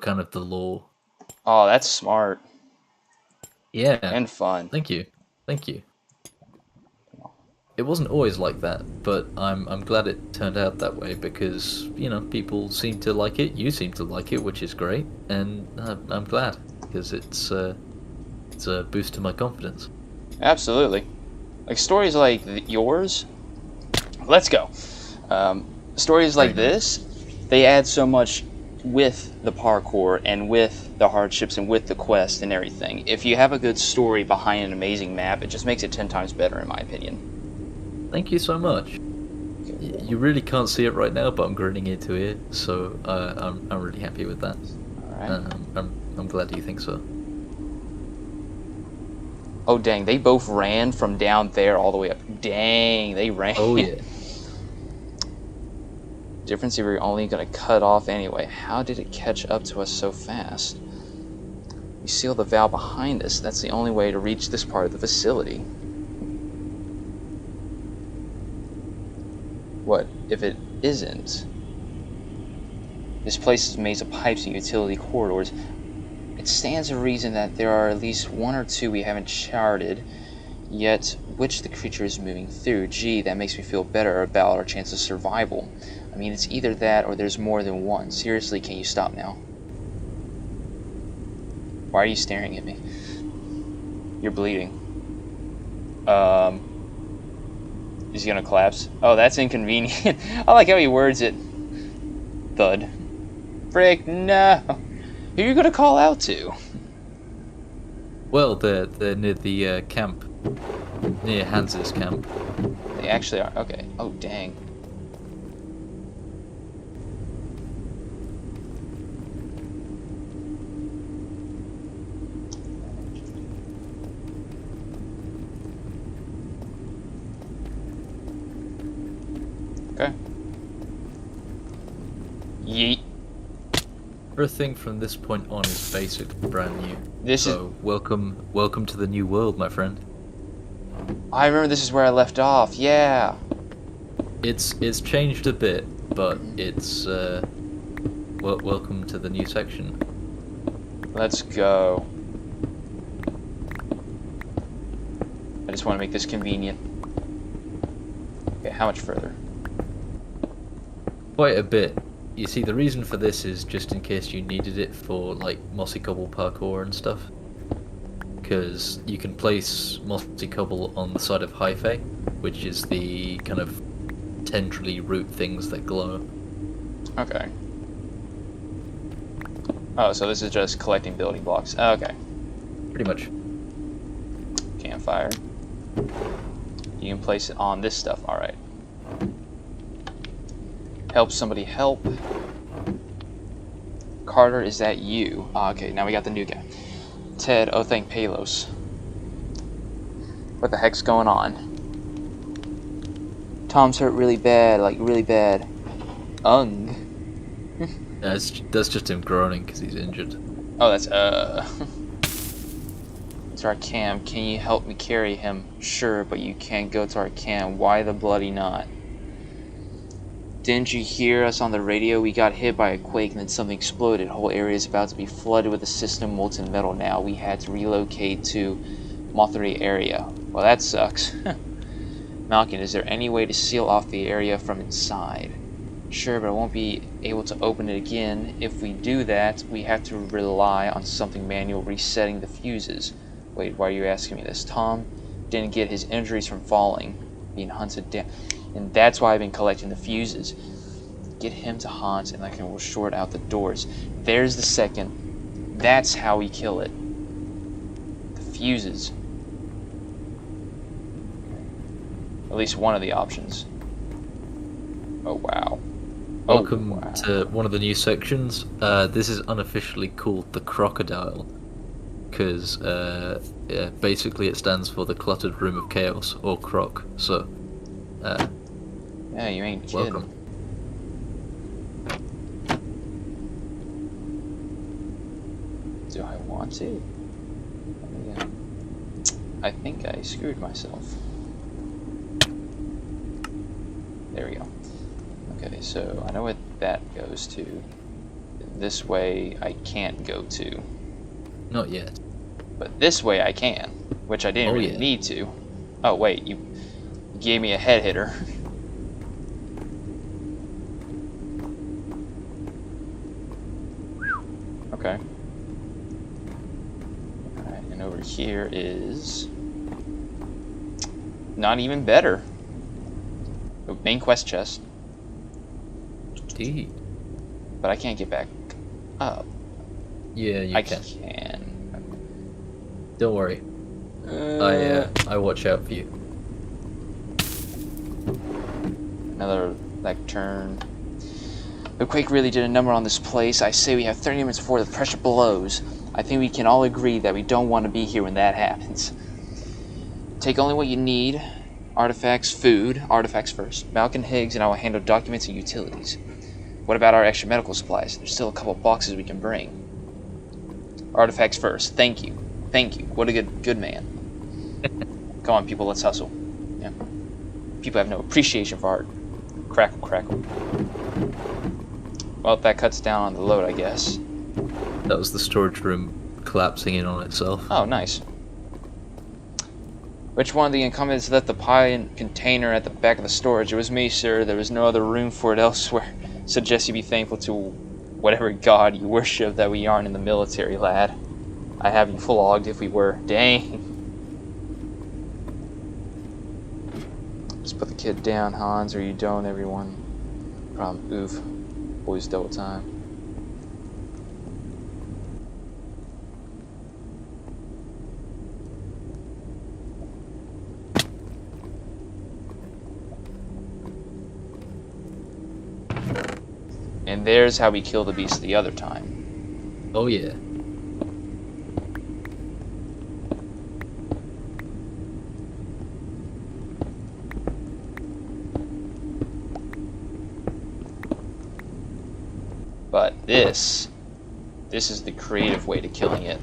Speaker 2: kind of the lore.
Speaker 1: Oh, that's smart.
Speaker 2: Yeah.
Speaker 1: And fun.
Speaker 2: Thank you. It wasn't always like that, but I'm glad it turned out that way because, people seem to like it, you seem to like it, which is great, and I'm glad because it's a boost to my confidence.
Speaker 1: Absolutely. Like stories like yours, let's go. Stories like this, they add so much with the parkour and with the hardships and with the quest and everything. If you have a good story behind an amazing map, it just makes it 10 times better in my opinion.
Speaker 2: Thank you so much. You really can't see it right now, but I'm grinning ear to ear, so I'm really happy with that.
Speaker 1: All right.
Speaker 2: I'm glad you think so.
Speaker 1: Oh dang, they both ran from down there all the way up. Dang, they ran.
Speaker 2: Oh yeah.
Speaker 1: Difference if you're only gonna cut off anyway. How did it catch up to us so fast? We sealed the valve behind us. That's the only way to reach this part of the facility. What if it isn't? This place is a maze of pipes and utility corridors. It stands to reason that there are at least one or two we haven't charted yet, which the creature is moving through. Gee, that makes me feel better about our chance of survival. I mean, it's either that or there's more than one. Seriously, can you stop now? Why are you staring at me? You're bleeding. Is he gonna collapse? Oh, that's inconvenient. I like how he words it. Thud. Frick, no. Who are you gonna call out to?
Speaker 2: Well, they're near the camp. Near Hans's camp.
Speaker 1: They actually are. Okay. Oh, dang. Okay. Yeet.
Speaker 2: Everything from this point on is basically brand new. So welcome to the new world, my friend.
Speaker 1: I remember this is where I left off. Yeah.
Speaker 2: It's changed a bit, but it's welcome to the new section.
Speaker 1: Let's go. just want to make this convenient. Okay, how much further?
Speaker 2: Quite a bit. You see, the reason for this is just in case you needed it for, like, mossy cobble parkour and stuff. Because you can place mossy cobble on the side of hyphae, which is the kind of tendrily root things that glow.
Speaker 1: Okay. Oh, so this is just collecting building blocks. Okay.
Speaker 2: Pretty much.
Speaker 1: Campfire. You can place it on this stuff. Alright. Help somebody help. Carter, is that you? Okay, now we got the new guy. Ted, oh thank Palos. What the heck's going on? Tom's hurt really bad, like really bad. Ung.
Speaker 2: That's just him groaning because he's injured.
Speaker 1: Oh, that's It's our cam. Can you help me carry him? Sure, but you can't go to our cam. Why the bloody not? Didn't you hear us on the radio? We got hit by a quake and then something exploded. Whole area is about to be flooded with the system molten metal now. We had to relocate to Mothri area. Well, that sucks. Malkin, is there any way to seal off the area from inside? Sure, but I won't be able to open it again. If we do that, we have to rely on something manual resetting the fuses. Wait, why are you asking me this? Tom didn't get his injuries from falling, being hunted down. And that's why I've been collecting the fuses. Get him to Hans and I can short out the doors. There's the second. That's how we kill it. The fuses. At least one of the options. Oh, wow.
Speaker 2: Welcome to one of the new sections. This is unofficially called the Crocodile. Because basically it stands for the Cluttered Room of Chaos, or Croc. So,
Speaker 1: yeah, you ain't kidding.
Speaker 2: Welcome.
Speaker 1: Do I want to? Yeah. I think I screwed myself. There we go. Okay, so I know what that goes to. This way I can't go to.
Speaker 2: Not yet.
Speaker 1: But this way I can, which I didn't really need to. Oh wait, you gave me a head hitter. Okay. Alright, and over here is not even better. Oh, main quest chest.
Speaker 2: Indeed.
Speaker 1: But I can't get back up.
Speaker 2: Yeah, you can.
Speaker 1: I can.
Speaker 2: Don't worry. I watch out for you.
Speaker 1: Another lectern. The quake really did a number on this place. I say we have 30 minutes before the pressure blows. I think we can all agree that we don't want to be here when that happens. Take only what you need. Artifacts, food. Artifacts first. Malkin, Higgs, and I will handle documents and utilities. What about our extra medical supplies? There's still a couple boxes we can bring. Artifacts first. Thank you. Thank you. What a good man. Come on, people, let's hustle. Yeah. People have no appreciation for art. Crackle, crackle. Well, that cuts down on the load, I guess.
Speaker 2: That was the storage room collapsing in on itself.
Speaker 1: Oh, nice. Which one of the incumbents left the pie container at the back of the storage? It was me, sir. There was no other room for it elsewhere. Suggest you be thankful to whatever god you worship that we aren't in the military, lad. I have you flogged if we were. Dang. Just put the kid down, Hans, or you don't, everyone. Oof. Boys double time. And there's how we kill the beast the other time.
Speaker 2: Oh yeah.
Speaker 1: But this is the creative way to killing it.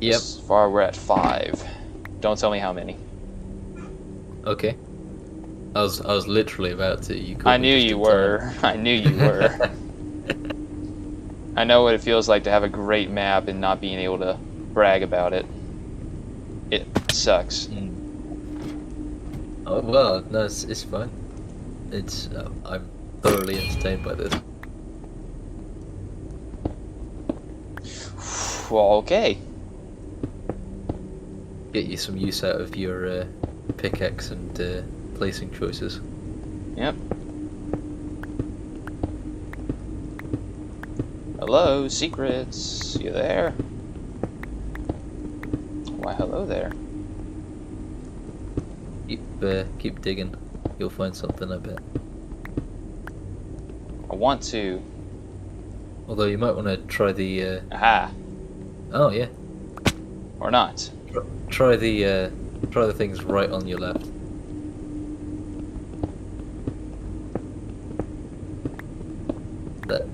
Speaker 2: Yep.
Speaker 1: So far we're at 5. Don't tell me how many.
Speaker 2: Okay. I was literally about to. You
Speaker 1: I knew you were. I knew you were. I know what it feels like to have a great map and not being able to brag about it. It sucks.
Speaker 2: Oh well, no, it's fine. It's I'm thoroughly entertained by this.
Speaker 1: Well, okay.
Speaker 2: Get you some use out of your pickaxe and placing choices.
Speaker 1: Yep. Hello, secrets. You there? Why, hello there.
Speaker 2: Keep digging. You'll find something, I bet.
Speaker 1: I want to.
Speaker 2: Although you might want to try the.
Speaker 1: Aha.
Speaker 2: Oh yeah.
Speaker 1: Or not.
Speaker 2: Try the things right on your left.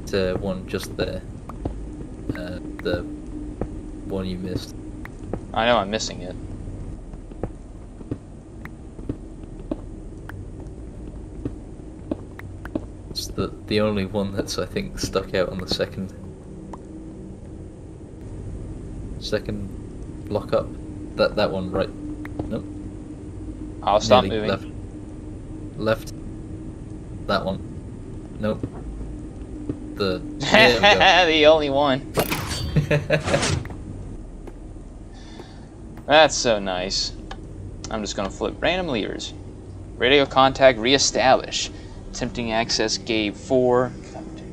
Speaker 2: That one just there. The one you missed.
Speaker 1: I know I'm missing it.
Speaker 2: It's the only one that's, I think, stuck out on the second block up. That one, right? Nope.
Speaker 1: I'll stop
Speaker 2: Nearly
Speaker 1: moving.
Speaker 2: Left. That one. Nope. There we go.
Speaker 1: The only one. That's so nice. I'm just gonna flip random levers. Radio contact reestablish. Attempting access gate 4.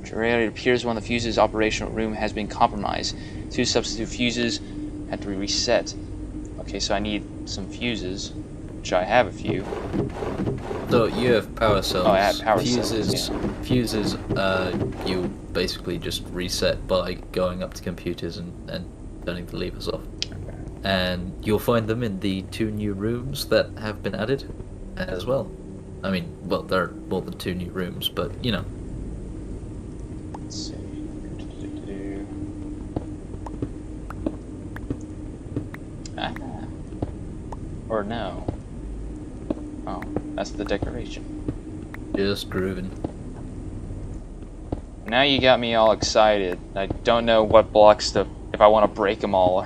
Speaker 1: It appears one of the fuses operational room has been compromised. 2 substitute fuses had to be reset. Okay, so I need some fuses, which I have a few.
Speaker 2: So you have power cells.
Speaker 1: Oh, I have power
Speaker 2: fuses,
Speaker 1: cells. Yeah.
Speaker 2: Fuses, you basically just reset by going up to computers and turning the levers off. And you'll find them in the 2 new rooms that have been added as well. I mean, well, there are more than 2 new rooms, but you know.
Speaker 1: Let's see. Ah. Or no. Oh, that's the decoration.
Speaker 2: Just grooving.
Speaker 1: Now you got me all excited. I don't know what blocks to, if I want to break them all.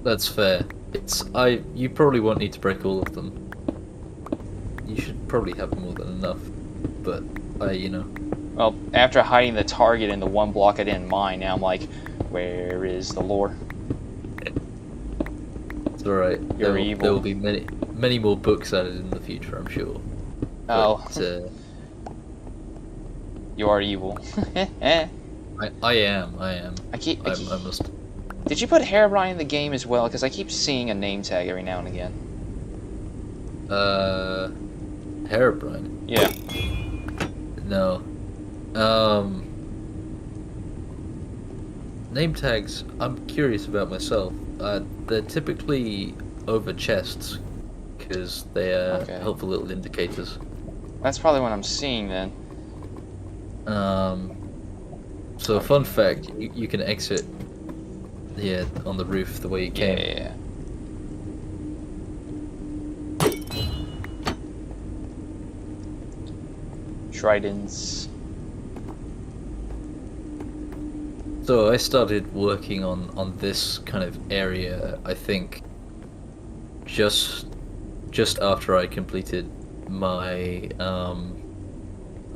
Speaker 2: That's fair. You probably won't need to break all of them. You should probably have more than enough, but you know.
Speaker 1: Well, after hiding the target in the one block I didn't mine, now I'm like, where is the lore?
Speaker 2: It's alright.
Speaker 1: You're evil.
Speaker 2: There will be many more books added in the future, I'm sure.
Speaker 1: Oh.
Speaker 2: But,
Speaker 1: you are evil.
Speaker 2: I am.
Speaker 1: I
Speaker 2: must.
Speaker 1: Did you put Herobrine in the game as well? Because I keep seeing a name tag every now and again.
Speaker 2: Herobrine?
Speaker 1: Yeah.
Speaker 2: No. Name tags, I'm curious about myself. They're typically over chests, because they are helpful little indicators.
Speaker 1: That's probably what I'm seeing then.
Speaker 2: So fun fact, you can exit on the roof the way you came.
Speaker 1: Yeah. Tridents.
Speaker 2: So I started working on this kind of area, I think, just after I completed my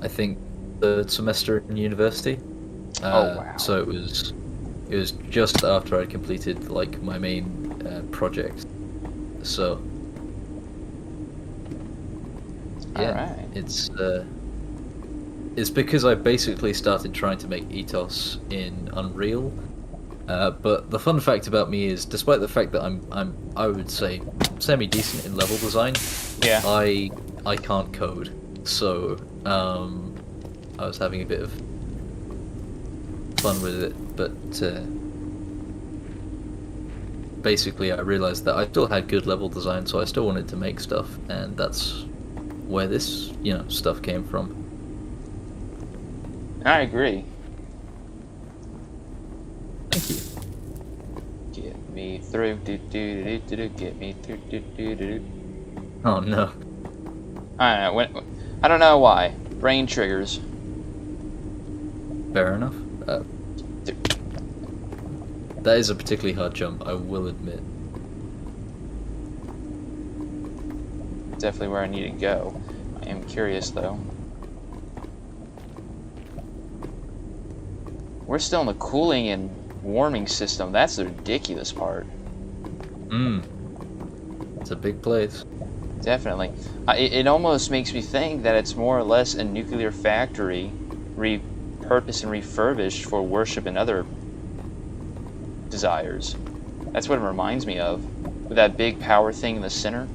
Speaker 2: I think third semester in university.
Speaker 1: Oh wow!
Speaker 2: So it was just after I completed like my main project. So yeah,
Speaker 1: Alright.
Speaker 2: it's because I basically started trying to make Ethos in Unreal. But the fun fact about me is, despite the fact that I would say semi decent in level design,
Speaker 1: Yeah.
Speaker 2: I can't code. So I was having a bit of fun with it, but basically I realized that I still had good level design, so I still wanted to make stuff, and that's where this stuff came from.
Speaker 1: I agree.
Speaker 2: Thank you.
Speaker 1: Get me through, get me through,
Speaker 2: Oh no.
Speaker 1: I don't know. I don't know why. Brain triggers.
Speaker 2: Fair enough. That is a particularly hard jump, I will admit.
Speaker 1: definitely where I need to go. I am curious, though. We're still in the cooling and warming system. That's the ridiculous part.
Speaker 2: It's a big place.
Speaker 1: Definitely. It almost makes me think that it's more or less a nuclear factory repurposed and refurbished for worship and other desires. That's what it reminds me of, with that big power thing in the center.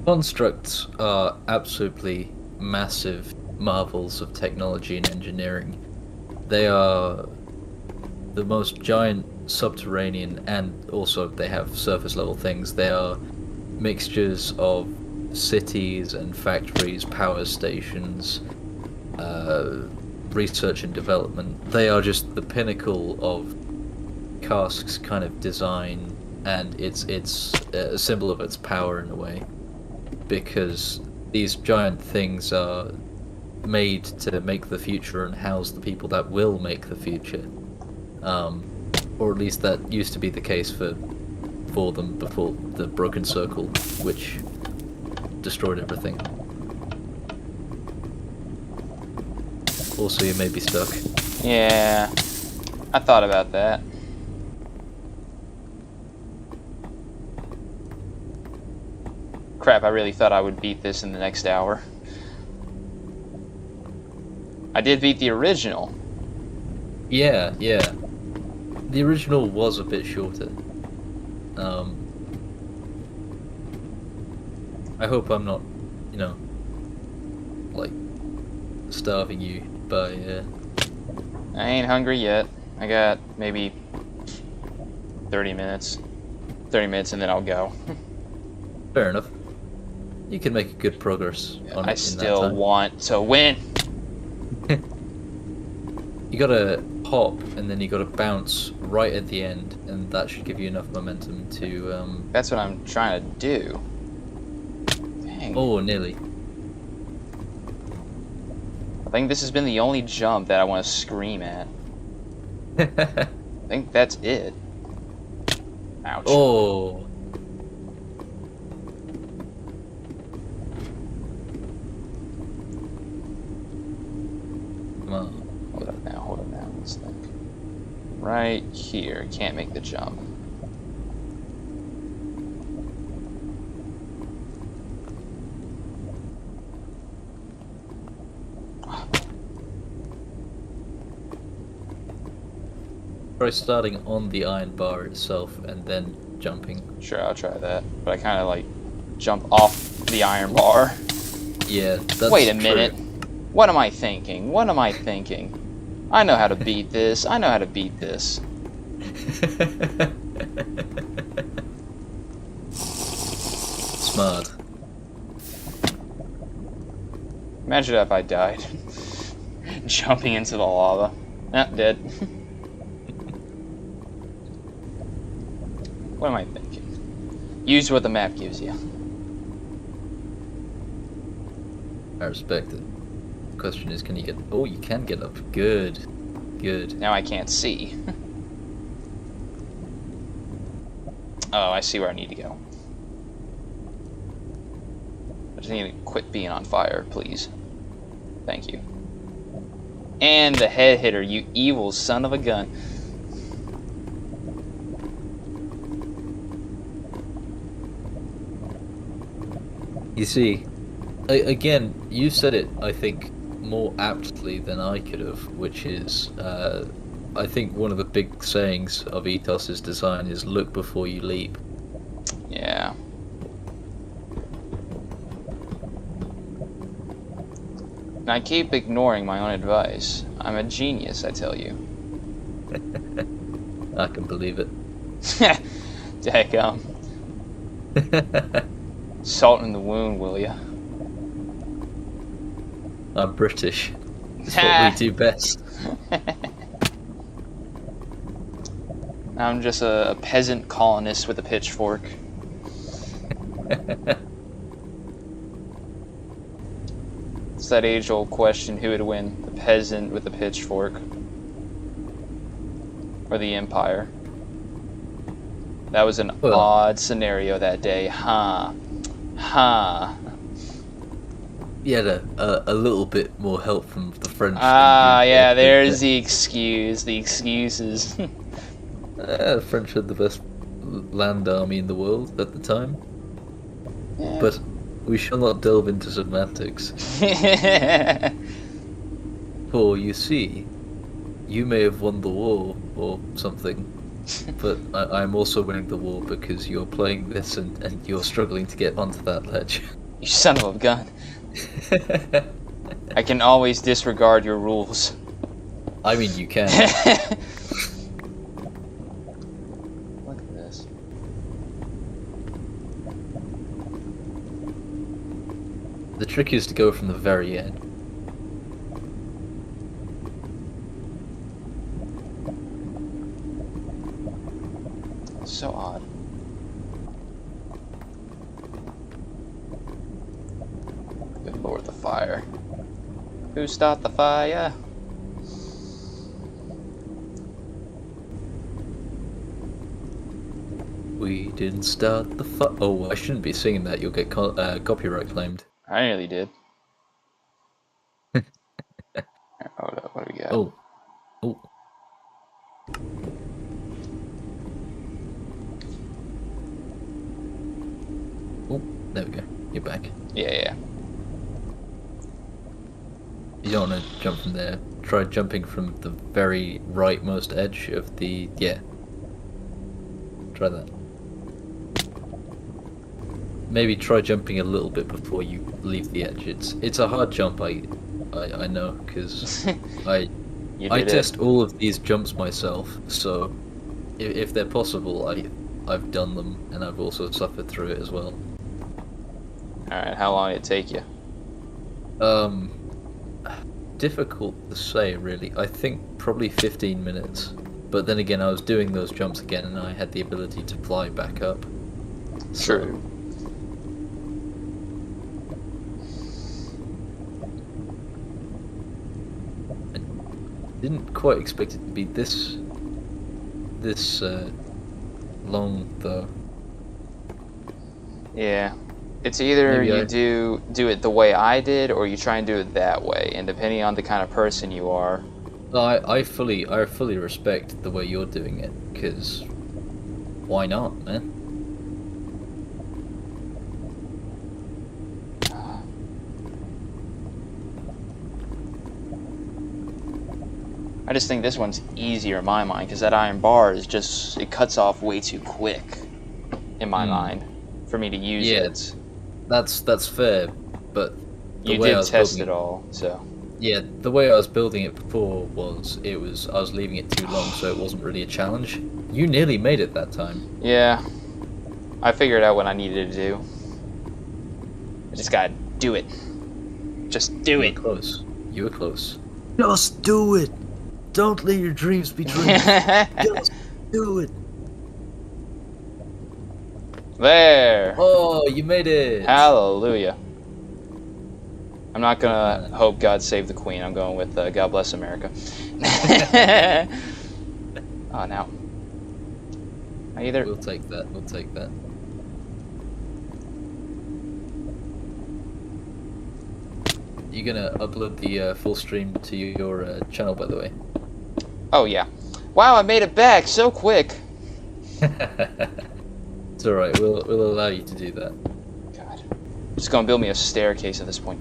Speaker 2: Constructs are absolutely massive marvels of technology and engineering. They are the most giant subterranean, and also they have surface level things. They are mixtures of cities and factories, power stations, research and development. They are just the pinnacle of Karsk's kind of design, and it's a symbol of its power in a way, because these giant things are made to make the future and house the people that will make the future, or at least that used to be the case for them before the Broken Circle, which destroyed everything. Also, you may be stuck.
Speaker 1: Yeah, I thought about that. Crap, I really thought I would beat this in the next hour. I did beat the original.
Speaker 2: Yeah. The original was a bit shorter. I hope I'm not, like, starving you by,
Speaker 1: I ain't hungry yet. I got maybe 30 minutes. 30 minutes and then I'll go.
Speaker 2: Fair enough. You can make good progress on it.
Speaker 1: I still want to win.
Speaker 2: You gotta hop and then you gotta bounce right at the end, and that should give you enough momentum to.
Speaker 1: That's what I'm trying to do. Dang.
Speaker 2: Oh, nearly.
Speaker 1: I think this has been the only jump that I want to scream at. I think that's it. Ouch.
Speaker 2: Oh. Come on.
Speaker 1: Hold up now. Let's think. Right here. Can't make the jump.
Speaker 2: Try starting on the iron bar itself and then jumping.
Speaker 1: Sure, I'll try that. But I kind of like jump off the iron bar.
Speaker 2: Yeah, that's
Speaker 1: Wait a minute. What am I thinking? What am I thinking? I know how to beat this. I know how to beat this.
Speaker 2: Smart.
Speaker 1: Imagine if I died. Jumping into the lava. Ah, dead. What am I thinking? Use what the map gives you.
Speaker 2: I respect it. The question is, can you get... Oh, you can get up. Good. Good.
Speaker 1: Now I can't see. Oh, I see where I need to go. I just need to quit being on fire, please. Thank you. And the head hitter, you evil son of a gun.
Speaker 2: You see, again, you said it, I think, more aptly than I could have, which is, I think one of the big sayings of Ethos's design is look before you leap.
Speaker 1: Yeah. And I keep ignoring my own advice. I'm a genius, I tell you.
Speaker 2: I can believe it.
Speaker 1: Daggum. Salt in the wound, will ya?
Speaker 2: I'm British. It's what we do best.
Speaker 1: I'm just a peasant colonist with a pitchfork. It's that age-old question, who would win? The peasant with the pitchfork? Or the empire? That was an odd scenario that day, huh? Huh.
Speaker 2: You had a little bit more help from the French
Speaker 1: Ah,
Speaker 2: than you
Speaker 1: yeah,
Speaker 2: actually
Speaker 1: there's
Speaker 2: get.
Speaker 1: the excuse. The excuses.
Speaker 2: The French had the best land army in the world at the time.
Speaker 1: Yeah.
Speaker 2: But we shall not delve into semantics. For you see, you may have won the war or something, but I'm also winning the war because you're playing this and you're struggling to get onto that ledge.
Speaker 1: You son of a gun. I can always disregard your rules.
Speaker 2: I mean, you can.
Speaker 1: Look at this.
Speaker 2: The trick is to go from the very end.
Speaker 1: So odd. Good lord, the fire. Who started the fire?
Speaker 2: We didn't start the fire. Oh, I shouldn't be singing that. You'll get copyright claimed.
Speaker 1: I nearly did. Hold up, what do we got?
Speaker 2: Oh. Oh. Oh, there we go. You're back.
Speaker 1: Yeah.
Speaker 2: You don't want to jump from there. Try jumping from the very rightmost edge of the... Yeah. Try that. Maybe try jumping a little bit before you leave the edge. It's a hard jump, I know, because I test all of these jumps myself, so if they're possible, I've done them, and I've also suffered through it as well.
Speaker 1: Alright, how long did it take you?
Speaker 2: Difficult to say, really. I think probably 15 minutes. But then again, I was doing those jumps again, and I had the ability to fly back up.
Speaker 1: True.
Speaker 2: I didn't quite expect it to be this long, though.
Speaker 1: Yeah. It's either
Speaker 2: Maybe
Speaker 1: you do it the way I did, or you try and do it that way, and depending on the kind of person you are.
Speaker 2: I fully respect the way you're doing it, because why not, man?
Speaker 1: I just think this one's easier in my mind, because that iron bar is just, it cuts off way too quick in my mind for me to use it.
Speaker 2: That's fair, but
Speaker 1: you did test it all, so.
Speaker 2: Yeah, the way I was building it before was I was leaving it too long, so it wasn't really a challenge. You nearly made it that time.
Speaker 1: Yeah, I figured out what I needed to do. I just gotta do it. Just do it.
Speaker 2: You were close. You were close. Just do it. Don't let your dreams be dreams. Just do it.
Speaker 1: There.
Speaker 2: Oh, you made it.
Speaker 1: Hallelujah. I'm not gonna hope God save the Queen. I'm going with God bless America. Oh, now. Either.
Speaker 2: We'll take that. We'll take that. You gonna upload the full stream to your channel, by the way?
Speaker 1: Oh yeah. Wow, I made it back so quick.
Speaker 2: It's all right. We'll allow you to do that.
Speaker 1: God. I'm just gonna build me a staircase at this point.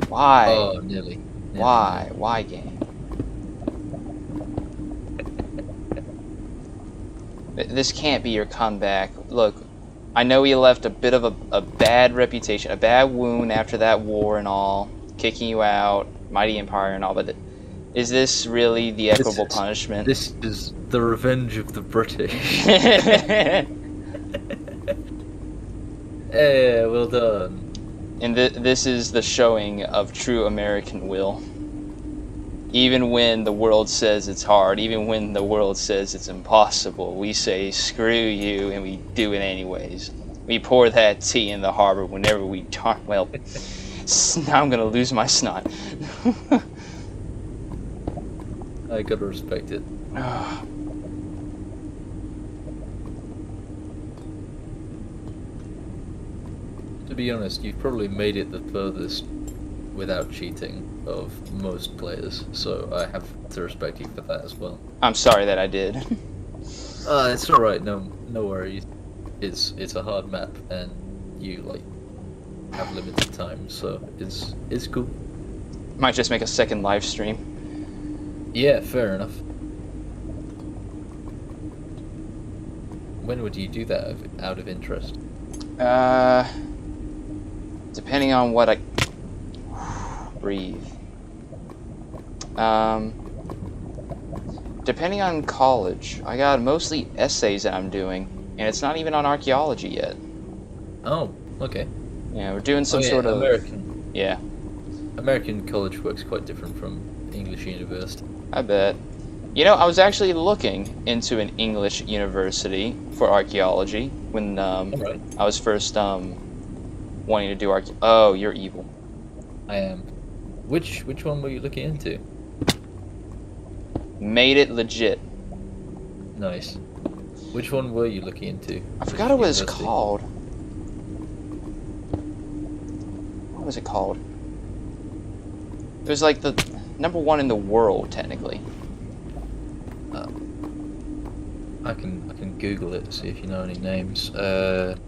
Speaker 1: Why?
Speaker 2: Oh, nearly.
Speaker 1: Why? Why, game? This can't be your comeback. Look, I know you left a bit of a bad reputation, a bad wound after that war and all, kicking you out, Mighty Empire and all, but is this really the equitable punishment?
Speaker 2: This is the revenge of the British. Hey, well done.
Speaker 1: And this is the showing of true American will. Even when the world says it's hard, even when the world says it's impossible, we say, screw you, and we do it anyways. We pour that tea in the harbor whenever we darn well. Now I'm gonna lose my snot.
Speaker 2: I gotta respect it. To be honest, you've probably made it the furthest without cheating of most players, so I have to respect you for that as well.
Speaker 1: I'm sorry that I did.
Speaker 2: It's all right. No worries. It's a hard map, and you like have limited time, so it's cool.
Speaker 1: Might just make a second live stream.
Speaker 2: Yeah, fair enough. When would you do that out of interest?
Speaker 1: Depending on what I breathe. Depending on college, I got mostly essays that I'm doing, and it's not even on archaeology yet.
Speaker 2: Oh, okay.
Speaker 1: Yeah, we're doing some
Speaker 2: sort
Speaker 1: of
Speaker 2: American.
Speaker 1: Yeah.
Speaker 2: American college work's quite different from English university.
Speaker 1: I bet. You know, I was actually looking into an English university for archaeology when
Speaker 2: Right.
Speaker 1: I was first wanting to do Oh, you're evil.
Speaker 2: I am. Which one were you looking into?
Speaker 1: Made it legit.
Speaker 2: Nice. Which one were you looking into?
Speaker 1: I forgot what it's called. What was it called? It was like the #1 in the world, technically.
Speaker 2: I can Google it to see if you know any names.
Speaker 1: I'm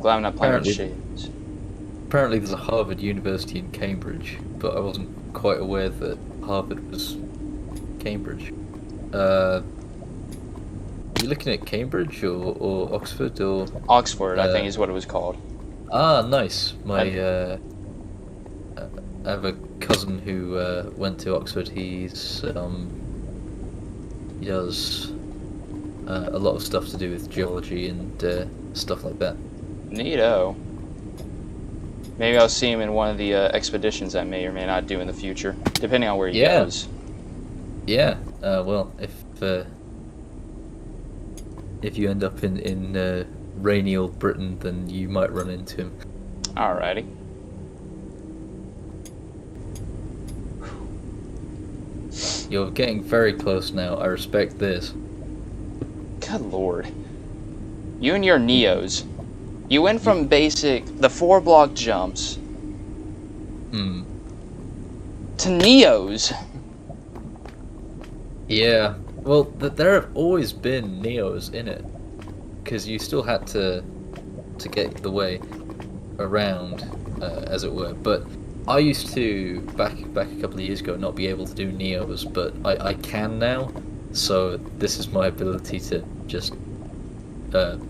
Speaker 1: glad I'm not playing with shades.
Speaker 2: Apparently there's a Harvard University in Cambridge, but I wasn't quite aware that Harvard was Cambridge. You looking at Cambridge or Oxford or?
Speaker 1: Oxford, I think is what it was called.
Speaker 2: Ah, nice. I have a cousin who went to Oxford. He does a lot of stuff to do with geology and stuff like that.
Speaker 1: Neato. Maybe I'll see him in one of the expeditions I may or may not do in the future, depending on where he goes.
Speaker 2: Yeah. Well, if you end up in rainy old Britain, then you might run into him.
Speaker 1: Alrighty.
Speaker 2: You're getting very close now. I respect this.
Speaker 1: Good lord. You and your Neos. You went from basic, the 4-block jumps, to Neos.
Speaker 2: Yeah. Well, there have always been Neos in it, because you still had to get the way around, as it were. But I used to back a couple of years ago not be able to do Neos, but I can now. So this is my ability to just have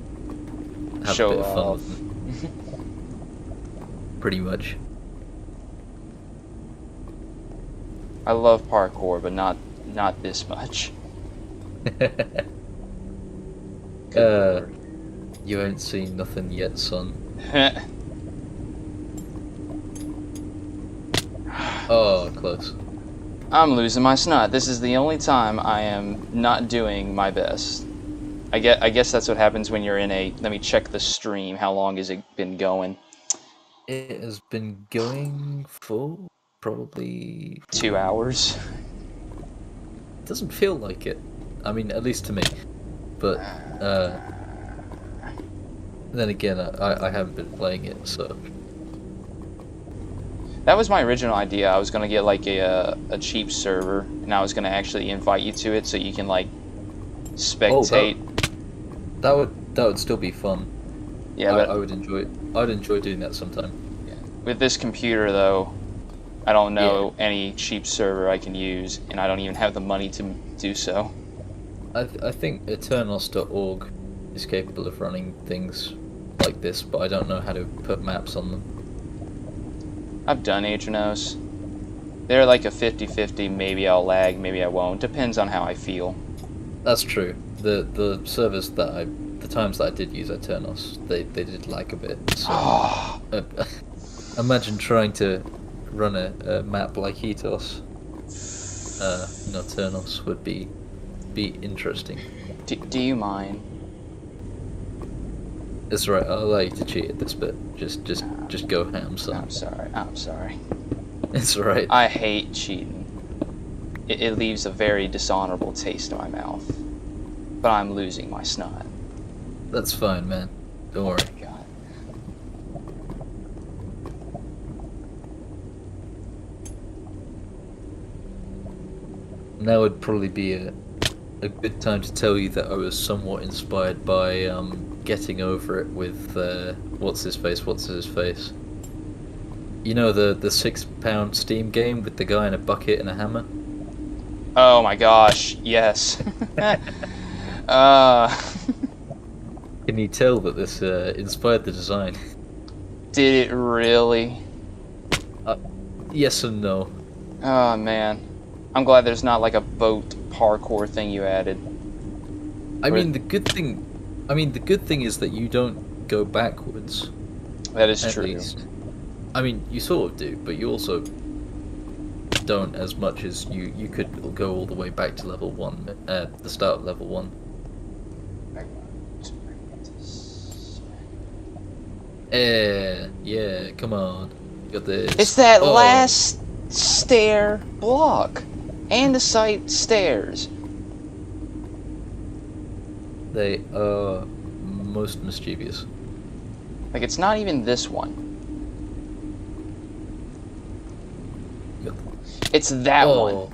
Speaker 1: Show
Speaker 2: a bit of fun
Speaker 1: off.
Speaker 2: with them. Pretty much.
Speaker 1: I love parkour, but not this much.
Speaker 2: You ain't seen nothing yet, son. Oh, close.
Speaker 1: I'm losing my snot. This is the only time I am not doing my best. I guess that's what happens when you're in a... Let me check the stream. How long has it been going?
Speaker 2: It has been going for probably
Speaker 1: 2 hours.
Speaker 2: It doesn't feel like it. I mean, at least to me. But then again, I haven't been playing it, so.
Speaker 1: That was my original idea. I was gonna get like a cheap server, and I was gonna actually invite you to it so you can like spectate.
Speaker 2: Oh, that would still be fun.
Speaker 1: Yeah, but
Speaker 2: I would enjoy it. I'd enjoy doing that sometime.
Speaker 1: With this computer, though, I don't know any cheap server I can use, and I don't even have the money to do so.
Speaker 2: I think Eternos.org is capable of running things like this, but I don't know how to put maps on them.
Speaker 1: I've done Atronos. They're like a 50-50, maybe I'll lag, maybe I won't. Depends on how I feel.
Speaker 2: That's true. The servers that the times that I did use Eternos, they did lag a bit. So, imagine trying to run a map like Ethos. Eternos would be interesting.
Speaker 1: Do you mind?
Speaker 2: It's right. I'll allow you to cheat at this bit. Just go ham, son.
Speaker 1: I'm sorry. I'm sorry.
Speaker 2: It's right.
Speaker 1: I hate cheating. It leaves a very dishonorable taste in my mouth. But I'm losing my snot.
Speaker 2: That's fine, man. Don't worry.
Speaker 1: Oh my god.
Speaker 2: Now would probably be a good time to tell you that I was somewhat inspired by getting over it with what's his face. You know the £6 Steam game with the guy in a bucket and a hammer?
Speaker 1: Oh my gosh, yes.
Speaker 2: Can you tell that this inspired the design?
Speaker 1: Did it really?
Speaker 2: Yes and no.
Speaker 1: Oh man. I'm glad there's not like a boat parkour thing you added.
Speaker 2: I mean the good thing is that you don't go backwards.
Speaker 1: That is
Speaker 2: At
Speaker 1: true.
Speaker 2: least. I mean, you sort of do, but you also don't as much as you could go all the way back to level 1, the start of level 1. Yeah, come on. Got this.
Speaker 1: It's that last stair block. And the side stairs.
Speaker 2: They are most mischievous.
Speaker 1: Like, it's not even this one. It's that one.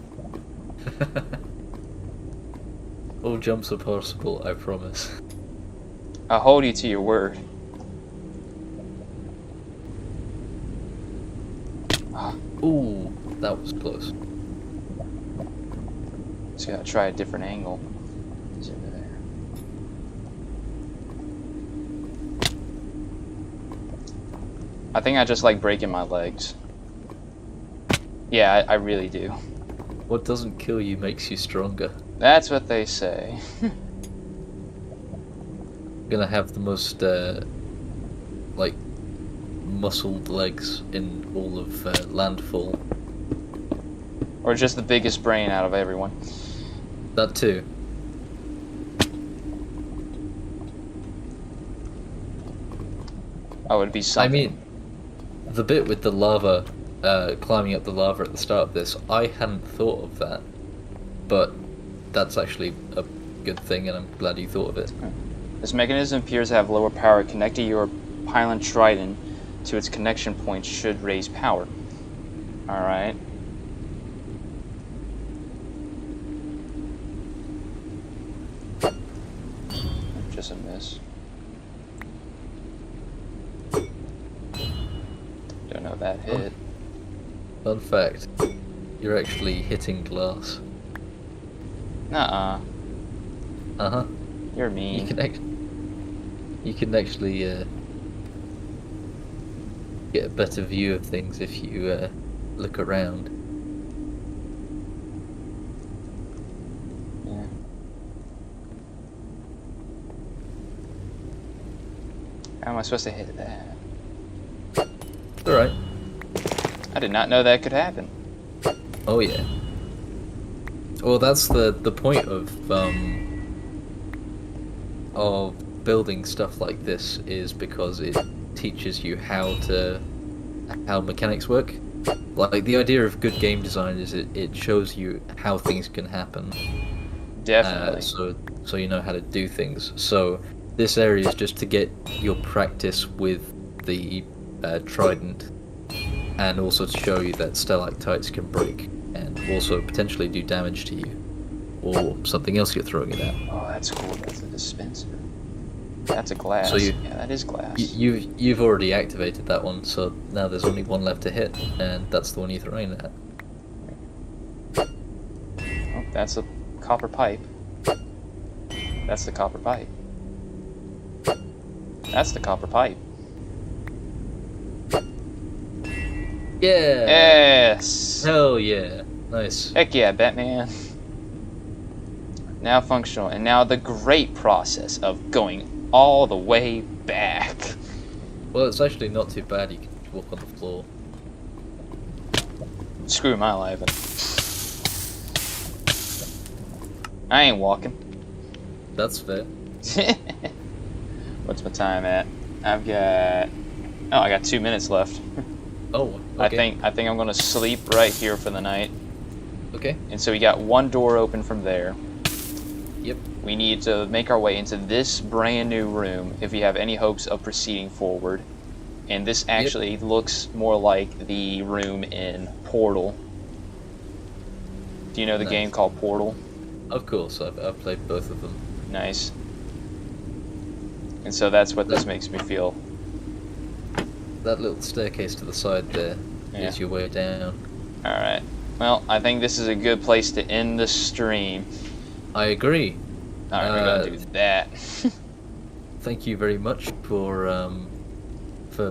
Speaker 2: All jumps are possible, I promise.
Speaker 1: I'll hold you to your word.
Speaker 2: Ooh, that was close.
Speaker 1: Just gotta try a different angle. It's over there. I think I just like breaking my legs. Yeah, I really do.
Speaker 2: What doesn't kill you makes you stronger.
Speaker 1: That's what they say.
Speaker 2: Gonna have the most, like, muscled legs in all of Landfall.
Speaker 1: Or just the biggest brain out of everyone.
Speaker 2: That too.
Speaker 1: Oh, it'd be something.
Speaker 2: I mean, the bit with the lava, climbing up the lava at the start of this, I hadn't thought of that. But that's actually a good thing, and I'm glad you thought of it.
Speaker 1: This mechanism appears to have lower power. Connecting your pylon trident to its connection point should raise power. Alright. Just a miss. Don't know if that hit.
Speaker 2: Fun fact, you're actually hitting glass.
Speaker 1: Nuh-uh.
Speaker 2: Uh-huh.
Speaker 1: You're mean.
Speaker 2: You can actually get a better view of things if you look around.
Speaker 1: Yeah. How am I supposed to hit that?
Speaker 2: It's alright.
Speaker 1: I did not know that could happen.
Speaker 2: Oh yeah. Well, that's the point of building stuff like this, is because it teaches you how mechanics work. Like, the idea of good game design is it shows you how things can happen.
Speaker 1: Definitely.
Speaker 2: So you know how to do things. So this area is just to get your practice with the trident, and also to show you that stalactites can break and also potentially do damage to you, or something else you're throwing it at.
Speaker 1: Oh, that's cool. That's a dispenser. That's a glass.
Speaker 2: So
Speaker 1: yeah, that is glass.
Speaker 2: You've already activated that one, so now there's only one left to hit, and that's the one you're throwing it at.
Speaker 1: Oh, that's a copper pipe. That's the copper pipe. That's the copper pipe.
Speaker 2: Yeah!
Speaker 1: Yes!
Speaker 2: Hell yeah. Nice.
Speaker 1: Heck yeah, Batman. Now functional, and now the great process of going all the way back.
Speaker 2: Well, it's actually not too bad. You can walk on the floor.
Speaker 1: Screw my life. I ain't walking.
Speaker 2: That's fair.
Speaker 1: What's my time at? I got 2 minutes left.
Speaker 2: Oh, okay.
Speaker 1: I think I'm gonna sleep right here for the night.
Speaker 2: Okay.
Speaker 1: And so we got one door open from there.
Speaker 2: Yep.
Speaker 1: We need to make our way into this brand new room if we have any hopes of proceeding forward. And this actually looks more like the room in Portal. Do you know the game called Portal?
Speaker 2: Of course, I've played both of them.
Speaker 1: Nice. And so that's what this makes me feel.
Speaker 2: That little staircase to the side there is your way down.
Speaker 1: Alright. Well, I think this is a good place to end the stream.
Speaker 2: I agree.
Speaker 1: Alright, we're gonna do that.
Speaker 2: Thank you very much for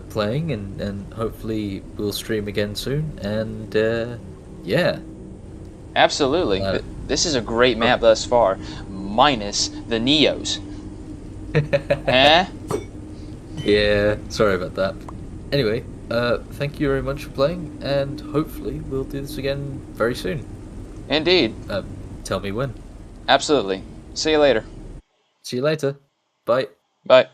Speaker 2: playing, and hopefully we'll stream again soon. And yeah.
Speaker 1: Absolutely. This is a great map thus far, minus the Neos. Eh?
Speaker 2: Yeah, sorry about that. Anyway, thank you very much for playing, and hopefully we'll do this again very soon.
Speaker 1: Indeed.
Speaker 2: Tell me when.
Speaker 1: Absolutely. See you later.
Speaker 2: See you later. Bye.
Speaker 1: Bye.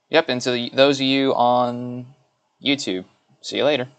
Speaker 1: Yep, and to those of you on YouTube, see you later.